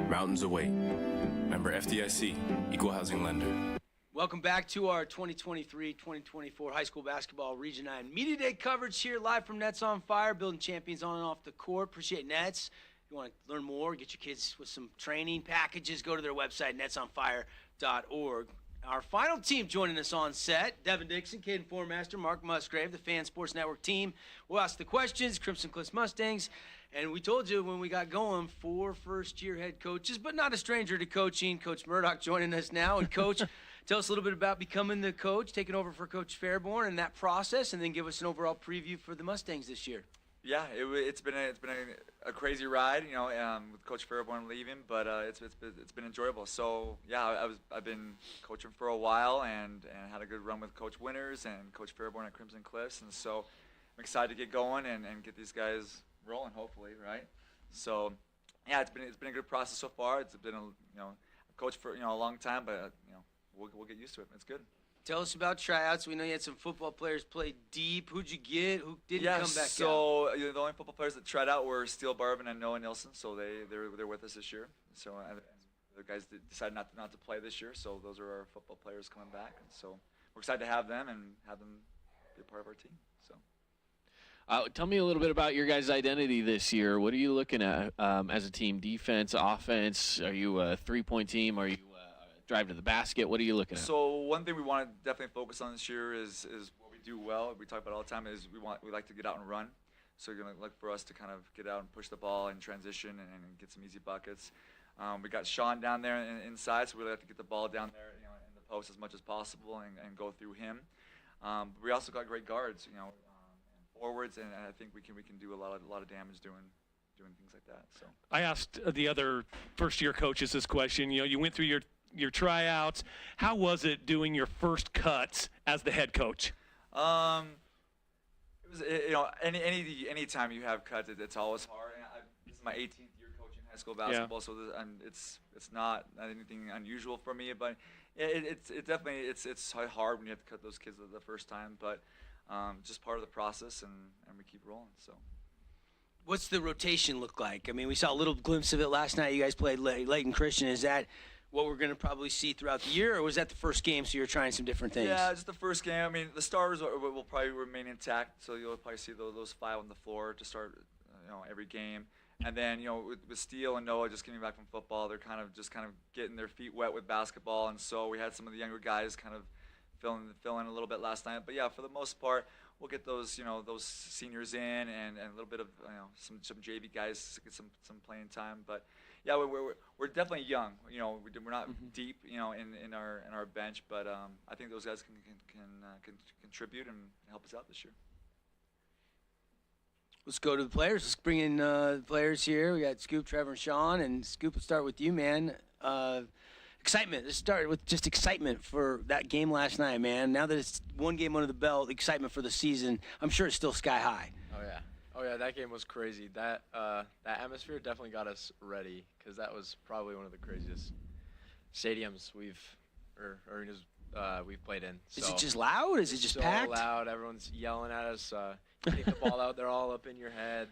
mountains await. Member FDIC, equal housing lender. Welcome back to our 2023-2024 high school basketball Region 9 Media Day coverage here live from Nets on Fire, building champions on and off the court. Appreciate Nets. If you want to learn more, get your kids with some training packages, go to their website, netsonfire.org. Our final team joining us on set, Devin Dixon, Caden Formaster, Mark Musgrave, the Fan Sports Network team. We'll ask the questions, Crimson Cliffs Mustangs. And we told you when we got going, 4 first-year head coaches, but not a stranger to coaching. Coach Murdoch joining us now. And, Coach, tell us a little bit about becoming the coach, taking over for Coach Fairborn and that process, and then give us an overall preview for the Mustangs this year. Yeah, it's been a crazy ride, you know, with Coach Fairborn leaving, but it's been enjoyable. So yeah, I've been coaching for a while and had a good run with Coach Winters and Coach Fairborn at Crimson Cliffs, and so I'm excited to get going and get these guys rolling, hopefully, right? So yeah, it's been a good process so far. It's been a coach for a long time, but we'll get used to it. It's good. Tell us about tryouts. We know you had some football players play deep. Who'd you get? Who didn't come back out? So the only football players that tried out were Steele Barvin and Noah Nilsson. So they're with us this year. So the guys decided not to play this year. So those are our football players coming back. And so we're excited to have them and have them be a part of our team. So. Tell me a little bit about your guys' identity this year. What are you looking at as a team? Defense, offense? Are you a three-point team? Are you drive to the basket? What are you looking at? So one thing we want to definitely focus on this year is what we do well. We talk about it all the time is we like to get out and run. So you're going to look for us to kind of get out and push the ball and transition and get some easy buckets. We got Sean down there inside, so we like to get the ball down there in the post as much as possible and go through him. We also got great guards, and forwards, and I think we can do a lot of damage doing things like that. So I asked the other first-year coaches this question. You went through your tryouts. How was it doing your first cuts as the head coach? It was any time you have cuts, it's always hard. And this is my 18th year coaching school basketball, so it's not anything unusual for me, but it's definitely it's hard when you have to cut those kids the first time, but just part of the process, and we keep rolling. So. What's the rotation look like? I mean, we saw a little glimpse of it last night. You guys played Layton Christian. Is that what we're going to probably see throughout the year, or was that the first game, so you're trying some different things? Yeah, just the first game. I mean, the starters will probably remain intact, so you'll probably see those 5 on the floor to start, every game. And then, with Steele and Noah just getting back from football, they're kind of getting their feet wet with basketball, and so we had some of the younger guys kind of fill in a little bit last night. But yeah, for the most part, we'll get those those seniors in, and a little bit of some JV guys get some playing time. But yeah, we're definitely young. We're not deep in our bench, but I think those guys can contribute and help us out this year. Let's go to the players. Let's bring in the players here. We got Scoop, Trevor, and Sean. And Scoop, let's start with you, man. Excitement. Let's start with just excitement for that game last night, man. Now that it's one game under the belt, excitement for the season. I'm sure it's still sky high. Oh yeah, that game was crazy. That atmosphere definitely got us ready, because that was probably one of the craziest stadiums we've played in. So is it just loud? Is it just so packed? Loud. Everyone's yelling at us. You take the ball out, they're all up in your head.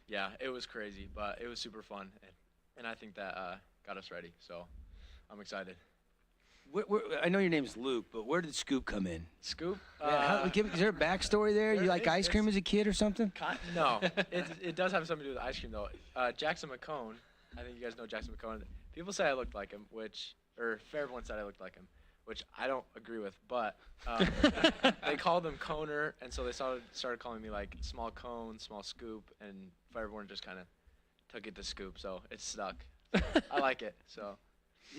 Yeah, it was crazy, but it was super fun, and I think that got us ready. So I'm excited. I know your name's Luke, but where did Scoop come in? Scoop? Yeah, is there a backstory there? You like ice cream as a kid or something? No, it does have something to do with ice cream, though. Jackson McCone, I think you guys know Jackson McCone. People say I looked like him, everyone said I looked like him, which I don't agree with, but they called him Coner, and so they started calling me like Small Cone, Small Scoop, and everyone just kind of took it to Scoop, so it stuck. I like it, so.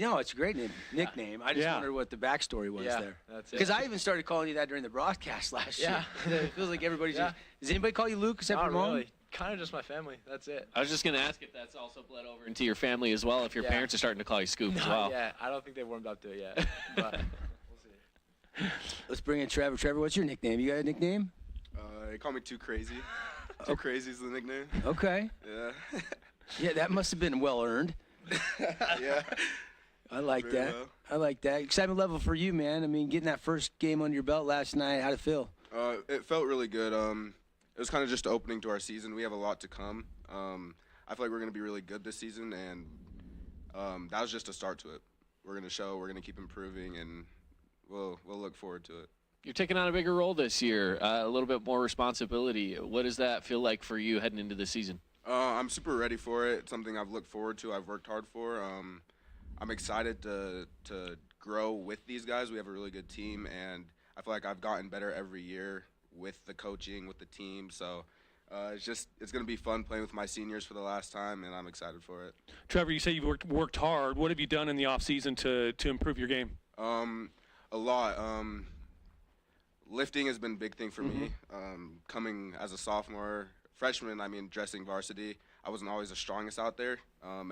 No, it's a great nickname. I just wondered what the backstory was there. That's it. Because I even started calling you that during the broadcast last year. It feels like everybody's just. Does anybody call you Luke except for Mom? Really. Kind of just my family. That's it. I was just going to ask if that's also bled over into your family as well, if your parents are starting to call you Scoop as well. Yeah, I don't think they warmed up to it yet, but we'll see. Let's bring in Trevor. Trevor, what's your nickname? You got a nickname? They call me Too Crazy. Too Crazy is the nickname. Okay. Yeah. Yeah, that must have been well earned. Yeah. I like Very that. well. I like that. Excitement level for you, man. I mean, getting that first game under your belt last night, how'd it feel? It felt really good. It was kind of just opening to our season. We have a lot to come. I feel like we're going to be really good this season, and that was just a start to it. We're going to keep improving, and we'll look forward to it. You're taking on a bigger role this year, a little bit more responsibility. What does that feel like for you heading into the season? I'm super ready for it. It's something I've looked forward to. I've worked hard for. I'm excited to grow with these guys. We have a really good team, and I feel like I've gotten better every year with the coaching, with the team. So it's going to be fun playing with my seniors for the last time, and I'm excited for it. Trevor, you say you've worked hard. What have you done in the offseason to improve your game? A lot. Lifting has been a big thing for me. Coming as a sophomore, freshman, dressing varsity, I wasn't always the strongest out there.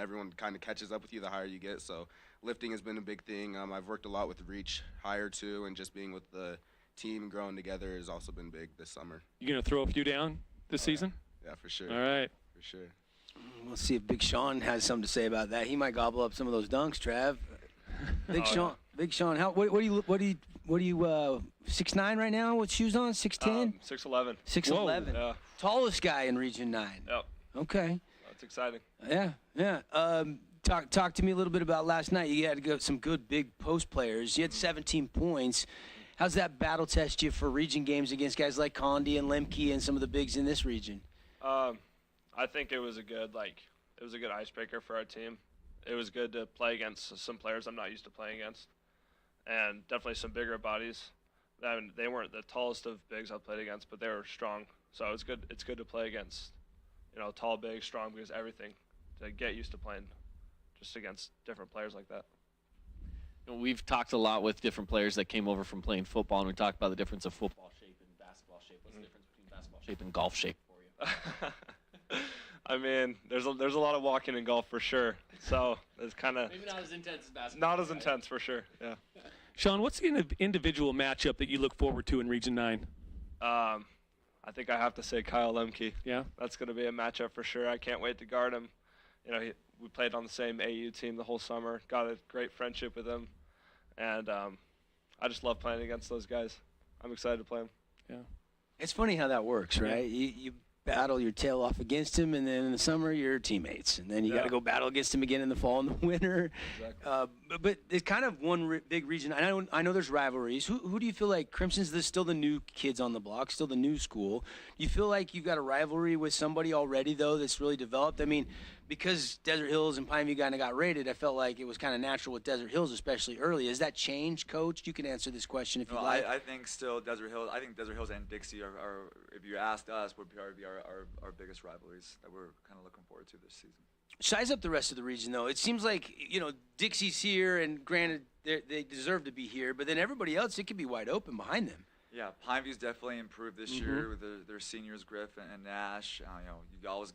Everyone kind of catches up with you the higher you get, so lifting has been a big thing. I've worked a lot with reach higher too, and just being with the team growing together has also been big this summer. You going to throw a few down this season? Yeah, for sure. All right. For sure. We'll see if Big Sean has something to say about that. He might gobble up some of those dunks, Trav. Big Sean, what are you 6'9" right now with shoes on? 6'10"? 6'11". 6'11". Yeah. Tallest guy in Region 9. Yep. Okay. That's exciting. Yeah. Talk to me a little bit about last night. You had some good big post players. You had 17 points. How's that battle test you for region games against guys like Condi and Lemke and some of the bigs in this region? I think it was a good icebreaker for our team. It was good to play against some players I'm not used to playing against, and definitely some bigger bodies. They weren't the tallest of bigs I played against, but they were strong. So it's good. It's good to play against, tall, big, strong, because everything, to get used to playing just against different players like that. We've talked a lot with different players that came over from playing football, and we talked about the difference of football shape and basketball shape. What's the difference between basketball shape and golf shape for you? There's a lot of walking in golf for sure. So it's kind of maybe not as intense as basketball. Not as intense for sure. Yeah. Sean, what's the individual matchup that you look forward to in Region 9? I think I have to say Kyle Lemke. Yeah. That's going to be a matchup for sure. I can't wait to guard him. we played on the same AU team the whole summer. Got a great friendship with him, and I just love playing against those guys. I'm excited to play them. Yeah. It's funny how that works, right? You battle your tail off against him, and then in the summer you're teammates, and then you got to go battle against him again in the fall and the winter. Exactly. But it's kind of one big region. I know there's rivalries. Who do you feel like Crimson's still the new kids on the block, still the new school? Do you feel like you've got a rivalry with somebody already though that's really developed? I mean, because Desert Hills and Pineview kind of got rated, I felt like it was kind of natural with Desert Hills, especially early. Has that changed, Coach? You can answer this question if you like. I think still Desert Hills. I think Desert Hills and Dixie are if you asked us, would probably be our biggest rivalries that we're kind of looking forward to this season. Size up the rest of the region, though. It seems like, Dixie's here, and granted, they deserve to be here, but then everybody else, it could be wide open behind them. Yeah, Pineview's definitely improved this year with their seniors, Griff and Nash. You always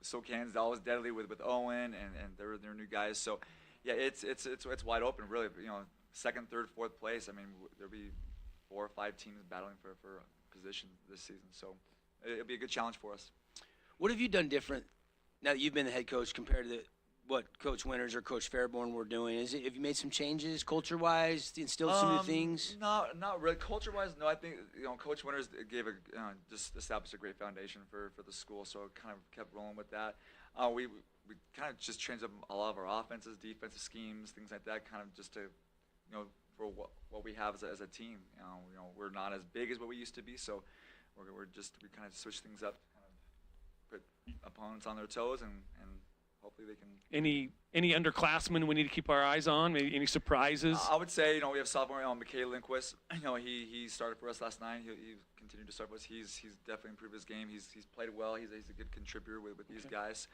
SoCan's always deadly with Owen and their new guys. So, yeah, it's wide open, really. Second, third, fourth place. I mean, there'll be 4 or 5 teams battling for position this season. So, it'll be a good challenge for us. What have you done different now that you've been the head coach compared to what Coach Winters or Coach Fairborn were doing? Have you made some changes culture-wise, instilled some new things? Not really. Culture-wise, no. I think Coach Winters gave just established a great foundation for the school, so it kind of kept rolling with that. We kind of just changed up a lot of our offenses, defensive schemes, things like that, kind of just to for what we have as a team. We're not as big as what we used to be, so we kind of switch things up, kind of put opponents on their toes, and hopefully they can. Any underclassmen we need to keep our eyes on? Maybe any surprises? I would say we have sophomore McKay Lindquist. He started for us last night. He continued to start for us. He's definitely improved his game. He's played well. He's a good contributor with these guys.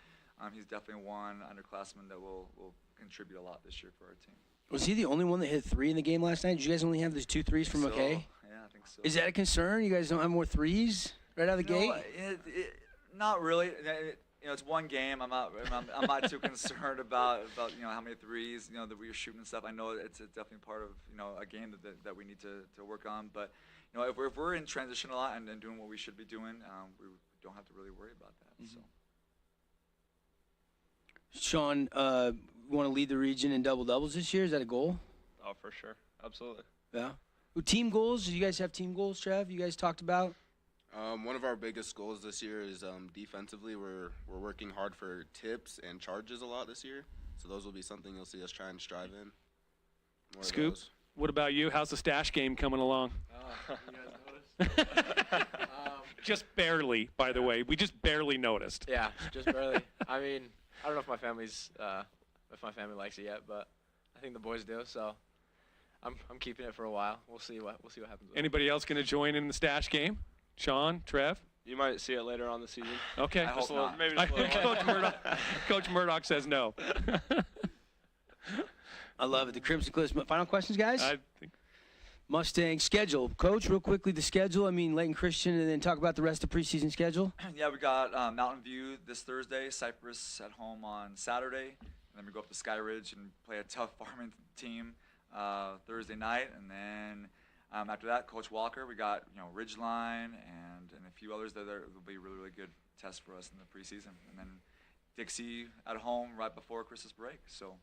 He's definitely one underclassman that will contribute a lot this year for our team. Was he the only one that hit 3 in the game last night? Did you guys only have those 2 threes from McKay? Yeah, I think so. Is that a concern? You guys don't have more threes right out of the gate? Not really. It's one game. I'm not too concerned about how many threes that we're shooting and stuff. I know it's definitely part of a game that we need to work on. But if we're in transition a lot and doing what we should be doing, we don't have to really worry about that. So. Sean, you want to lead the region in double-doubles this year? Is that a goal? Oh, for sure. Absolutely. Yeah. Team goals? Do you guys have team goals, Trev? You guys talked about? One of our biggest goals this year is defensively. We're working hard for tips and charges a lot this year. So those will be something you'll see us try and strive in. Scoop, what about you? How's the stash game coming along? You guys noticed? Just barely, by the way. We just barely noticed. Yeah, just barely. I mean, I don't know if my family likes it yet, but I think the boys do. So I'm keeping it for a while. We'll see what happens. Anybody else going to join in the stash game? Sean, Trev? You might see it later on the season. Okay. I hope not. Maybe just a little Coach Murdoch says no. I love it. The Crimson Cliffs. Final questions, guys? I think. Mustang schedule. Coach, real quickly, the schedule. I mean, Layton Christian, and then talk about the rest of preseason schedule. Yeah, we got Mountain View this Thursday, Cypress at home on Saturday, and then we go up to Sky Ridge and play a tough Farmington team Thursday night, and then after that, Coach Walker. We got Ridgeline and a few others that will be really, really good tests for us in the preseason, and then Dixie at home right before Christmas break. So,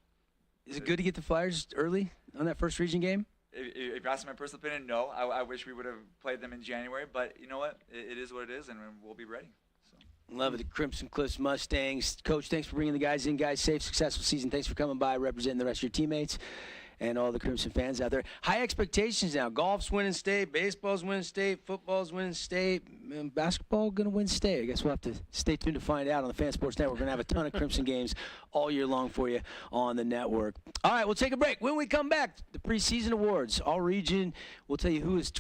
is it good to get the Flyers early on that first region game? If you're asking my personal opinion, no. I wish we would have played them in January, but you know what? It is what it is, and we'll be ready. So. Love it. The Crimson Cliffs Mustangs. Coach, thanks for bringing the guys in. Guys, safe, successful season. Thanks for coming by, representing the rest of your teammates and all the Crimson fans out there. High expectations now. Golf's winning state. Baseball's winning state. Football's winning state. And basketball going to win state. I guess we'll have to stay tuned to find out on the Fan Sports Network. We're going to have a ton of Crimson games all year long for you on the network. All right, we'll take a break. When we come back, the preseason awards. All region. We'll tell you who has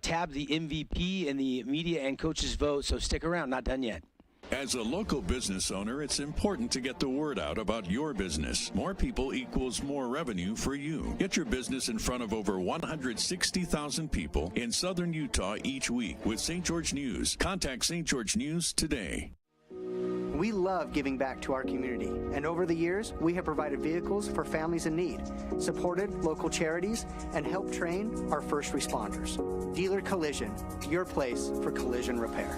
tabbed the MVP in the media and coaches vote. So stick around. Not done yet. As a local business owner, it's important to get the word out about your business. More people equals more revenue for you. Get your business in front of over 160,000 people in southern Utah each week with St. George News. Contact St. George News today. We love giving back to our community, and over the years, we have provided vehicles for families in need, supported local charities, and helped train our first responders. Dealer Collision, your place for collision repair.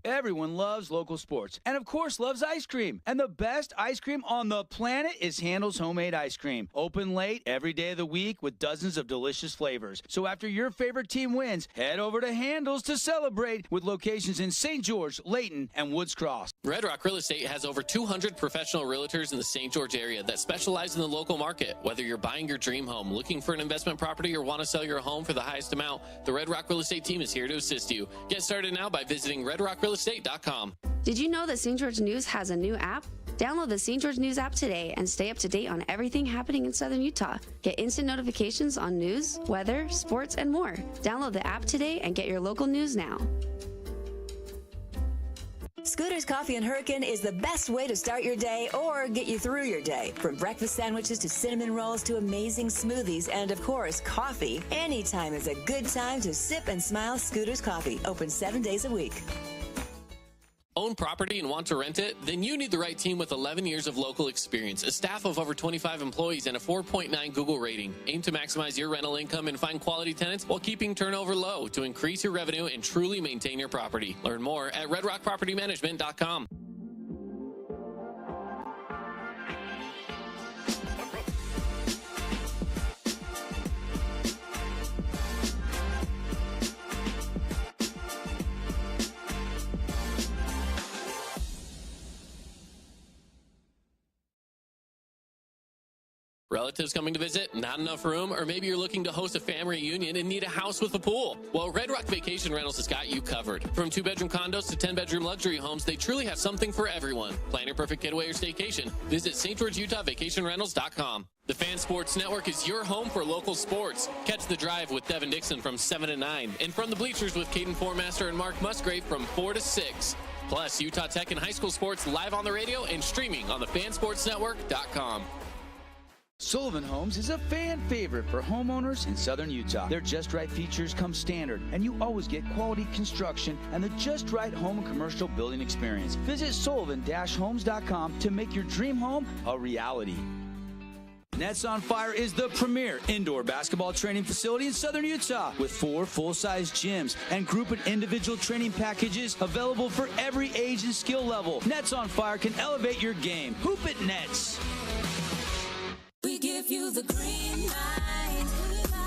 Everyone loves local sports and, of course, loves ice cream. And the best ice cream on the planet is Handel's Homemade Ice Cream. Open late every day of the week with dozens of delicious flavors. So after your favorite team wins, head over to Handel's to celebrate with locations in St. George, Layton, and Woods Cross. Red Rock Real Estate has over 200 professional realtors in the St. George area that specialize in the local market. Whether you're buying your dream home, looking for an investment property, or want to sell your home for the highest amount, the Red Rock Real Estate team is here to assist you. Get started now by visiting redrockrealestate.com. Did you know that St. George News has a new app? Download the St. George News app today and stay up to date on everything happening in Southern Utah. Get instant notifications on news, weather, sports, and more. Download the app today and get your local news now. Scooter's Coffee and Hurricane is the best way to start your day or get you through your day. From breakfast sandwiches to cinnamon rolls to amazing smoothies and, of course, coffee. Anytime is a good time to sip and smile. Scooter's Coffee, open 7 days a week. Own property and want to rent it? Then you need the right team with 11 years of local experience, a staff of over 25 employees, and a 4.9 Google rating. Aim to maximize your rental income and find quality tenants while keeping turnover low to increase your revenue and truly maintain your property. Learn more at redrockpropertymanagement.com. Relatives coming to visit, not enough room, or maybe you're looking to host a family reunion and need a house with a pool. Well, Red Rock Vacation Rentals has got you covered. From 2-bedroom condos to 10-bedroom luxury homes, they truly have something for everyone. Plan your perfect getaway or staycation. Visit St. George, Utah, vacationrentals.com. The Fan Sports Network is your home for local sports. Catch The Drive with Devin Dixon from 7 to 9, and From the Bleachers with Caden Formaster and Mark Musgrave from 4 to 6. Plus, Utah Tech and high school sports live on the radio and streaming on the fansportsnetwork.com. Sullivan Homes is a fan favorite for homeowners in Southern Utah. Their Just Right features come standard, and you always get quality construction and the Just Right home and commercial building experience. Visit sullivan-homes.com to make your dream home a reality. Nets on Fire is the premier indoor basketball training facility in Southern Utah with 4 full-size gyms and group and individual training packages available for every age and skill level. Nets on Fire can elevate your game. Hoop it, Nets! We give you the green light.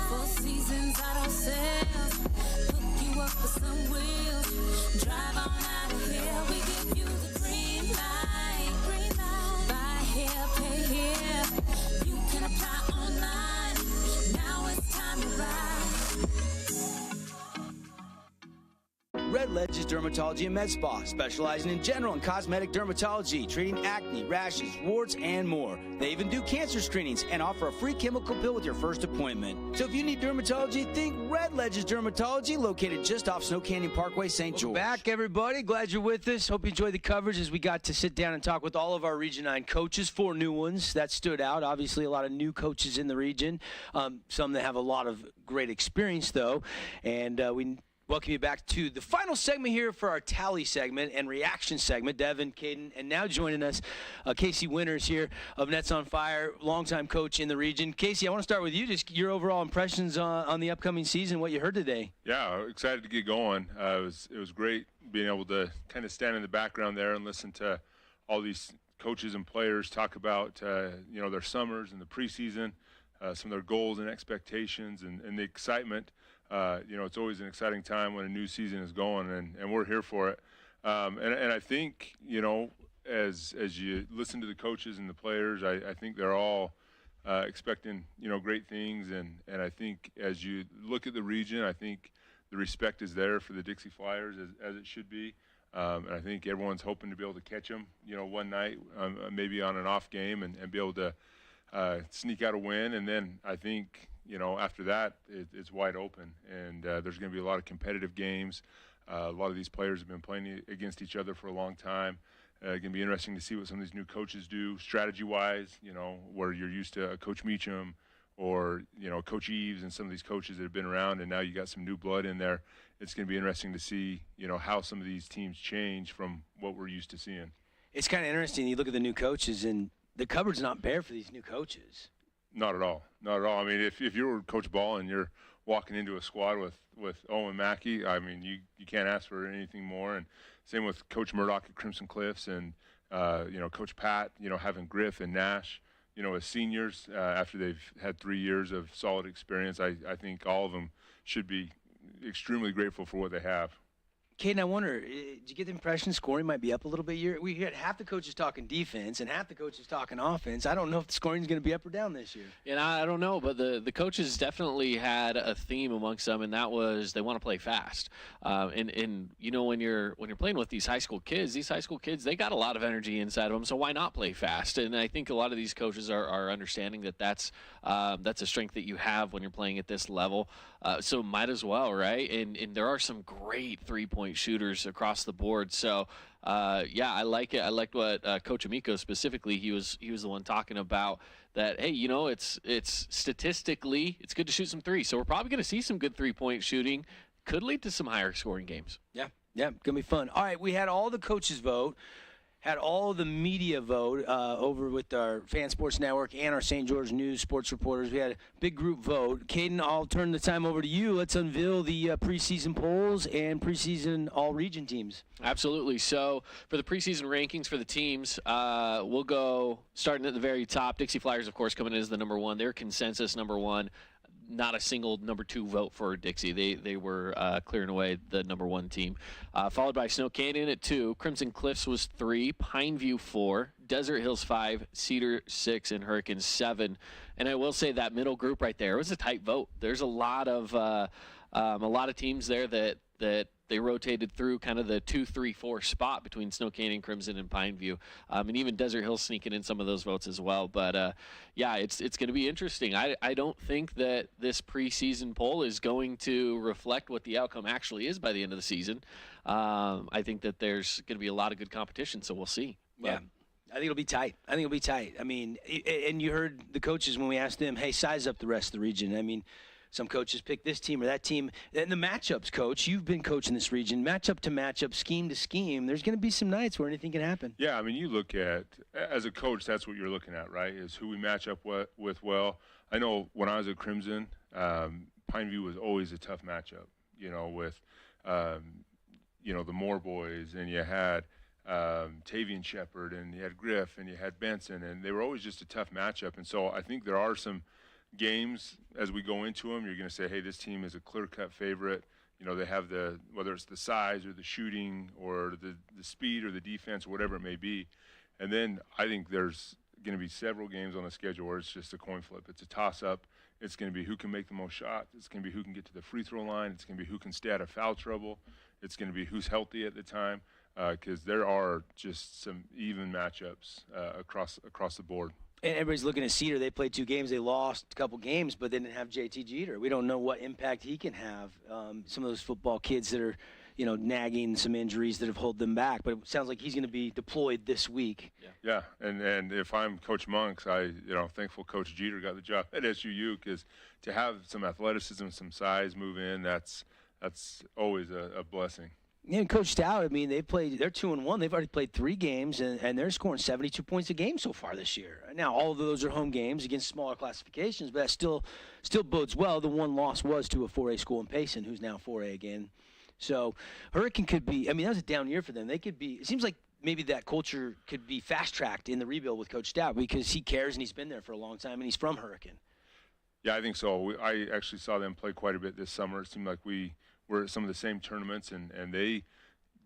4 seasons out on sale. Hook you up with some wheels. Drive on out of here. We give you the green light. Buy here, pay here. You can apply online. Now it's time to ride. Red Ledges Dermatology and Med Spa, specializing in general and cosmetic dermatology, treating acne, rashes, warts, and more. They even do cancer screenings and offer a free chemical pill with your first appointment. So if you need dermatology, think Red Ledges Dermatology, located just off Snow Canyon Parkway, St. George. Back, everybody. Glad you're with us. Hope you enjoyed the coverage as we got to sit down and talk with all of our Region 9 coaches. 4 new ones that stood out. Obviously, a lot of new coaches in the region. Some that have a lot of great experience, though. And we welcome you back to the final segment here for our tally segment and reaction segment. Devin, Caden, and now joining us, Casey Winters here of Nets on Fire, longtime coach in the region. Casey, I want to start with you. Just your overall impressions on the upcoming season, what you heard today. Yeah, excited to get going. It was great being able to kind of stand in the background there and listen to all these coaches and players talk about their summers and the preseason, some of their goals and expectations and the excitement. It's always an exciting time when a new season is going, and we're here for it. And I think, as you listen to the coaches and the players, I think they're all expecting, great things. And I think as you look at the region, I think the respect is there for the Dixie Flyers as it should be. And I think everyone's hoping to be able to catch them, one night, maybe on an off game and be able to sneak out a win. And then I think, after that, it's wide open. And there's going to be a lot of competitive games. A lot of these players have been playing against each other for a long time. It's going to be interesting to see what some of these new coaches do strategy-wise, where you're used to Coach Meacham or, Coach Eves and some of these coaches that have been around, and now you got some new blood in there. It's going to be interesting to see, how some of these teams change from what we're used to seeing. It's kind of interesting. You look at the new coaches, and the cupboard's not bare for these new coaches. Not at all. Not at all. I mean, if you were Coach Ball and you're walking into a squad with Owen Mackey, I mean, you can't ask for anything more. And same with Coach Murdoch at Crimson Cliffs, and Coach Pat, having Griff and Nash, as seniors after they've had 3 years of solid experience. I think all of them should be extremely grateful for what they have. Caden, I wonder, did you get the impression scoring might be up a little bit? We had half the coaches talking defense and half the coaches talking offense. I don't know if the scoring is going to be up or down this year. And I don't know, but the coaches definitely had a theme amongst them, and that was they want to play fast. And when you're playing with these high school kids, they got a lot of energy inside of them, so why not play fast? And I think a lot of these coaches are understanding that that's a strength that you have when you're playing at this level. So might as well, right? And there are some great three-point shooters across the board. So, I like it. I liked what Coach Amico specifically, he was the one talking about that, hey, it's statistically, it's good to shoot some threes. So we're probably going to see some good three-point shooting. Could lead to some higher scoring games. Yeah, going to be fun. All right, we had all the coaches vote. Had all the media vote over with our Fan Sports Network and our St. George News sports reporters. We had a big group vote. Caden, I'll turn the time over to you. Let's unveil the preseason polls and preseason all-region teams. Absolutely. So for the preseason rankings for the teams, we'll go starting at the very top. Dixie Flyers, of course, coming in as the number one. Their consensus number one. Not a single number two vote for Dixie. They were clearing away the number one team. Followed by Snow Canyon at 2. Crimson Cliffs was 3. Pineview 4. Desert Hills 5. Cedar 6. And Hurricane 7. And I will say that middle group right there was a tight vote. There's a lot of teams there that they rotated through kind of the 2, 3, 4 spot between Snow Canyon, Crimson, and Pineview. And even Desert Hills sneaking in some of those votes as well. But, it's going to be interesting. I don't think that this preseason poll is going to reflect what the outcome actually is by the end of the season. I think that there's going to be a lot of good competition, so we'll see. Yeah. I think it'll be tight. I mean, and you heard the coaches when we asked them, hey, size up the rest of the region. I mean, some coaches pick this team or that team. And the matchups, Coach, you've been coaching this region, matchup to matchup, scheme to scheme. There's going to be some nights where anything can happen. Yeah, I mean, you look at, as a coach, that's what you're looking at, right, is who we match up with well. I know when I was at Crimson, Pineview was always a tough matchup, with, the Moore boys, and you had Tavian Shepard, and you had Griff, and you had Benson, and they were always just a tough matchup. And so I think there are some games as we go into them, you're going to say, hey, this team is a clear-cut favorite. They have whether it's the size or the shooting or the speed or the defense or whatever it may be. And then I think there's going to be several games on the schedule where it's just a coin flip. It's a toss-up. It's going to be who can make the most shots. It's going to be who can get to the free throw line. It's going to be who can stay out of foul trouble. It's going to be who's healthy at the time, because there are just some even matchups across the board. And everybody's looking at Cedar. They played 2 games. They lost a couple games, but they didn't have JT Jeter. We don't know what impact he can have. Some of those football kids that are, nagging some injuries that have held them back. But it sounds like he's going to be deployed this week. Yeah, and if I'm Coach Monks, thankful Coach Jeter got the job at SUU, because to have some athleticism, some size move in, that's always a blessing. Yeah, and Coach Stout, I mean, they're 2-1. They've already played 3 games, and they're scoring 72 points a game so far this year. Now, all of those are home games against smaller classifications, but that still bodes well. The one loss was to a 4A school in Payson, who's now 4A again. So Hurricane could be, that was a down year for them. They could be, it seems like maybe that culture could be fast-tracked in the rebuild with Coach Stout, because he cares and he's been there for a long time, and he's from Hurricane. Yeah, I think so. I actually saw them play quite a bit this summer. It seemed like we were at some of the same tournaments, and they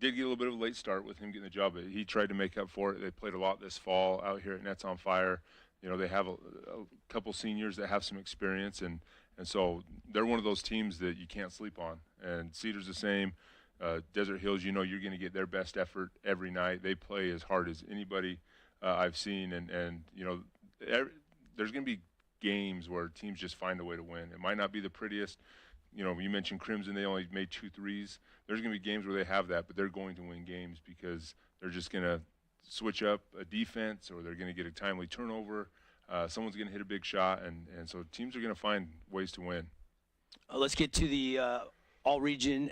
did get a little bit of a late start with him getting the job, but he tried to make up for it. They played a lot this fall out here at Nets on Fire. They have a couple seniors that have some experience, and so they're one of those teams that you can't sleep on. And Cedar's the same. Desert Hills, you're going to get their best effort every night. They play as hard as anybody I've seen, and there's going to be games where teams just find a way to win. It might not be the prettiest. You mentioned Crimson, they only made 2 threes. There's going to be games where they have that, but they're going to win games because they're just going to switch up a defense, or they're going to get a timely turnover. Someone's going to hit a big shot, and so teams are going to find ways to win. Let's get to the all-region.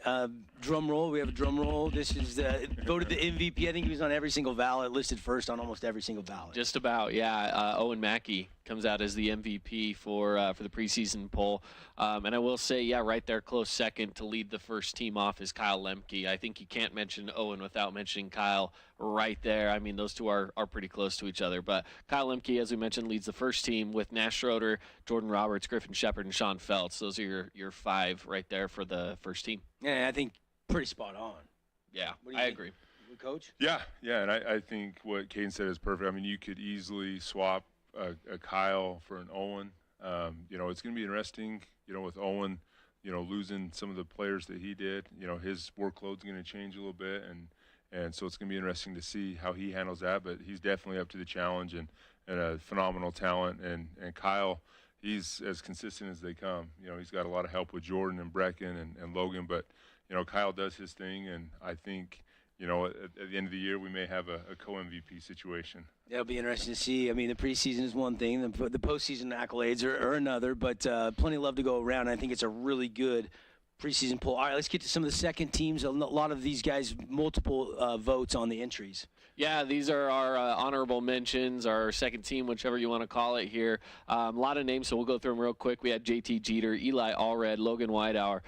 Drum roll. We have a drum roll. This is voted the MVP. I think he was on every single ballot, listed first on almost every single ballot. Just about, yeah. Owen Mackey comes out as the MVP for the preseason poll. And I will say, yeah, right there, close second to lead the first team off is Kyle Lemke. I think you can't mention Owen without mentioning Kyle right there. I mean, those two are pretty close to each other. But Kyle Lemke, as we mentioned, leads the first team with Nash Schroeder, Jordan Roberts, Griffin Shepard, and Sean Feltz. Those are your five right there for the first team. Yeah, I think pretty spot on. Yeah, I agree. Coach? Yeah, and I think what Caden said is perfect. I mean, you could easily swap a Kyle for an Owen. It's going to be interesting, with Owen, losing some of the players that he did. His workload's going to change a little bit, and so it's going to be interesting to see how he handles that. But he's definitely up to the challenge and a phenomenal talent. And Kyle, he's as consistent as they come. He's got a lot of help with Jordan and Brecken and Logan, but Kyle does his thing, and I think, at the end of the year, we may have a co-MVP situation. That'll be interesting to see. I mean, the preseason is one thing. The postseason accolades are another, but plenty of love to go around. I think it's a really good preseason poll. All right, let's get to some of the second teams. A lot of these guys, multiple votes on the entries. Yeah, these are our honorable mentions, our second team, whichever you want to call it here. A lot of names, so we'll go through them real quick. We had JT Jeter, Eli Allred, Logan Whitehour,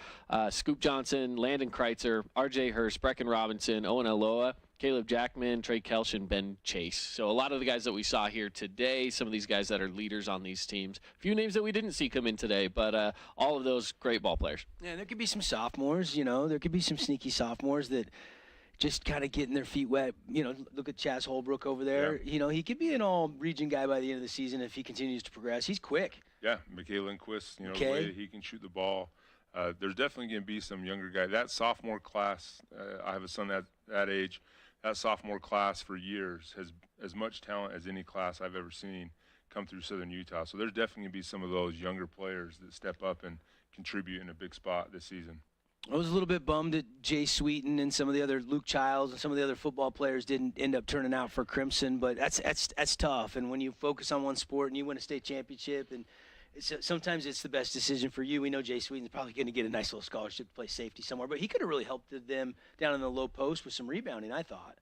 Scoop Johnson, Landon Kreitzer, RJ Hurst, Brecken Robinson, Owen Aloha, Caleb Jackman, Trey Kelch, and Ben Chase. So a lot of the guys that we saw here today, some of these guys that are leaders on these teams. A few names that we didn't see come in today, but all of those great ball players. Yeah, there could be some sophomores, there could be some sneaky sophomores that just kind of getting their feet wet. Look at Chaz Holbrook over there. Yeah. He could be an all-region guy by the end of the season if he continues to progress. He's quick. Yeah, Mikhail Lindquist, the way that he can shoot the ball. There's definitely going to be some younger guy. That sophomore class, I have a son that age, that sophomore class for years has as much talent as any class I've ever seen come through Southern Utah. So there's definitely going to be some of those younger players that step up and contribute in a big spot this season. I was a little bit bummed that Jay Sweeten and some of the other Luke Childs and some of the other football players didn't end up turning out for Crimson, but that's tough. And when you focus on one sport and you win a state championship, and sometimes it's the best decision for you. We know Jay Sweeten's probably going to get a nice little scholarship to play safety somewhere, but he could have really helped them down in the low post with some rebounding, I thought.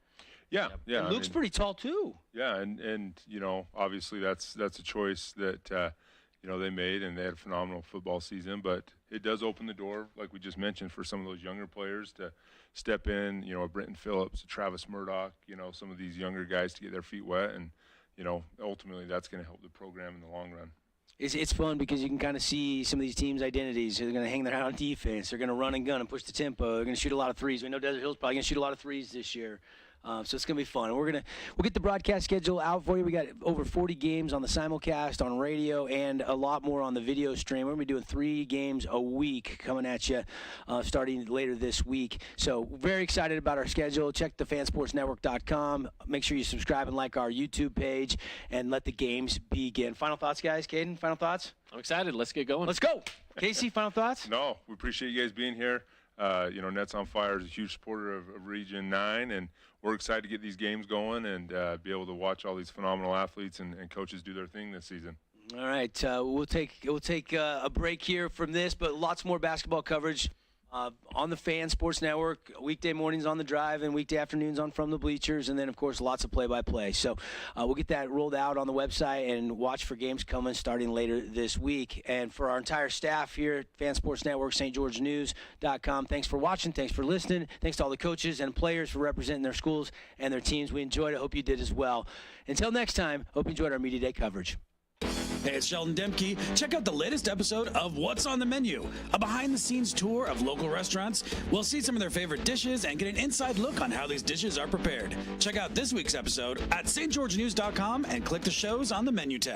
Yeah. And Luke's pretty tall too. Yeah, and obviously that's a choice that they made, and they had a phenomenal football season, but it does open the door, like we just mentioned, for some of those younger players to step in, a Brenton Phillips, a Travis Murdoch, some of these younger guys to get their feet wet, and, ultimately that's going to help the program in the long run. It's fun because you can kind of see some of these teams' identities. They're going to hang their hat on defense. They're going to run and gun and push the tempo. They're going to shoot a lot of threes. We know Desert Hill's probably going to shoot a lot of threes this year. So it's going to be fun. We'll get the broadcast schedule out for you. We got over 40 games on the simulcast, on radio, and a lot more on the video stream. We're going to be doing 3 games a week coming at you starting later this week. So very excited about our schedule. Check the fansportsnetwork.com. Make sure you subscribe and like our YouTube page, and let the games begin. Final thoughts, guys? Caden, final thoughts? I'm excited. Let's get going. Let's go. Casey, final thoughts? No, we appreciate you guys being here. Nets on Fire is a huge supporter of Region 9, and we're excited to get these games going and be able to watch all these phenomenal athletes and coaches do their thing this season. All right, we'll take a break here from this, but lots more basketball coverage on the Fan Sports Network, weekday mornings on The Drive and weekday afternoons on From the Bleachers, and then, of course, lots of play-by-play. So we'll get that rolled out on the website and watch for games coming starting later this week. And for our entire staff here at Fan Sports Network, stgeorgenews.com, thanks for watching, thanks for listening, thanks to all the coaches and players for representing their schools and their teams. We enjoyed it. Hope you did as well. Until next time, hope you enjoyed our Media Day coverage. Hey, it's Sheldon Demke. Check out the latest episode of What's on the Menu, a behind-the-scenes tour of local restaurants. We'll see some of their favorite dishes and get an inside look on how these dishes are prepared. Check out this week's episode at stgeorgenews.com and click the shows on the menu tab.